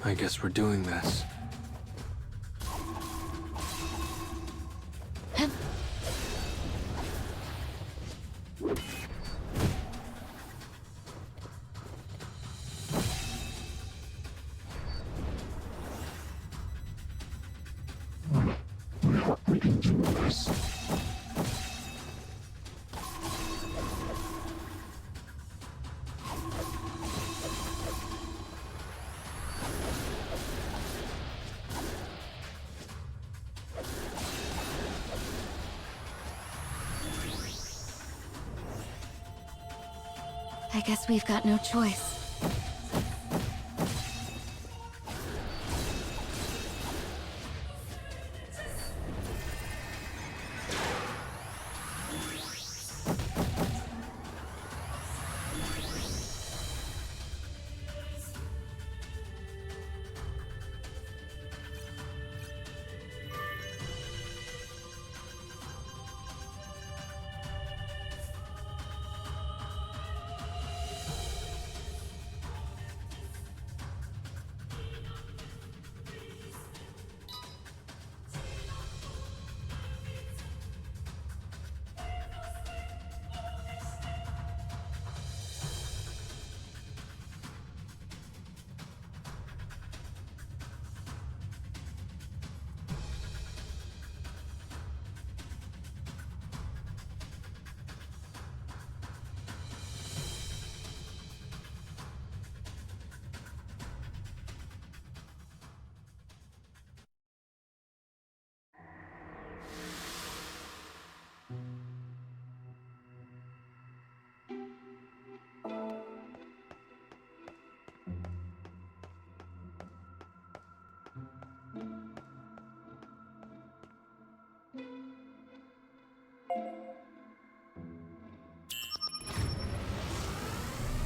I guess we're doing this. I guess we've got no choice.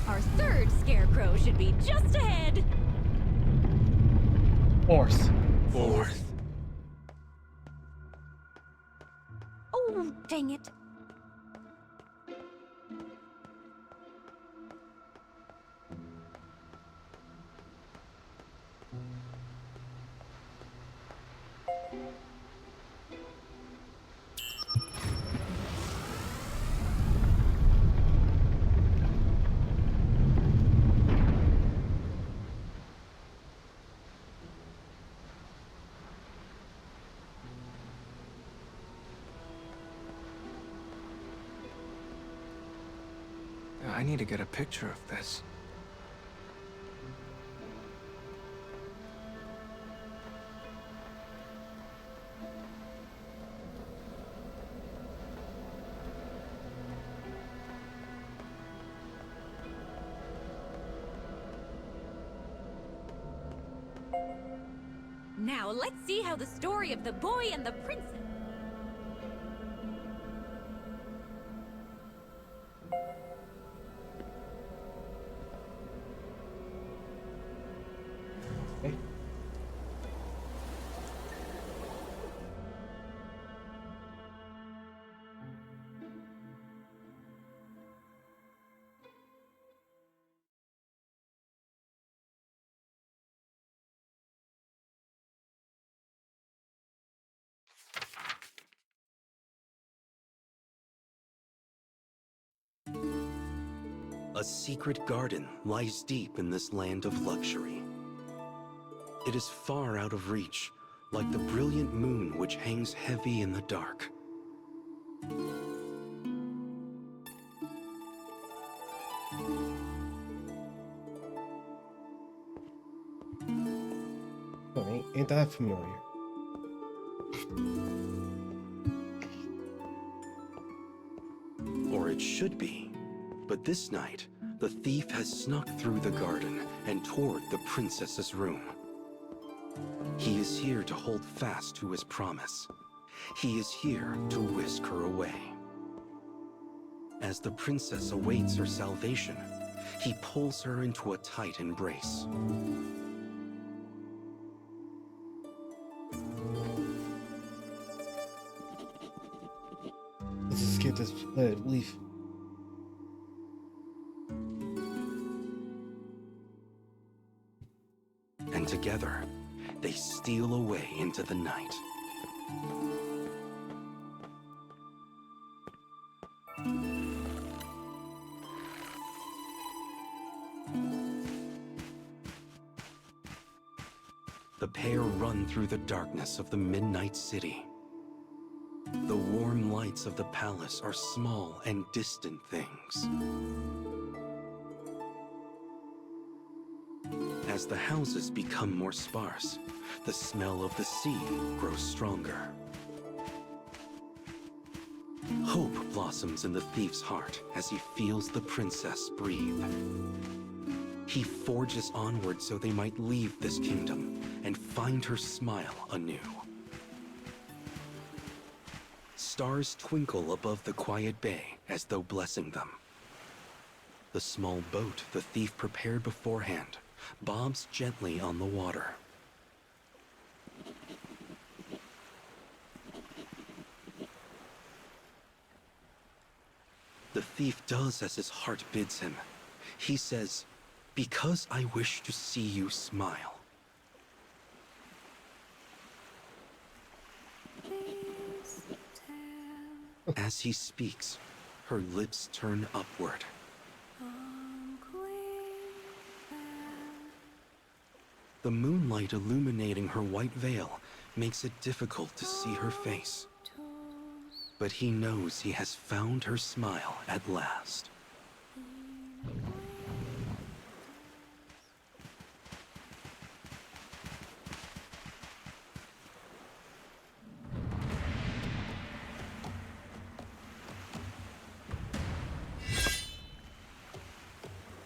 Our third scarecrow should be just ahead. Fourth. Oh, dang it. I need to get a picture of this. Now let's see how the story of the boy and the princess. A secret garden lies deep in this land of luxury. It is far out of reach, like the brilliant moon which hangs heavy in the dark. Ain't that familiar? Or it should be. But this night, the thief has snuck through the garden and toward the princess's room. He is here to hold fast to his promise. He is here to whisk her away. As the princess awaits her salvation, he pulls her into a tight embrace. Let's just get this leaf. And together, they steal away into the night. The pair run through the darkness of the midnight city. The warm lights of the palace are small and distant things. As the houses become more sparse, the smell of the sea grows stronger. Hope blossoms in the thief's heart as he feels the princess breathe. He forges onward so they might leave this kingdom and find her smile anew. Stars twinkle above the quiet bay as though blessing them. The small boat the thief prepared beforehand bobs gently on the water. The thief does as his heart bids him. He says, "Because I wish to see you smile." As he speaks, her lips turn upward. The moonlight illuminating her white veil makes it difficult to see her face. But he knows he has found her smile at last.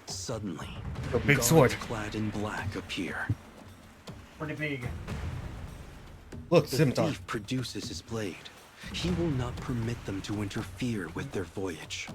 Suddenly, A big guards sword. clad in black appear. Pretty big. Look, The scimitar. thief produces his blade. He will not permit them to interfere with their voyage.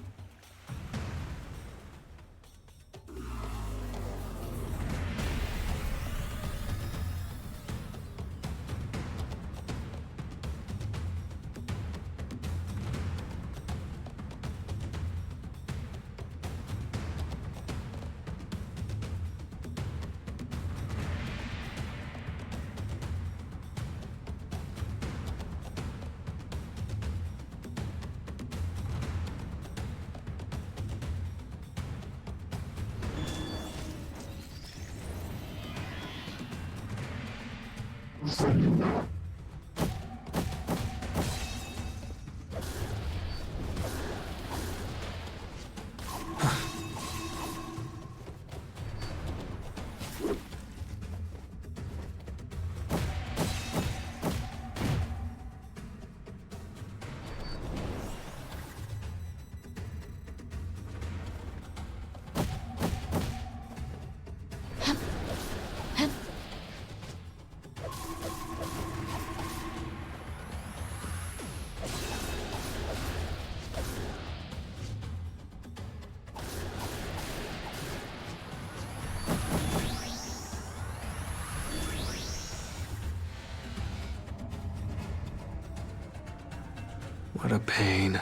What a pain.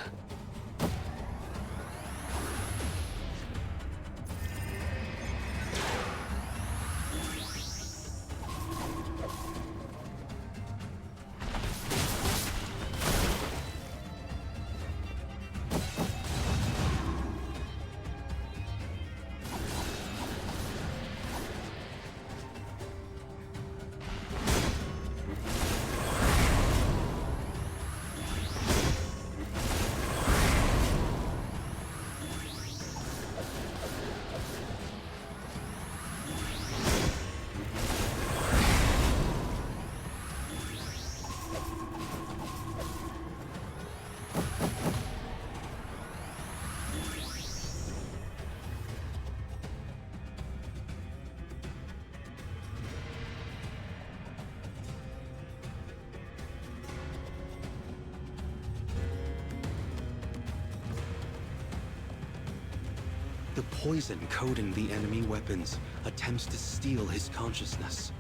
The poison coating the enemy weapons attempts to steal his consciousness.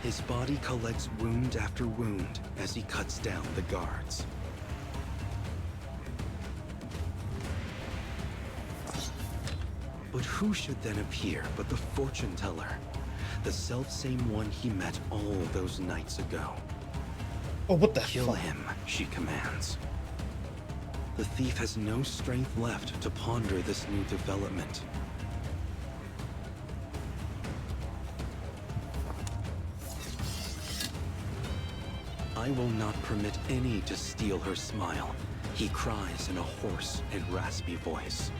His body collects wound after wound as he cuts down the guards. But who should then appear but the fortune teller, the self-same one he met all those nights ago? Oh, what the Kill fuck? him, she commands. The thief has no strength left to ponder this new development. I will not permit any to steal her smile, he cries in a hoarse and raspy voice.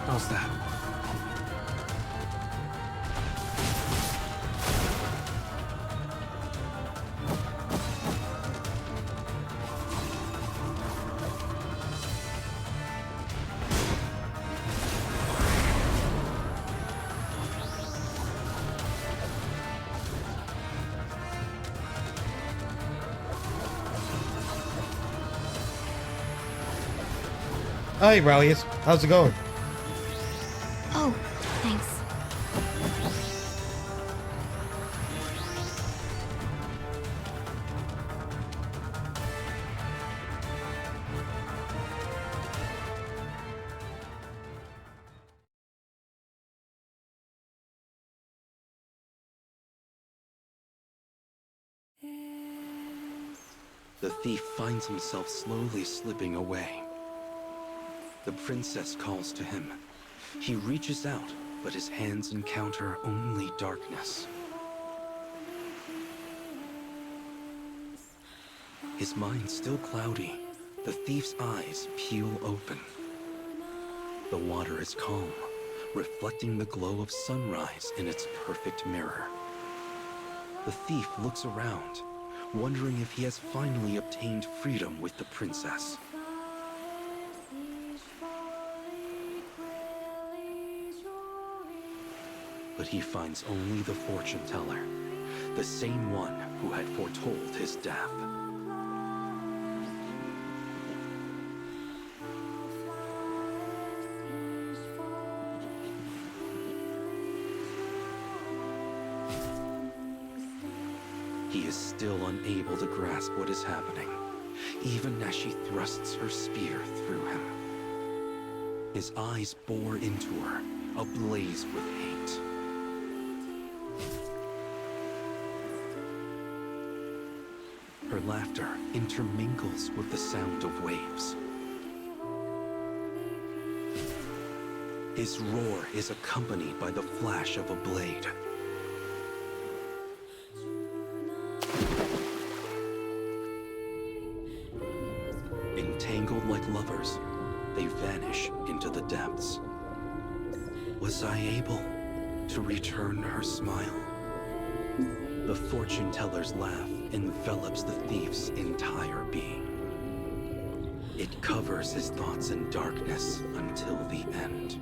How's that? Hi, Rallius. How's it going? Oh, thanks. The thief finds himself slowly slipping away. The princess calls to him. He reaches out, but his hands encounter only darkness. His mind still cloudy, the thief's eyes peel open. The water is calm, reflecting the glow of sunrise in its perfect mirror. The thief looks around, wondering if he has finally obtained freedom with the princess. But he finds only the fortune teller, the same one who had foretold his death. He is still unable to grasp what is happening, even as she thrusts her spear through him. His eyes bore into her, ablaze with hate. Her laughter intermingles with the sound of waves. His roar is accompanied by the flash of a blade. Entangled like lovers, they vanish into the depths. Was I able to return her smile? The fortune teller's laugh envelops the thief's entire being. It covers his thoughts in darkness until the end.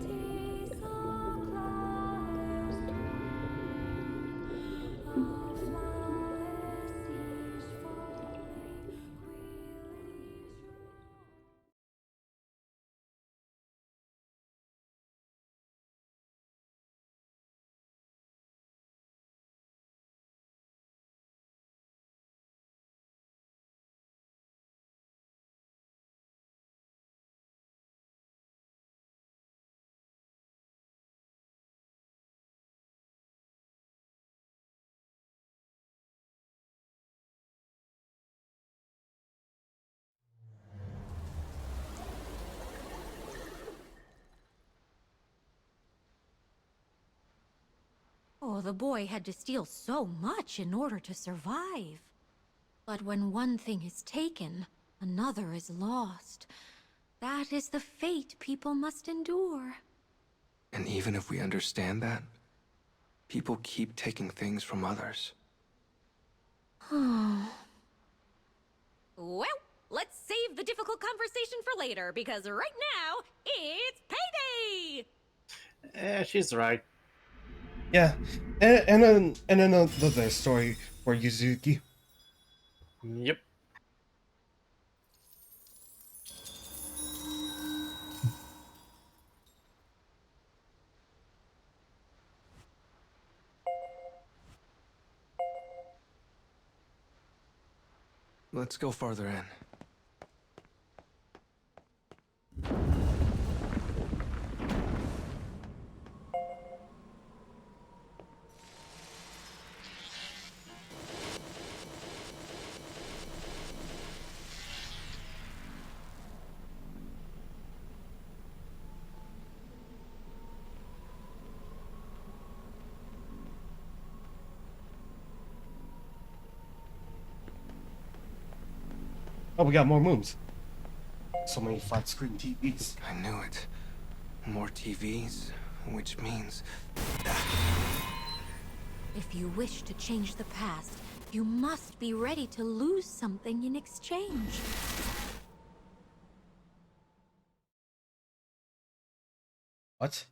Oh, the boy had to steal so much in order to survive. But when one thing is taken, another is lost. That is the fate people must endure. And even if we understand that, people keep taking things from others. Well, let's save the difficult conversation for later, because right now, it's payday! Yeah, she's right. Yeah, and then another story for Yuzuki. Yep. Let's go farther in. Oh, we got more moons. So many flat screen TVs. I knew it. More TVs, which means... If you wish to change the past, you must be ready to lose something in exchange. What?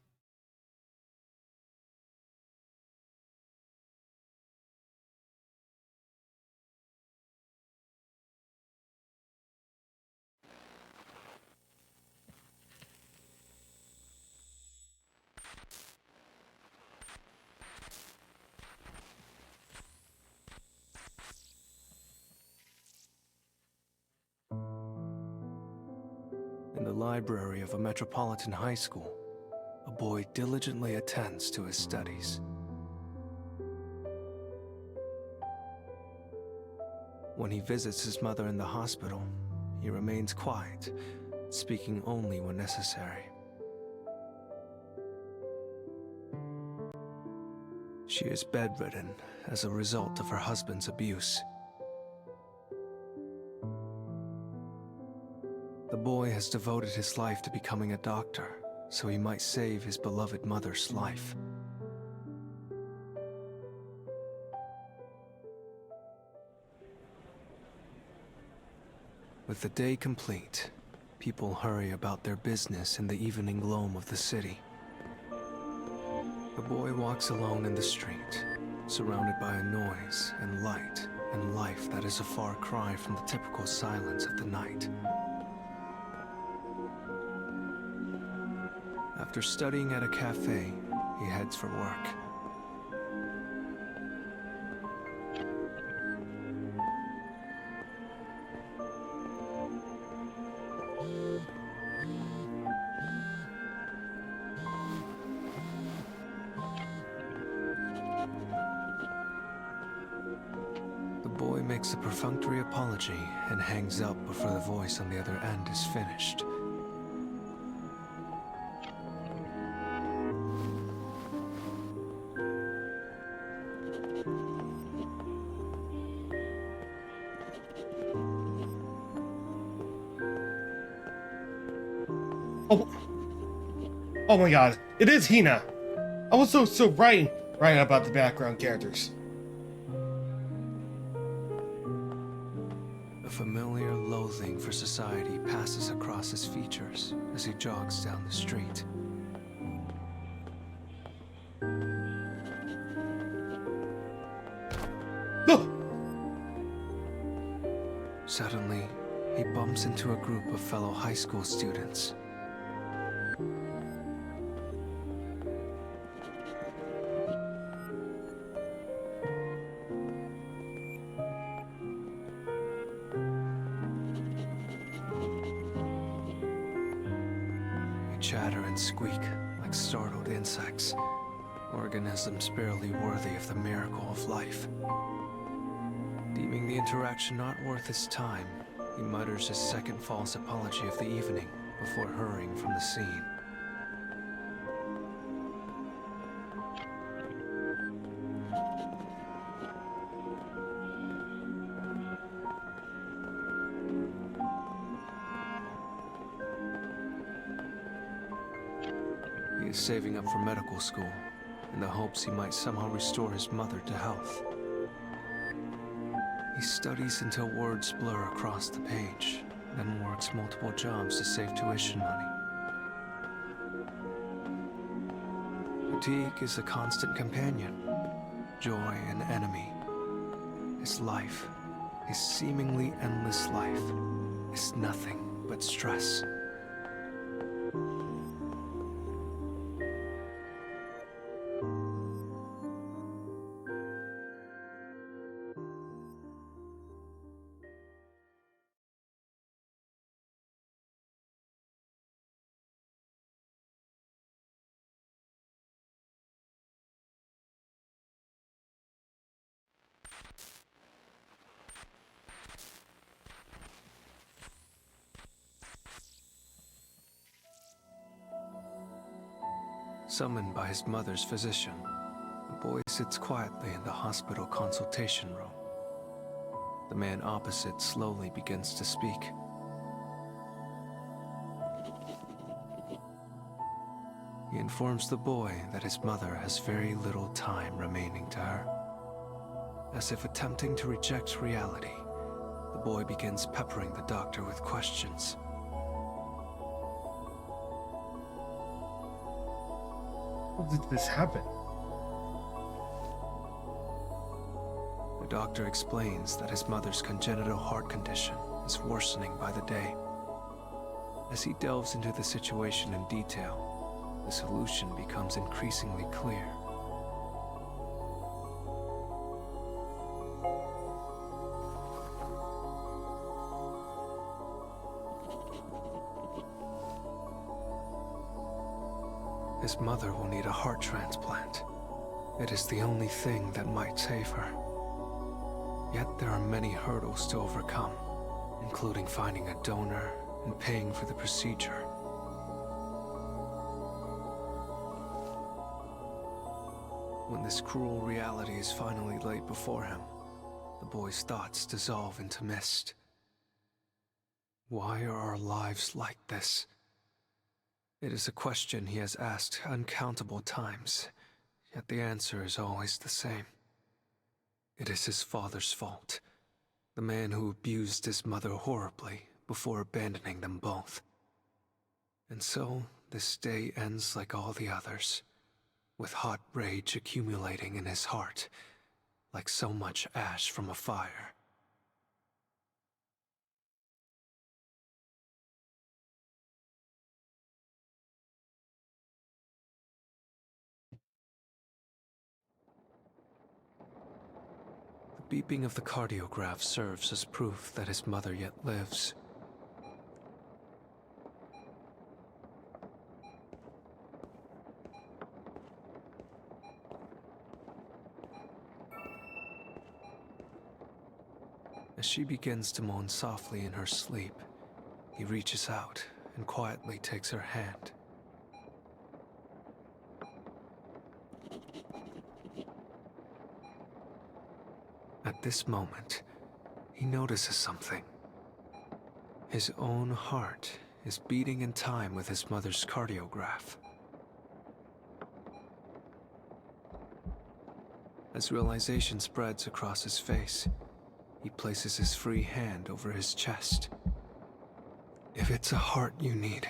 In the library of a metropolitan high school, a boy diligently attends to his studies. When he visits his mother in the hospital, he remains quiet, speaking only when necessary. She is bedridden as a result of her husband's abuse. The boy has devoted his life to becoming a doctor, so he might save his beloved mother's life. With the day complete, people hurry about their business in the evening gloam of the city. The boy walks alone in the street, surrounded by a noise and light and life that is a far cry from the typical silence of the night. After studying at a cafe, he heads for work. The boy makes a perfunctory apology and hangs up before the voice on the other end is finished. Oh my god, it is Hina! I was so right about the background characters. A familiar loathing for society passes across his features as he jogs down the street. Look! Suddenly, he bumps into a group of fellow high school students. Chatter and squeak like startled insects, organisms barely worthy of the miracle of life. Deeming the interaction not worth his time, he mutters his second false apology of the evening before hurrying from the scene. He is saving up for medical school in the hopes he might somehow restore his mother to health. He studies until words blur across the page, then works multiple jobs to save tuition money. Fatigue is a constant companion, joy an enemy. His life, his seemingly endless life, is nothing but stress. Summoned by his mother's physician, the boy sits quietly in the hospital consultation room. The man opposite slowly begins to speak. He informs the boy that his mother has very little time remaining to her. As if attempting to reject reality, the boy begins peppering the doctor with questions. How did this happen? The doctor explains that his mother's congenital heart condition is worsening by the day. As he delves into the situation in detail, the solution becomes increasingly clear. His mother will need a heart transplant. It is the only thing that might save her. Yet there are many hurdles to overcome, including finding a donor and paying for the procedure. When this cruel reality is finally laid before him, the boy's thoughts dissolve into mist. Why are our lives like this? It is a question he has asked uncountable times, yet the answer is always the same. It is his father's fault, the man who abused his mother horribly before abandoning them both. And so, this day ends like all the others, with hot rage accumulating in his heart, like so much ash from a fire. The beeping of the cardiograph serves as proof that his mother yet lives. As she begins to moan softly in her sleep, he reaches out and quietly takes her hand. At this moment, he notices something. His own heart is beating in time with his mother's cardiograph. As realization spreads across his face, he places his free hand over his chest. If it's a heart you need,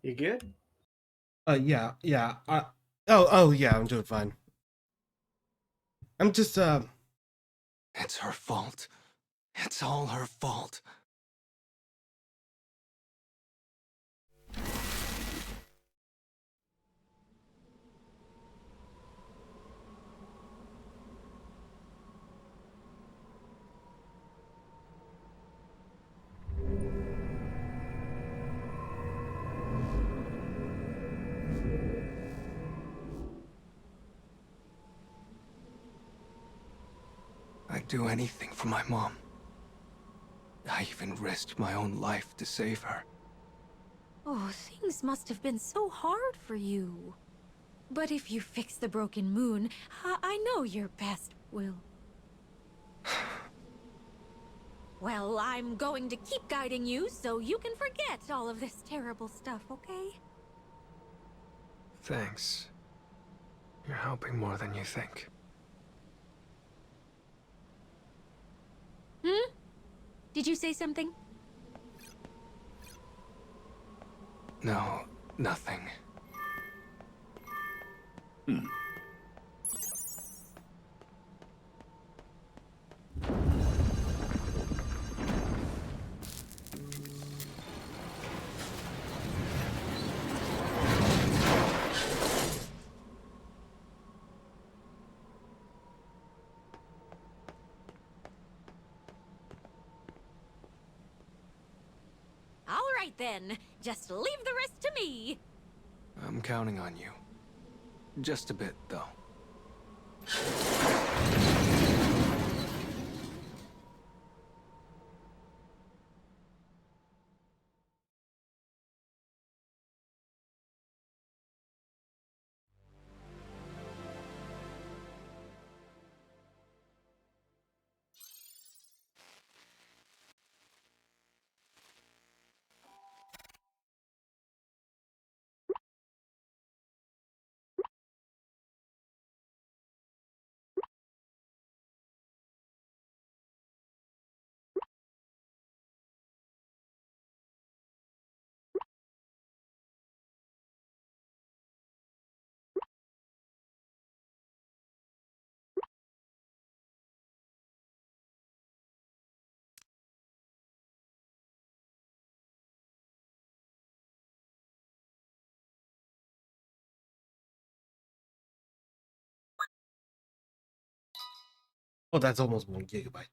You good? Yeah. Oh, yeah, I'm doing fine. I'm just, It's her fault. It's all her fault. I'd do anything for my mom. I even risked my own life to save her. Oh, things must have been so hard for you. But if you fix the broken moon, I know your best will. Well, I'm going to keep guiding you so you can forget all of this terrible stuff, okay? thanks. You're helping more than you think. Hmm? Did you say something? No, nothing. All right then. Just leave the rest to me. I'm counting on you. Just a bit, though. Oh, that's almost 1 gigabyte.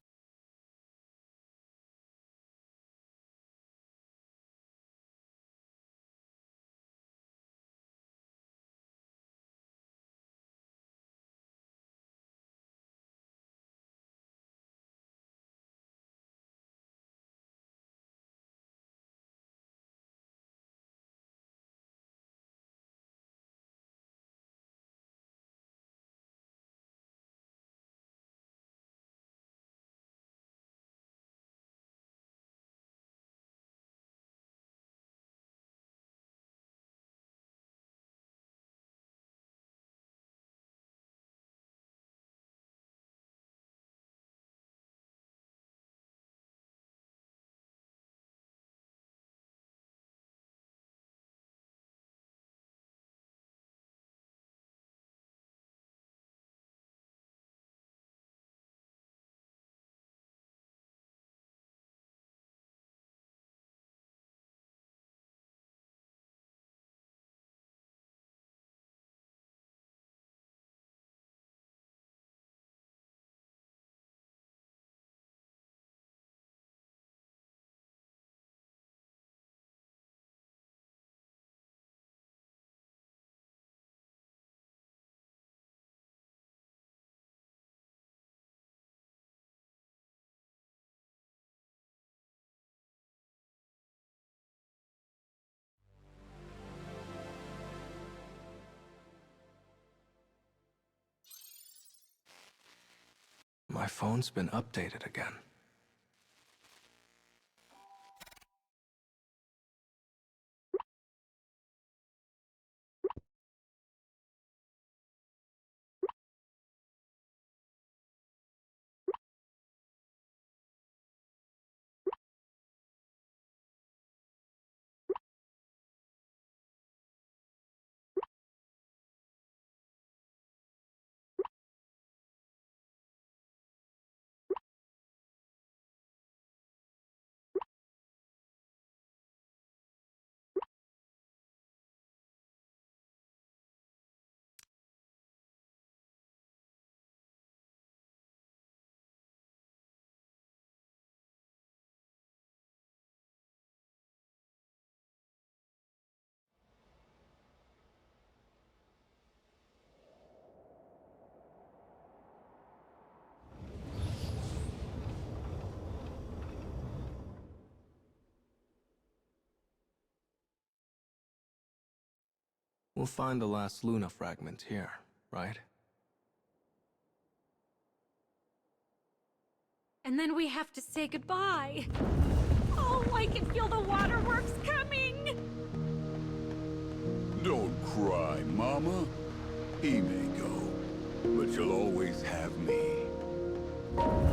My phone's been updated again. We'll find the last Luna fragment here, right? And then we have to say goodbye. Oh, I can feel the waterworks coming! Don't cry, Mama. He may go, but you'll always have me. Oh.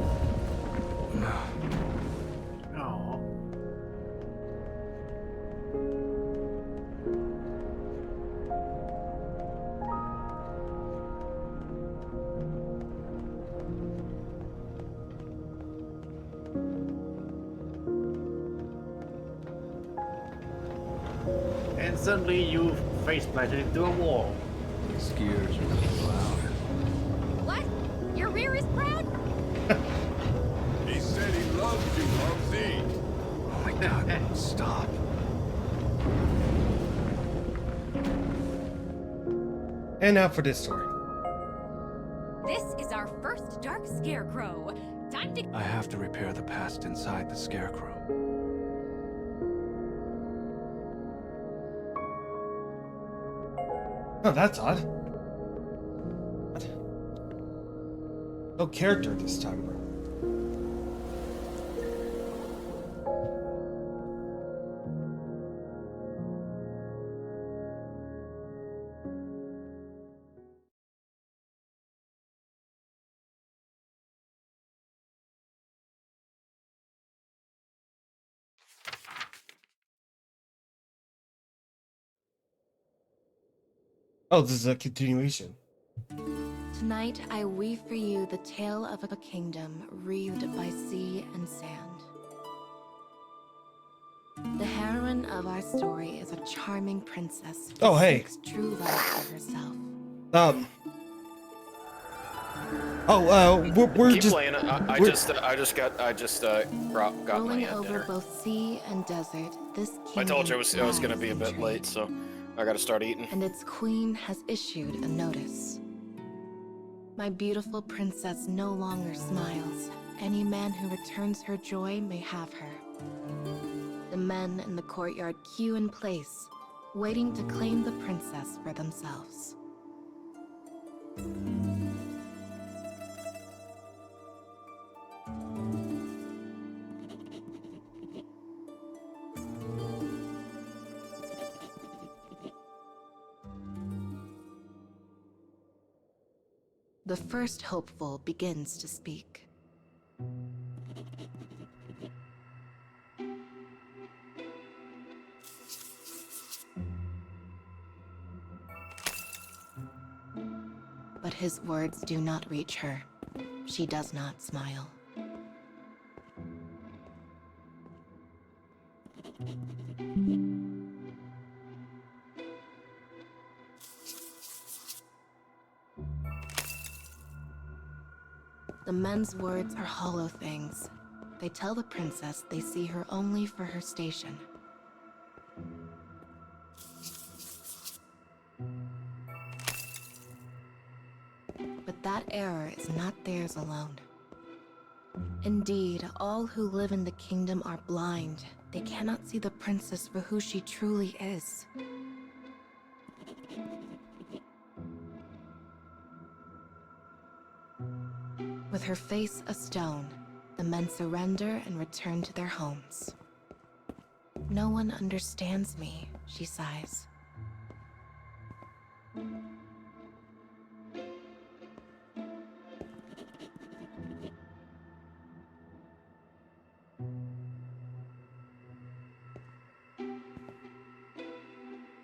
And suddenly you face planted into a wall. These gears are really loud. What? Your rear is proud? He said he loved you, Mumsy. Oh my god, stop. And now for this story. This is our first dark scarecrow. Time to. I have to repair the past inside the scarecrow. Oh, that's odd. What? No character this time, bro. Oh, this is a continuation. Tonight, I weave for you the tale of a kingdom wreathed by sea and sand. The heroine of our story is a charming princess who Oh, hey. seeks true love for herself. We're Keep just playing. I just got my Rolling over dinner. both sea and desert, this kingdom I told you I was thrives gonna be a in bit trade. late, so I gotta start eating. And its queen has issued a notice. My beautiful princess no longer smiles. Any man who returns her joy may have her. The men in the courtyard queue in place, waiting to claim the princess for themselves. The first hopeful begins to speak. But his words do not reach her. She does not smile. The men's words are hollow things. They tell the princess they see her only for her station. But that error is not theirs alone. Indeed, all who live in the kingdom are blind. They cannot see the princess for who she truly is. With her face a stone, the men surrender and return to their homes. No one understands me, she sighs.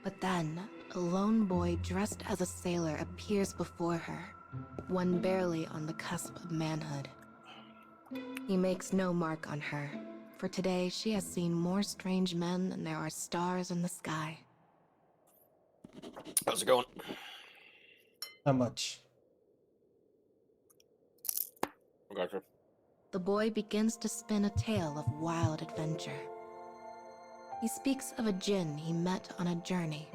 But then, a lone boy dressed as a sailor appears before her, one barely on the cusp of manhood. He makes no mark on her, for today she has seen more strange men than there are stars in the sky. How's it going? not much. Gotcha. The boy begins to spin a tale of wild adventure. He speaks of a djinn he met on a journey.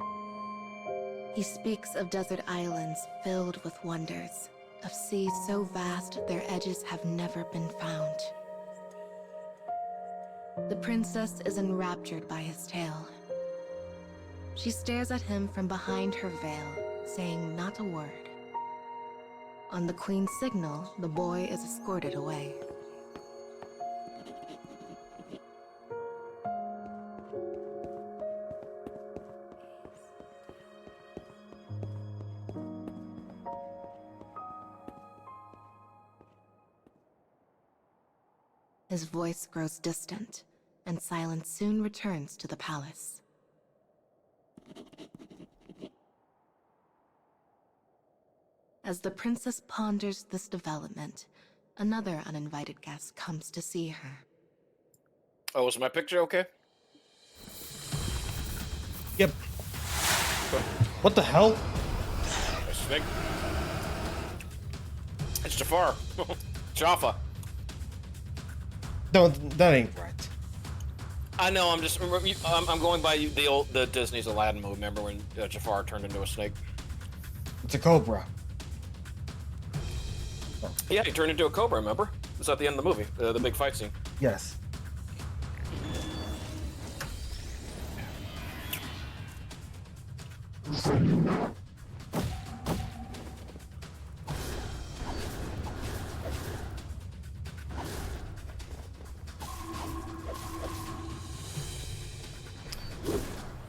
He speaks of desert islands filled with wonders, of seas so vast their edges have never been found. The princess is enraptured by his tale. She stares at him from behind her veil, saying not a word. On the queen's signal, the boy is escorted away. His voice grows distant, and silence soon returns to the palace. As the princess ponders this development, another uninvited guest comes to see her. Oh, is my picture okay? Yep. What the hell? I think it's Jafar. Jaffa. No, that ain't right. I know. I'm just. I'm going by the Disney's Aladdin movie. Remember when Jafar turned into a snake? It's a cobra. Yeah, he turned into a cobra. Remember? It's at the end of the movie. The big fight scene. Yes.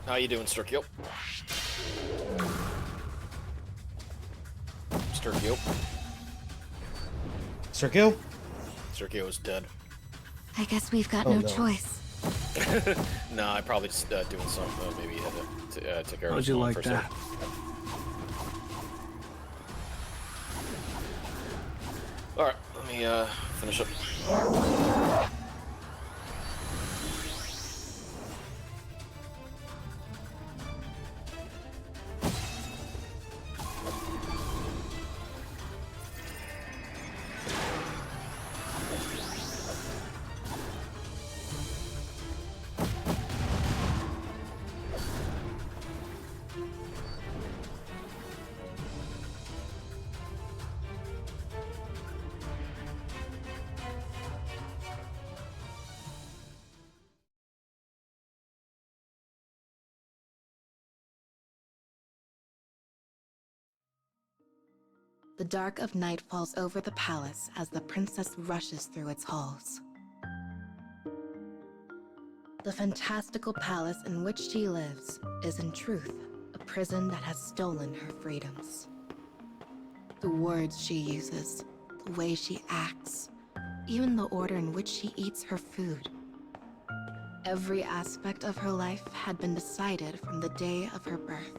How you doing, Sturkio? Sturkio? Sturkio? Sturkio is dead. I guess we've got Oh, no no. choice. No, I probably just doing something. Maybe he had to take care of How'd his you mom like for a second. that? All right, let me finish up. The dark of night falls over the palace as the princess rushes through its halls. The fantastical palace in which she lives is in truth a prison that has stolen her freedoms. The words she uses, the way she acts, even the order in which she eats her food. Every aspect of her life had been decided from the day of her birth.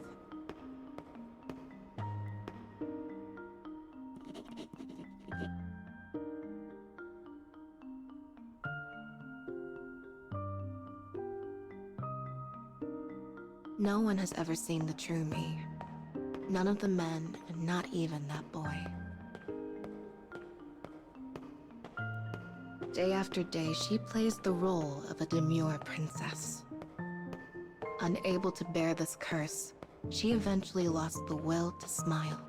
No one has ever seen the true me. None of the men, and not even that boy. Day after day, she plays the role of a demure princess. Unable to bear this curse, she eventually lost the will to smile.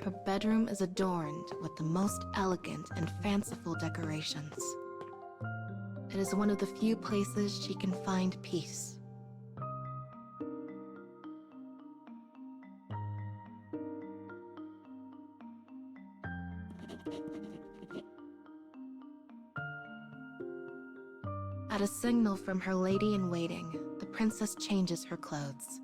Her bedroom is adorned with the most elegant and fanciful decorations. It is one of the few places she can find peace. At a signal from her lady-in-waiting, the princess changes her clothes.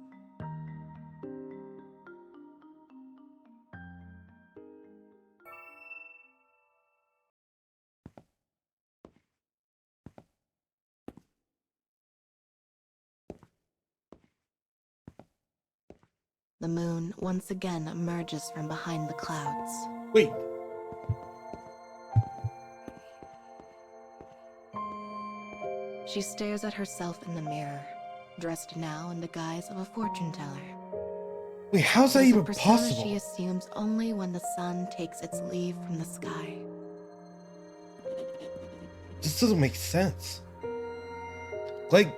The moon once again emerges from behind the clouds. Wait. She stares at herself in the mirror, dressed now in the guise of a fortune teller. Wait, how's that It is a even persona possible? she assumes only when the sun takes its leave from the sky. This doesn't make sense. Like,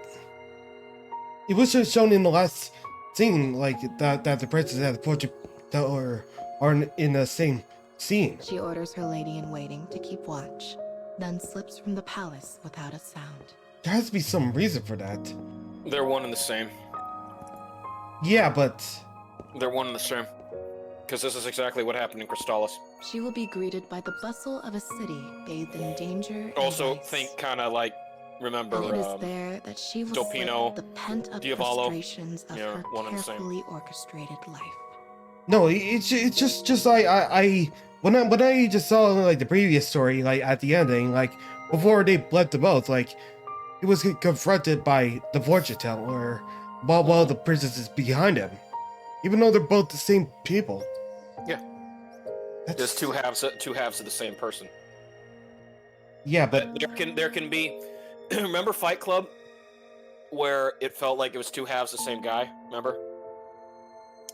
it was just shown in the last scene, like that the princess and the fortune teller are in the same scene. She orders her lady-in-waiting to keep watch, then slips from the palace without a sound. There has to be some reason for that. They're one and the same. Yeah, but They're one and the same. Because this is exactly what happened in Crystallis. She will be greeted by the bustle of a city bathed in danger and Also, vice. think kind of like, remember, And it is there that she will Dopino, slip the pent-up Diavolo, frustrations of her one and the same. carefully orchestrated life. no, it's just like when I just saw like the previous story, like at the ending, like before they bled to both, like he was confronted by the fortune teller while the princess is behind him, even though they're both the same people. Yeah. There's two halves of the same person. Yeah, but There can be. Remember Fight Club, where it felt like it was two halves of the same guy. Remember?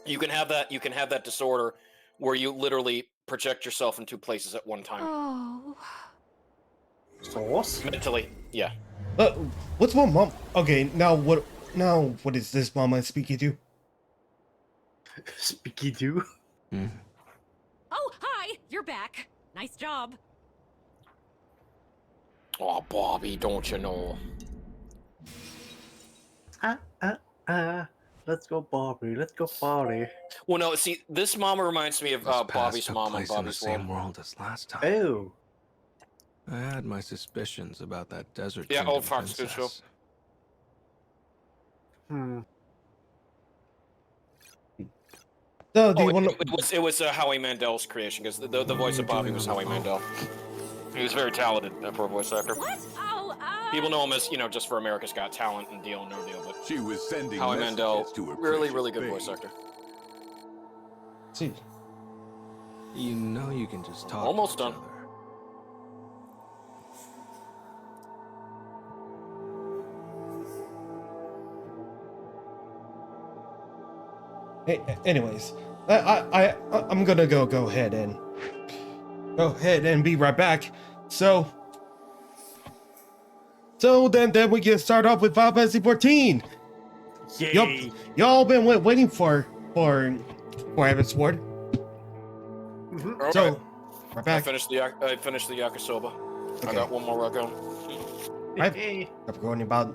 You can have that disorder where you literally project yourself in two places at one time. Oh. Sauce? Mentally, yeah. What's my mom? Okay, now what? Now what is this mama speaking to? Speaky do? Oh, hi! You're back. Nice job. Oh, Bobby, don't you know? Let's go, Bobby. Let's go, Bobby. Well, no, see, this mama reminds me of This past Bobby's took mom and place in the Bobby's same world. world as last time. Oh. I had my suspicions about that desert Yeah, kingdom old Fox Good princess. So, do you want It was Howie Mandel's creation, because the voice of Bobby was Howie Mandel. He was very talented for a voice actor. What? Oh, People know him as, just for America's Got Talent and Deal or No Deal, but She was sending Howie messages Mandel, to her really, precious really good babe. voice actor. see? You know you can just talk. Almost to each done. other. Hey, anyways, I'm gonna go ahead and be right back. So then we can start off with Final Fantasy 14. Yay! Y'all been waiting for Heavensward. So, right back. I finished the yakisoba. Okay. I got one more rug on. I'm going about